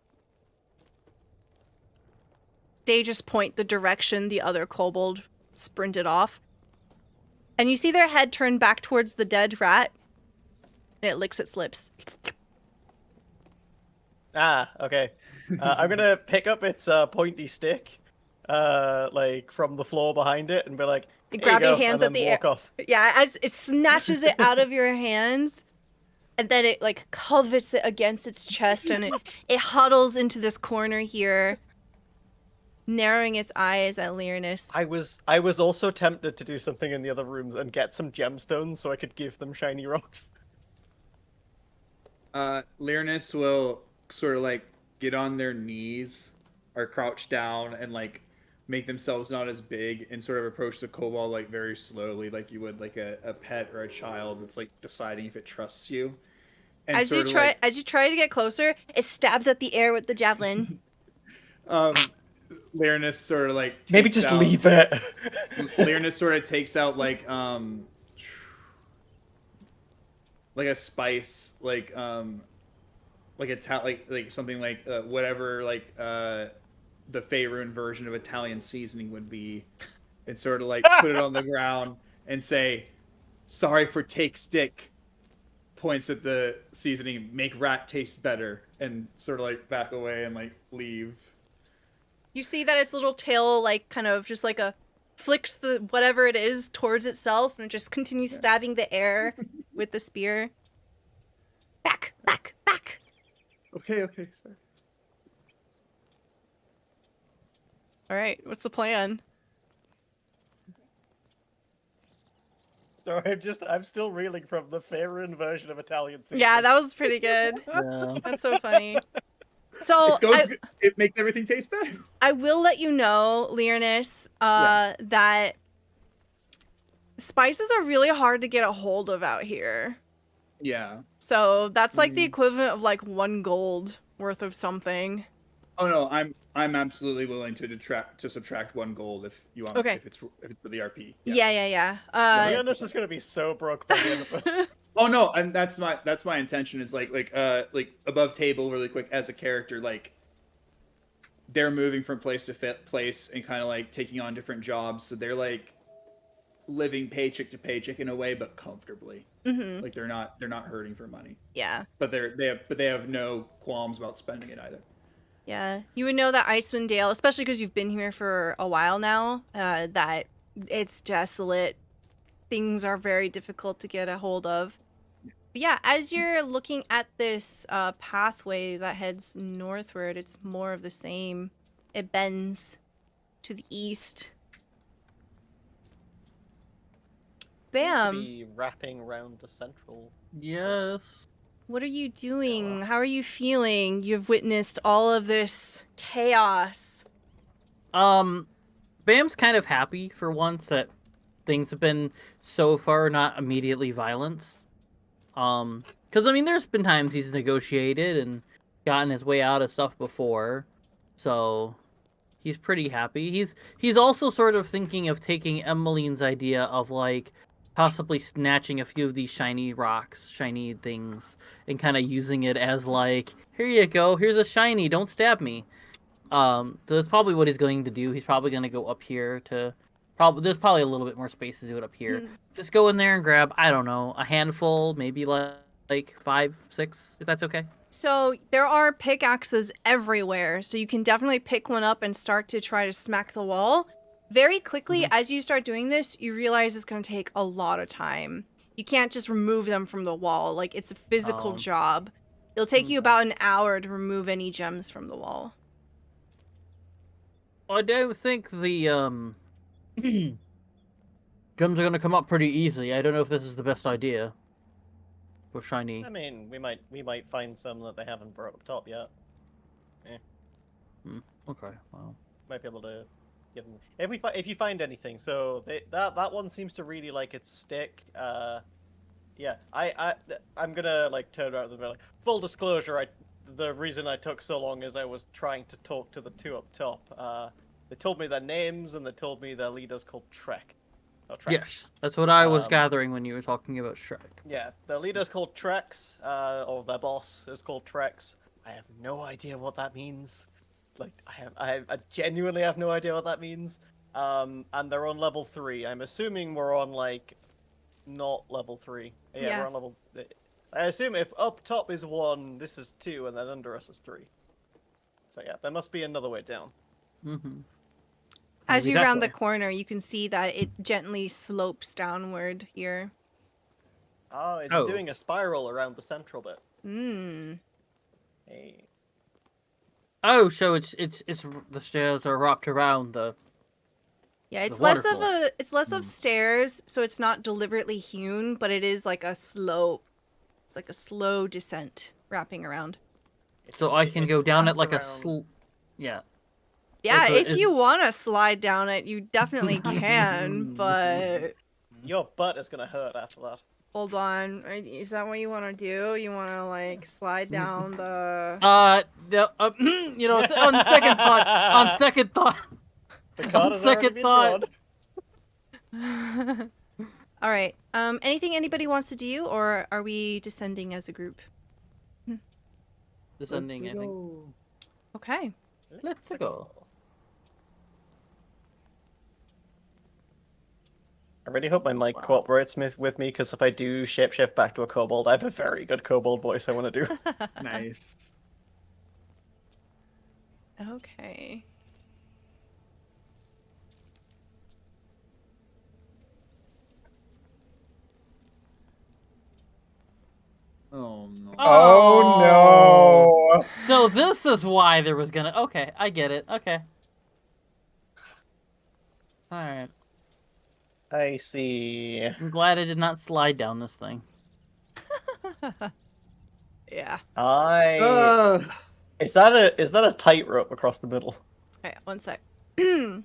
They just point the direction the other kobold sprinted off. And you see their head turn back towards the dead rat, and it licks its lips. Ah, okay. I'm gonna pick up its pointy stick, like from the floor behind it, and be like, You "Here grab you your go," hands and at then the walk air. off. Yeah, as it snatches it out of your hands, and then it like covets it against its chest, and it huddles into this corner here, narrowing its eyes at Lyrinus. I was also tempted to do something in the other rooms and get some gemstones so I could give them shiny rocks. Lyrinus will sort of like get on their knees or crouch down and like make themselves not as big and sort of approach the kobold like very slowly, like you would like a pet or a child that's like deciding if it trusts you. And As you try to get closer, it stabs at the air with the javelin. Lyrinus sort of like Maybe takes just out- leave it. Lyrinus sort of takes out like a spice, like something like whatever like the Faerun version of Italian seasoning would be, and sort of like put it on the ground and say, "Sorry for take stick." Points at the seasoning, make rat taste better, and sort of like back away and like leave. You see that its little tail like kind of just like flicks the whatever it is towards itself, and it just continues stabbing the air with the spear. Back. Okay, sorry. All right, what's the plan? So I'm still reeling from the Faerun version of Italian seasoning. Yeah, that was pretty good. Yeah. That's so funny. So It makes everything taste better. I will let you know, Lyrinus, that spices are really hard to get a hold of out here. Yeah. So that's like the equivalent of like 1 gold worth of something. Oh no, I'm absolutely willing to subtract 1 gold if you want. Okay. If it's for the RP. Yeah. Leonis is gonna be so broke by the end of this. Oh no, and that's my intention is like above table really quick as a character, like they're moving from place to place and kind of like taking on different jobs, so they're like living paycheck to paycheck in a way, but comfortably. Mm-hmm. Like they're not hurting for money, Yeah. but they have no qualms about spending it either. Yeah. You would know that Icewind Dale, especially because you've been here for a while now, that it's desolate. Things are very difficult to get a hold of. But yeah, as you're looking at this pathway that heads northward, it's more of the same. It bends to the east. Bam. Be wrapping around the central. Yes. What are you doing? How are you feeling? You've witnessed all of this chaos. Bam's kind of happy for once that things have been so far not immediately violence. Because I mean, there's been times he's negotiated and gotten his way out of stuff before, so he's pretty happy. He's also sort of thinking of taking Emmeline's idea of like possibly snatching a few of these shiny rocks, shiny things, and kind of using it as like, here you go, here's a shiny, don't stab me. So that's probably what he's going to do. He's probably going to go up here to there's probably a little bit more space to do it up here. Just go in there and grab, I don't know, a handful, maybe like 5, 6, if that's okay. So there are pickaxes everywhere, so you can definitely pick one up and start to try to smack the wall. Very quickly, as you start doing this, you realize it's going to take a lot of time. You can't just remove them from the wall. Like, it's a physical job. It'll take you about an hour to remove any gems from the wall. I don't think the gems are going to come up pretty easily. I don't know if this is the best idea. For shiny. I mean, we might find some that they haven't brought up top yet. Okay, well. Might be able to give them if you find anything. So that one seems to really like its stick. Yeah, I'm gonna like turn around and be like, full disclosure, the reason I took so long is I was trying to talk to the two up top. They told me their names and they told me their leader's called Trek. Yes, that's what I was gathering when you were talking about Shrek. Yeah, their leader's called Trex, or their boss is called Trex. I have no idea what that means. Like, I genuinely have no idea what that means. And they're on level 3. I'm assuming we're on, like, not level 3. Yeah, we're on level... I assume if up top is 1, this is 2, and then under us is 3. So yeah, there must be another way down. As you round the corner, you can see that it gently slopes downward here. Oh, it's doing a spiral around the central bit. Hey. Oh, so it's the stairs are wrapped around the. Yeah, it's less of stairs, so it's not deliberately hewn, but it is like a slope. It's like a slow descent wrapping around. So I can go down it like a Yeah. Yeah, if you want to slide down it, you definitely can, but... Your butt is going to hurt after that. Hold on. Is that what you want to do? You want to, like, slide down the... No, you know, on second thought. The card has already been drawn. All right. Anything anybody wants to do, or are we descending as a group? Descending, I think. Okay. Let's go. I really hope my mic cooperates with me, because if I do shapeshift back to a kobold, I have a very good kobold voice I want to do. Nice. Okay. Oh no. Oh no! So this is why there was gonna. Okay, I get it. Okay. All right. I see. I'm glad I did not slide down this thing. Yeah. Is that a tightrope across the middle? Alright, one sec. The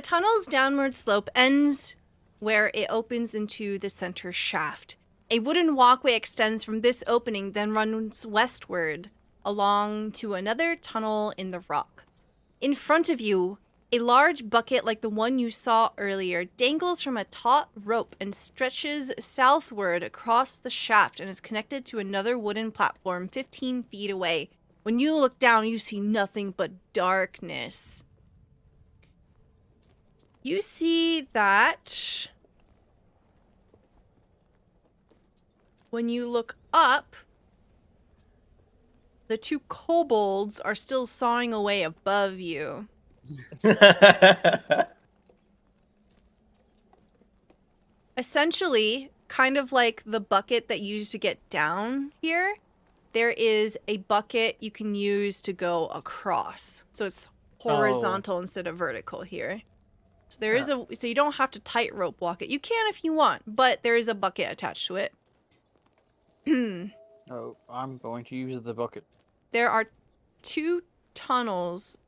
tunnel's downward slope ends where it opens into the center shaft. A wooden walkway extends from this opening, then runs westward along to another tunnel in the rock. In front of you, a large bucket like the one you saw earlier dangles from a taut rope and stretches southward across the shaft and is connected to another wooden platform 15 feet away. When you look down, you see nothing but darkness. You see that when you look up, the two kobolds are still sawing away above you. Essentially, kind of like the bucket that you used to get down here, there is a bucket you can use to go across. So it's horizontal instead of vertical here. So there is so you don't have to tightrope walk it. You can if you want, but there is a bucket attached to it. Oh, I'm going to use the bucket. There are two tunnels.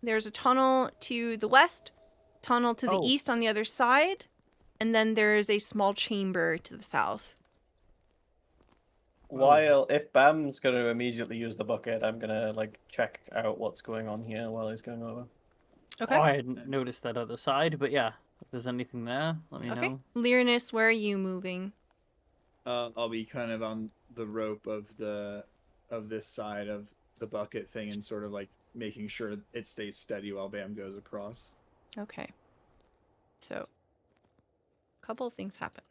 There's a tunnel to the west, tunnel to the east on the other side, and then there is a small chamber to the south. While if Bam's gonna immediately use the bucket, I'm gonna like check out what's going on here while he's going over. Okay. Oh, I hadn't noticed that other side, but yeah, if there's anything there, let me Okay. know. Lyranus, where are you moving? I'll be kind of on the rope of this side of the bucket thing and sort of like making sure it stays steady while Bam goes across. Okay. So, a couple of things happen.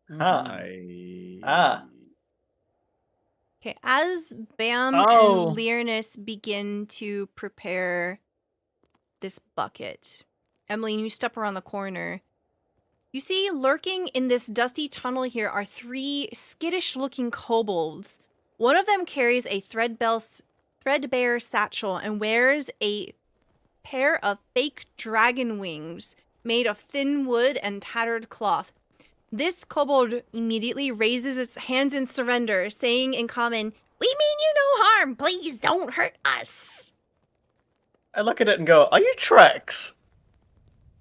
Okay, as Bam Oh. and Lyranus begin to prepare this bucket, Emmeline, you step around the corner. You see, lurking in this dusty tunnel here are 3 skittish-looking kobolds. One of them carries a threadbare satchel and wears a pair of fake dragon wings made of thin wood and tattered cloth. This kobold immediately raises its hands in surrender, saying in common, "We mean you no harm. Please don't hurt us." I look at it and go, "Are you Trex?"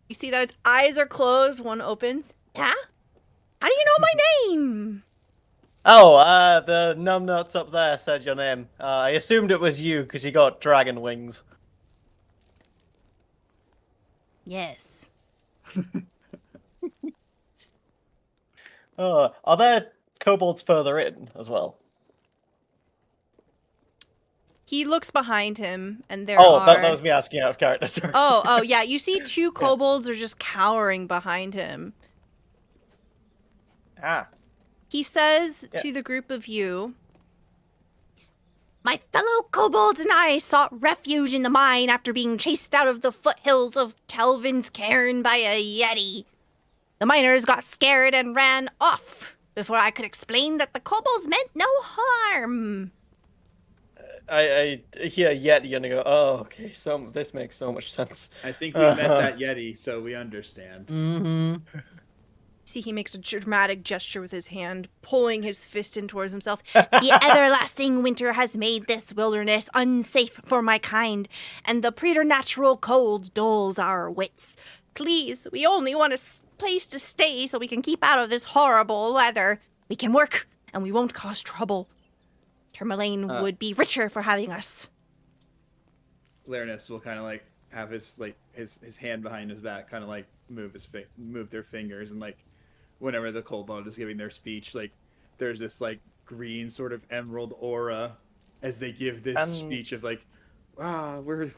You see that its eyes are closed. One opens. Yeah? How do you know my name? Oh, the numbnuts up there said your name. I assumed it was you because you got dragon wings. Yes. Are there kobolds further in as well? He looks behind him, and there Oh, are... that was me asking out of character, sorry. Oh, yeah. You see 2 kobolds are just cowering behind him. Ah. He says to the group of you, "My fellow kobolds and I sought refuge in the mine after being chased out of the foothills of Kelvin's cairn by a yeti. The miners got scared and ran off before I could explain that the kobolds meant no harm." I hear Yeti and I go, oh, okay, this makes so much sense. I think we met that Yeti, so we understand. Mm-hmm. See, he makes a dramatic gesture with his hand, pulling his fist in towards himself. "The everlasting winter has made this wilderness unsafe for my kind, and the preternatural cold dulls our wits. Please, we only want a place to stay so we can keep out of this horrible weather. We can work, and we won't cause trouble. Termalaine would be richer for having us." Lyranus will kind of like have his hand behind his back, kind of like move their fingers, and like whenever the kobold is giving their speech, like there's this like green sort of emerald aura as they give this speech of like, we're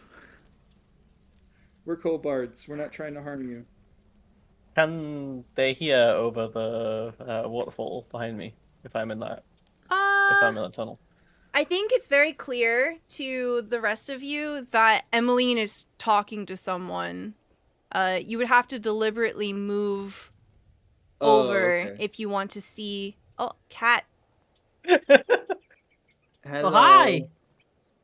kobolds, we're not trying to harm you. Can they hear over the waterfall behind me if I'm in that? If I'm in that tunnel? I think it's very clear to the rest of you that Emmeline is talking to someone. You would have to deliberately move over if you want to see... Oh, cat. Hello. Oh, hi!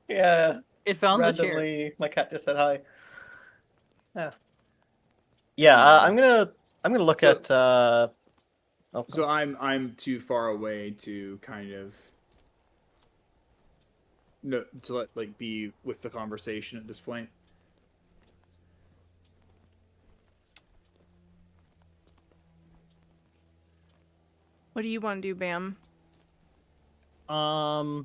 Yeah. It found the chair. Randomly, my cat just said hi. Yeah. Yeah, I'm gonna look at. So I'm too far away to kind of be with the conversation at this point. What do you want to do, Bam? I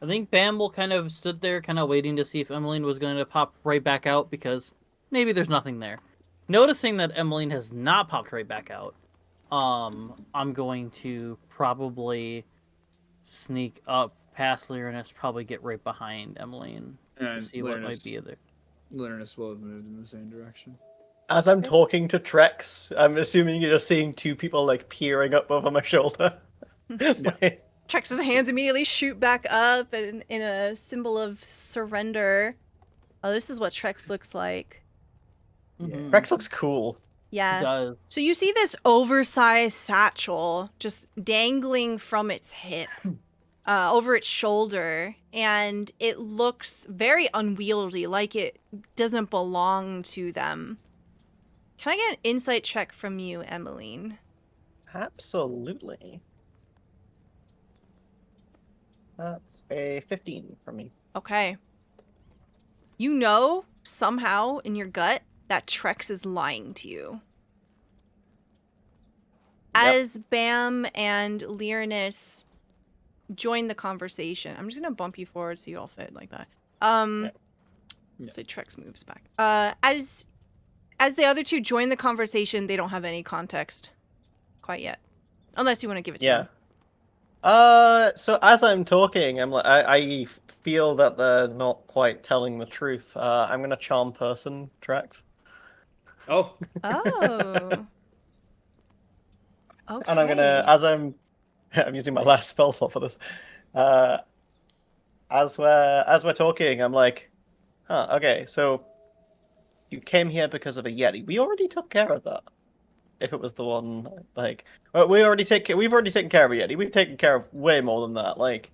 think Bamble kind of stood there, kind of waiting to see if Emmeline was going to pop right back out, because maybe there's nothing there. Noticing that Emmeline has not popped right back out, I'm going to probably sneak up past Lyranus, probably get right behind Emmeline to see what might be there. Lyranus will have moved in the same direction. As I'm talking to Trex, I'm assuming you're just seeing 2 people like peering up over my shoulder. Trex's hands immediately shoot back up in a symbol of surrender. Oh, this is what Trex looks like. Mm-hmm. Trex looks cool. Yeah. It does. So you see this oversized satchel just dangling from its hip over its shoulder, and it looks very unwieldy, like it doesn't belong to them. Can I get an insight check from you, Emmeline? Absolutely. That's a 15 for me. Okay. You know somehow in your gut that Trex is lying to you. As Bam and Lyrinus join the conversation, I'm just gonna bump you forward so you all fit like that. So Trex moves back. As the other two join the conversation, they don't have any context quite yet, unless you want to give it to them. So as I'm talking, I'm like, I feel that they're not quite telling the truth. I'm gonna charm person Trex. Oh. Oh. Okay. And I'm gonna, I'm using my last spell slot for this. As we're talking, I'm like, okay, so you came here because of a Yeti. We already took care of that. If it was the one, like, well, we've already taken care of a Yeti. We've taken care of way more than that, like.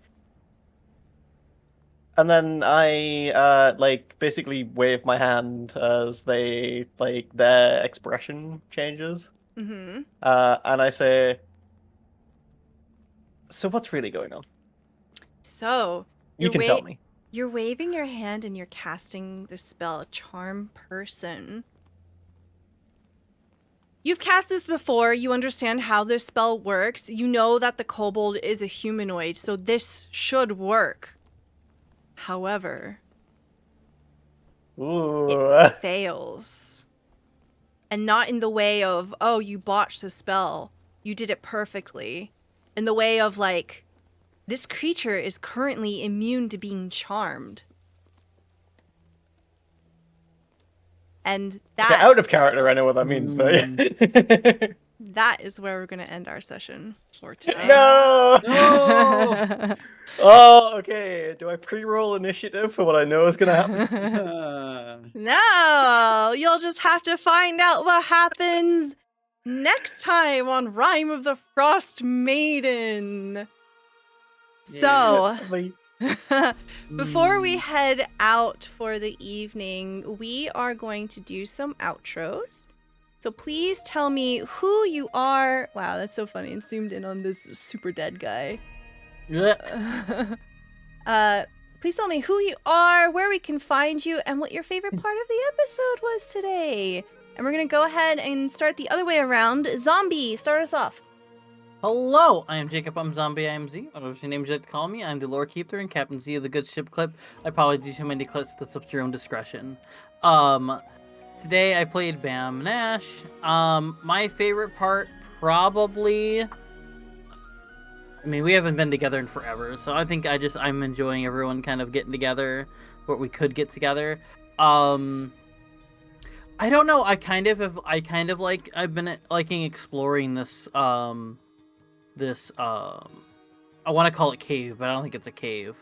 And then I like basically wave my hand as they like their expression changes. Mm-hmm. And I say, so what's really going on? So You can tell me. You're waving your hand and you're casting the spell Charm Person. You've cast this before. You understand how this spell works. You know that the kobold is a humanoid, so this should work. However, Ooh. it fails. And not in the way of, oh, you botched the spell. You did it perfectly. In the way of, like, this creature is currently immune to being charmed. And that... Okay, out of character, I know what that means, but... that is where we're going to end our session for today. No! No! Oh, okay. Do I pre-roll initiative for what I know is going to happen? No! You'll just have to find out what happens next time on Rime of the Frostmaiden. So, before we head out for the evening, we are going to do some outros. So please tell me who you are. Wow, that's so funny. I'm zoomed in on this super dead guy. Please tell me who you are, where we can find you, and what your favorite part of the episode was today. And we're going to go ahead and start the other way around. Zombie, start us off. Hello, I am Jacob. I'm Zombie IMZ. Whatever your name you'd like to call me. I'm the lore keeper and Captain Z of the Good Ship Clip. I probably do too many clips. That's up to your own discretion. Today I played Bam Nash. My favorite part probably... I mean, we haven't been together in forever, so I think I'm enjoying everyone kind of getting together, what we could get together. I don't know. I've been liking exploring this, I want to call it cave, but I don't think it's a cave.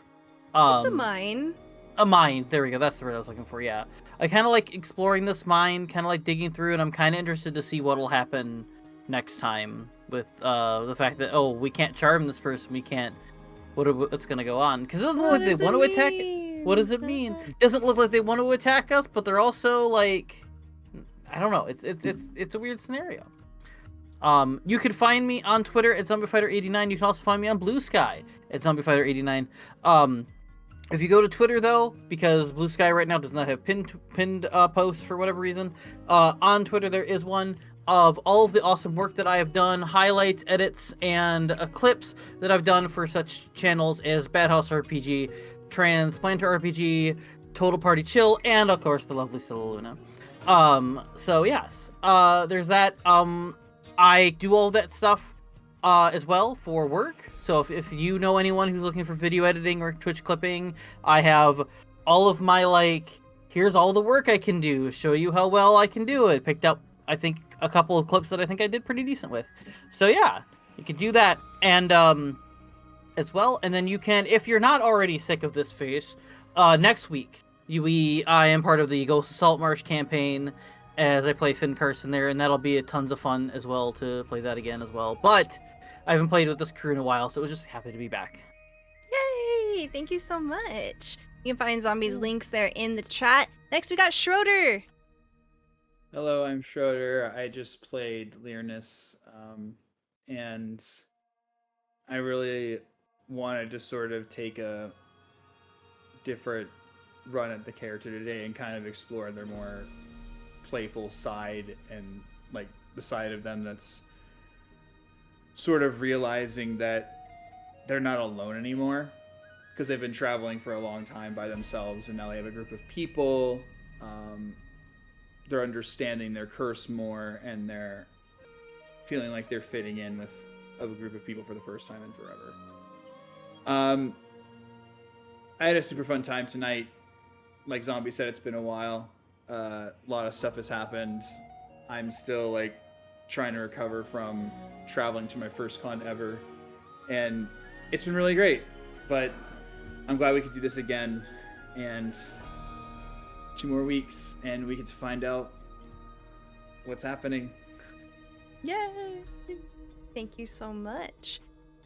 It's a mine. A mine. There we go. That's the word I was looking for. Yeah. I kind of like exploring this mine, kind of like digging through, and I'm kind of interested to see what'll happen next time with the fact that, oh, we can't charm this person. We can't. What's gonna go on? Because it doesn't look like they want to attack. What does it mean? It doesn't look like they want to attack us, but they're also like, I don't know. It's a weird scenario. You can find me on Twitter at ZombieFighter89. You can also find me on Blue Sky at ZombieFighter89. If you go to Twitter, though, because Blue Sky right now does not have pinned posts for whatever reason, on Twitter there is one of all of the awesome work that I have done, highlights, edits, and clips that I've done for such channels as Bad House RPG, Transplanter RPG, Total Party Chill, and, of course, the lovely Stella Luna. So, yes, there's that. I do all that stuff as well for work. So if you know anyone who's looking for video editing or Twitch clipping, I have all of my, like, here's all the work I can do, show you how well I can do it. Picked up, I think, a couple of clips that I think I did pretty decent with. So yeah, you could do that. And as well, and then you can, if you're not already sick of this face, next week, I am part of the Ghost of Saltmarsh campaign as I play Finn Carson there, and that'll be a tons of fun as well to play that again as well. But I haven't played with this crew in a while, so it was just happy to be back. Yay! Thank you so much. You can find Zombie's links there in the chat. Next, we got Schroeder. Hello, I'm Schroeder. I just played Lyrinus, and I really wanted to sort of take a different run at the character today and kind of explore their more playful side, and like the side of them that's sort of realizing that they're not alone anymore, because they've been traveling for a long time by themselves, and now they have a group of people. They're understanding their curse more, and they're feeling like they're fitting in with a group of people for the first time in forever. I had a super fun time tonight. Like Zombie said, it's been a while. A lot of stuff has happened. I'm still like trying to recover from traveling to my first con ever, and it's been really great. But I'm glad we could do this again, and 2 more weeks, and we get to find out what's happening. Yay! Thank you so much.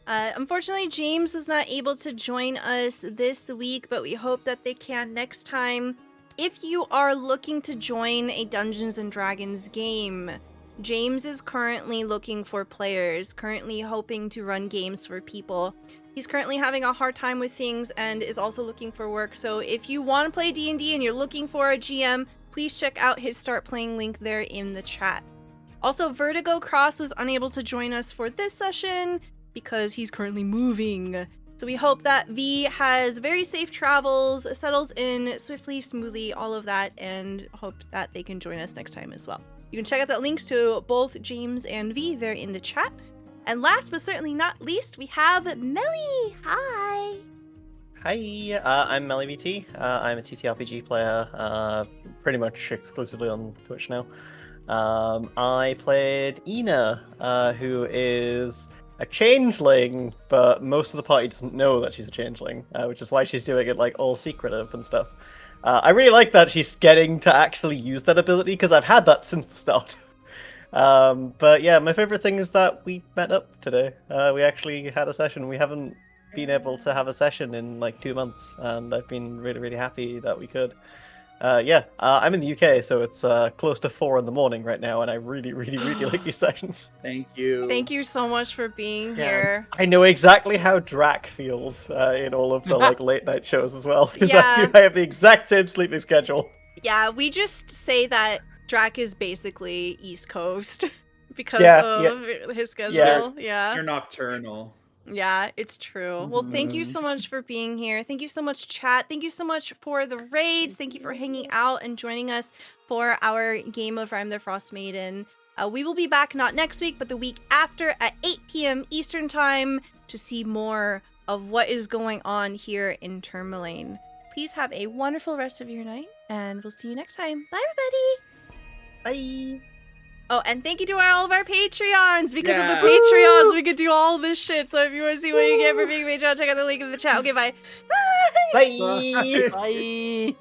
Unfortunately, James was not able to join us this week, but we hope that they can next time. If you are looking to join a Dungeons & Dragons game, James is currently looking for players, currently hoping to run games for people. He's currently having a hard time with things and is also looking for work. So if you want to play D&D and you're looking for a GM, please check out his Start Playing link there in the chat. Also, Vertigo Cross was unable to join us for this session because he's currently moving. So we hope that V has very safe travels, settles in swiftly, smoothly, all of that, and hope that they can join us next time as well. You can check out the links to both James and V there in the chat. And last but certainly not least, we have Melly. Hi. Hi, I'm MellyVT. I'm a TTRPG player, pretty much exclusively on Twitch now. I played Ina, who is a changeling, but most of the party doesn't know that she's a changeling, which is why she's doing it like all secretive and stuff. I really like that she's getting to actually use that ability, because I've had that since the start. But yeah, my favorite thing is that we met up today. We actually had a session. We haven't been able to have a session in like 2 months, and I've been really, really happy that we could. I'm in the UK, so it's close to 4 in the morning right now, and I really, really, really like these sessions. Thank you. Thank you so much for being here. I know exactly how Drac feels in all of the like late night shows as well, because Yeah. I have the exact same sleeping schedule. Yeah, we just say that Drac is basically East Coast because Yeah, of his schedule. Yeah. You're nocturnal. Yeah, it's true. Well, thank you so much for being here. Thank you so much, chat. Thank you so much for the raids. Thank you for hanging out and joining us for our game of Rime the Frostmaiden. We will be back not next week, but the week after at 8 p.m. Eastern Time to see more of what is going on here in Termalaine. Please have a wonderful rest of your night, and we'll see you next time. Bye, everybody! Bye! Oh, and thank you to all of our Patreons. Because of the Yeah. Patreons, we could do all this shit. So if you want to see what you get for being a Patreon, check out the link in the chat. Okay, bye. Bye! Bye! Bye.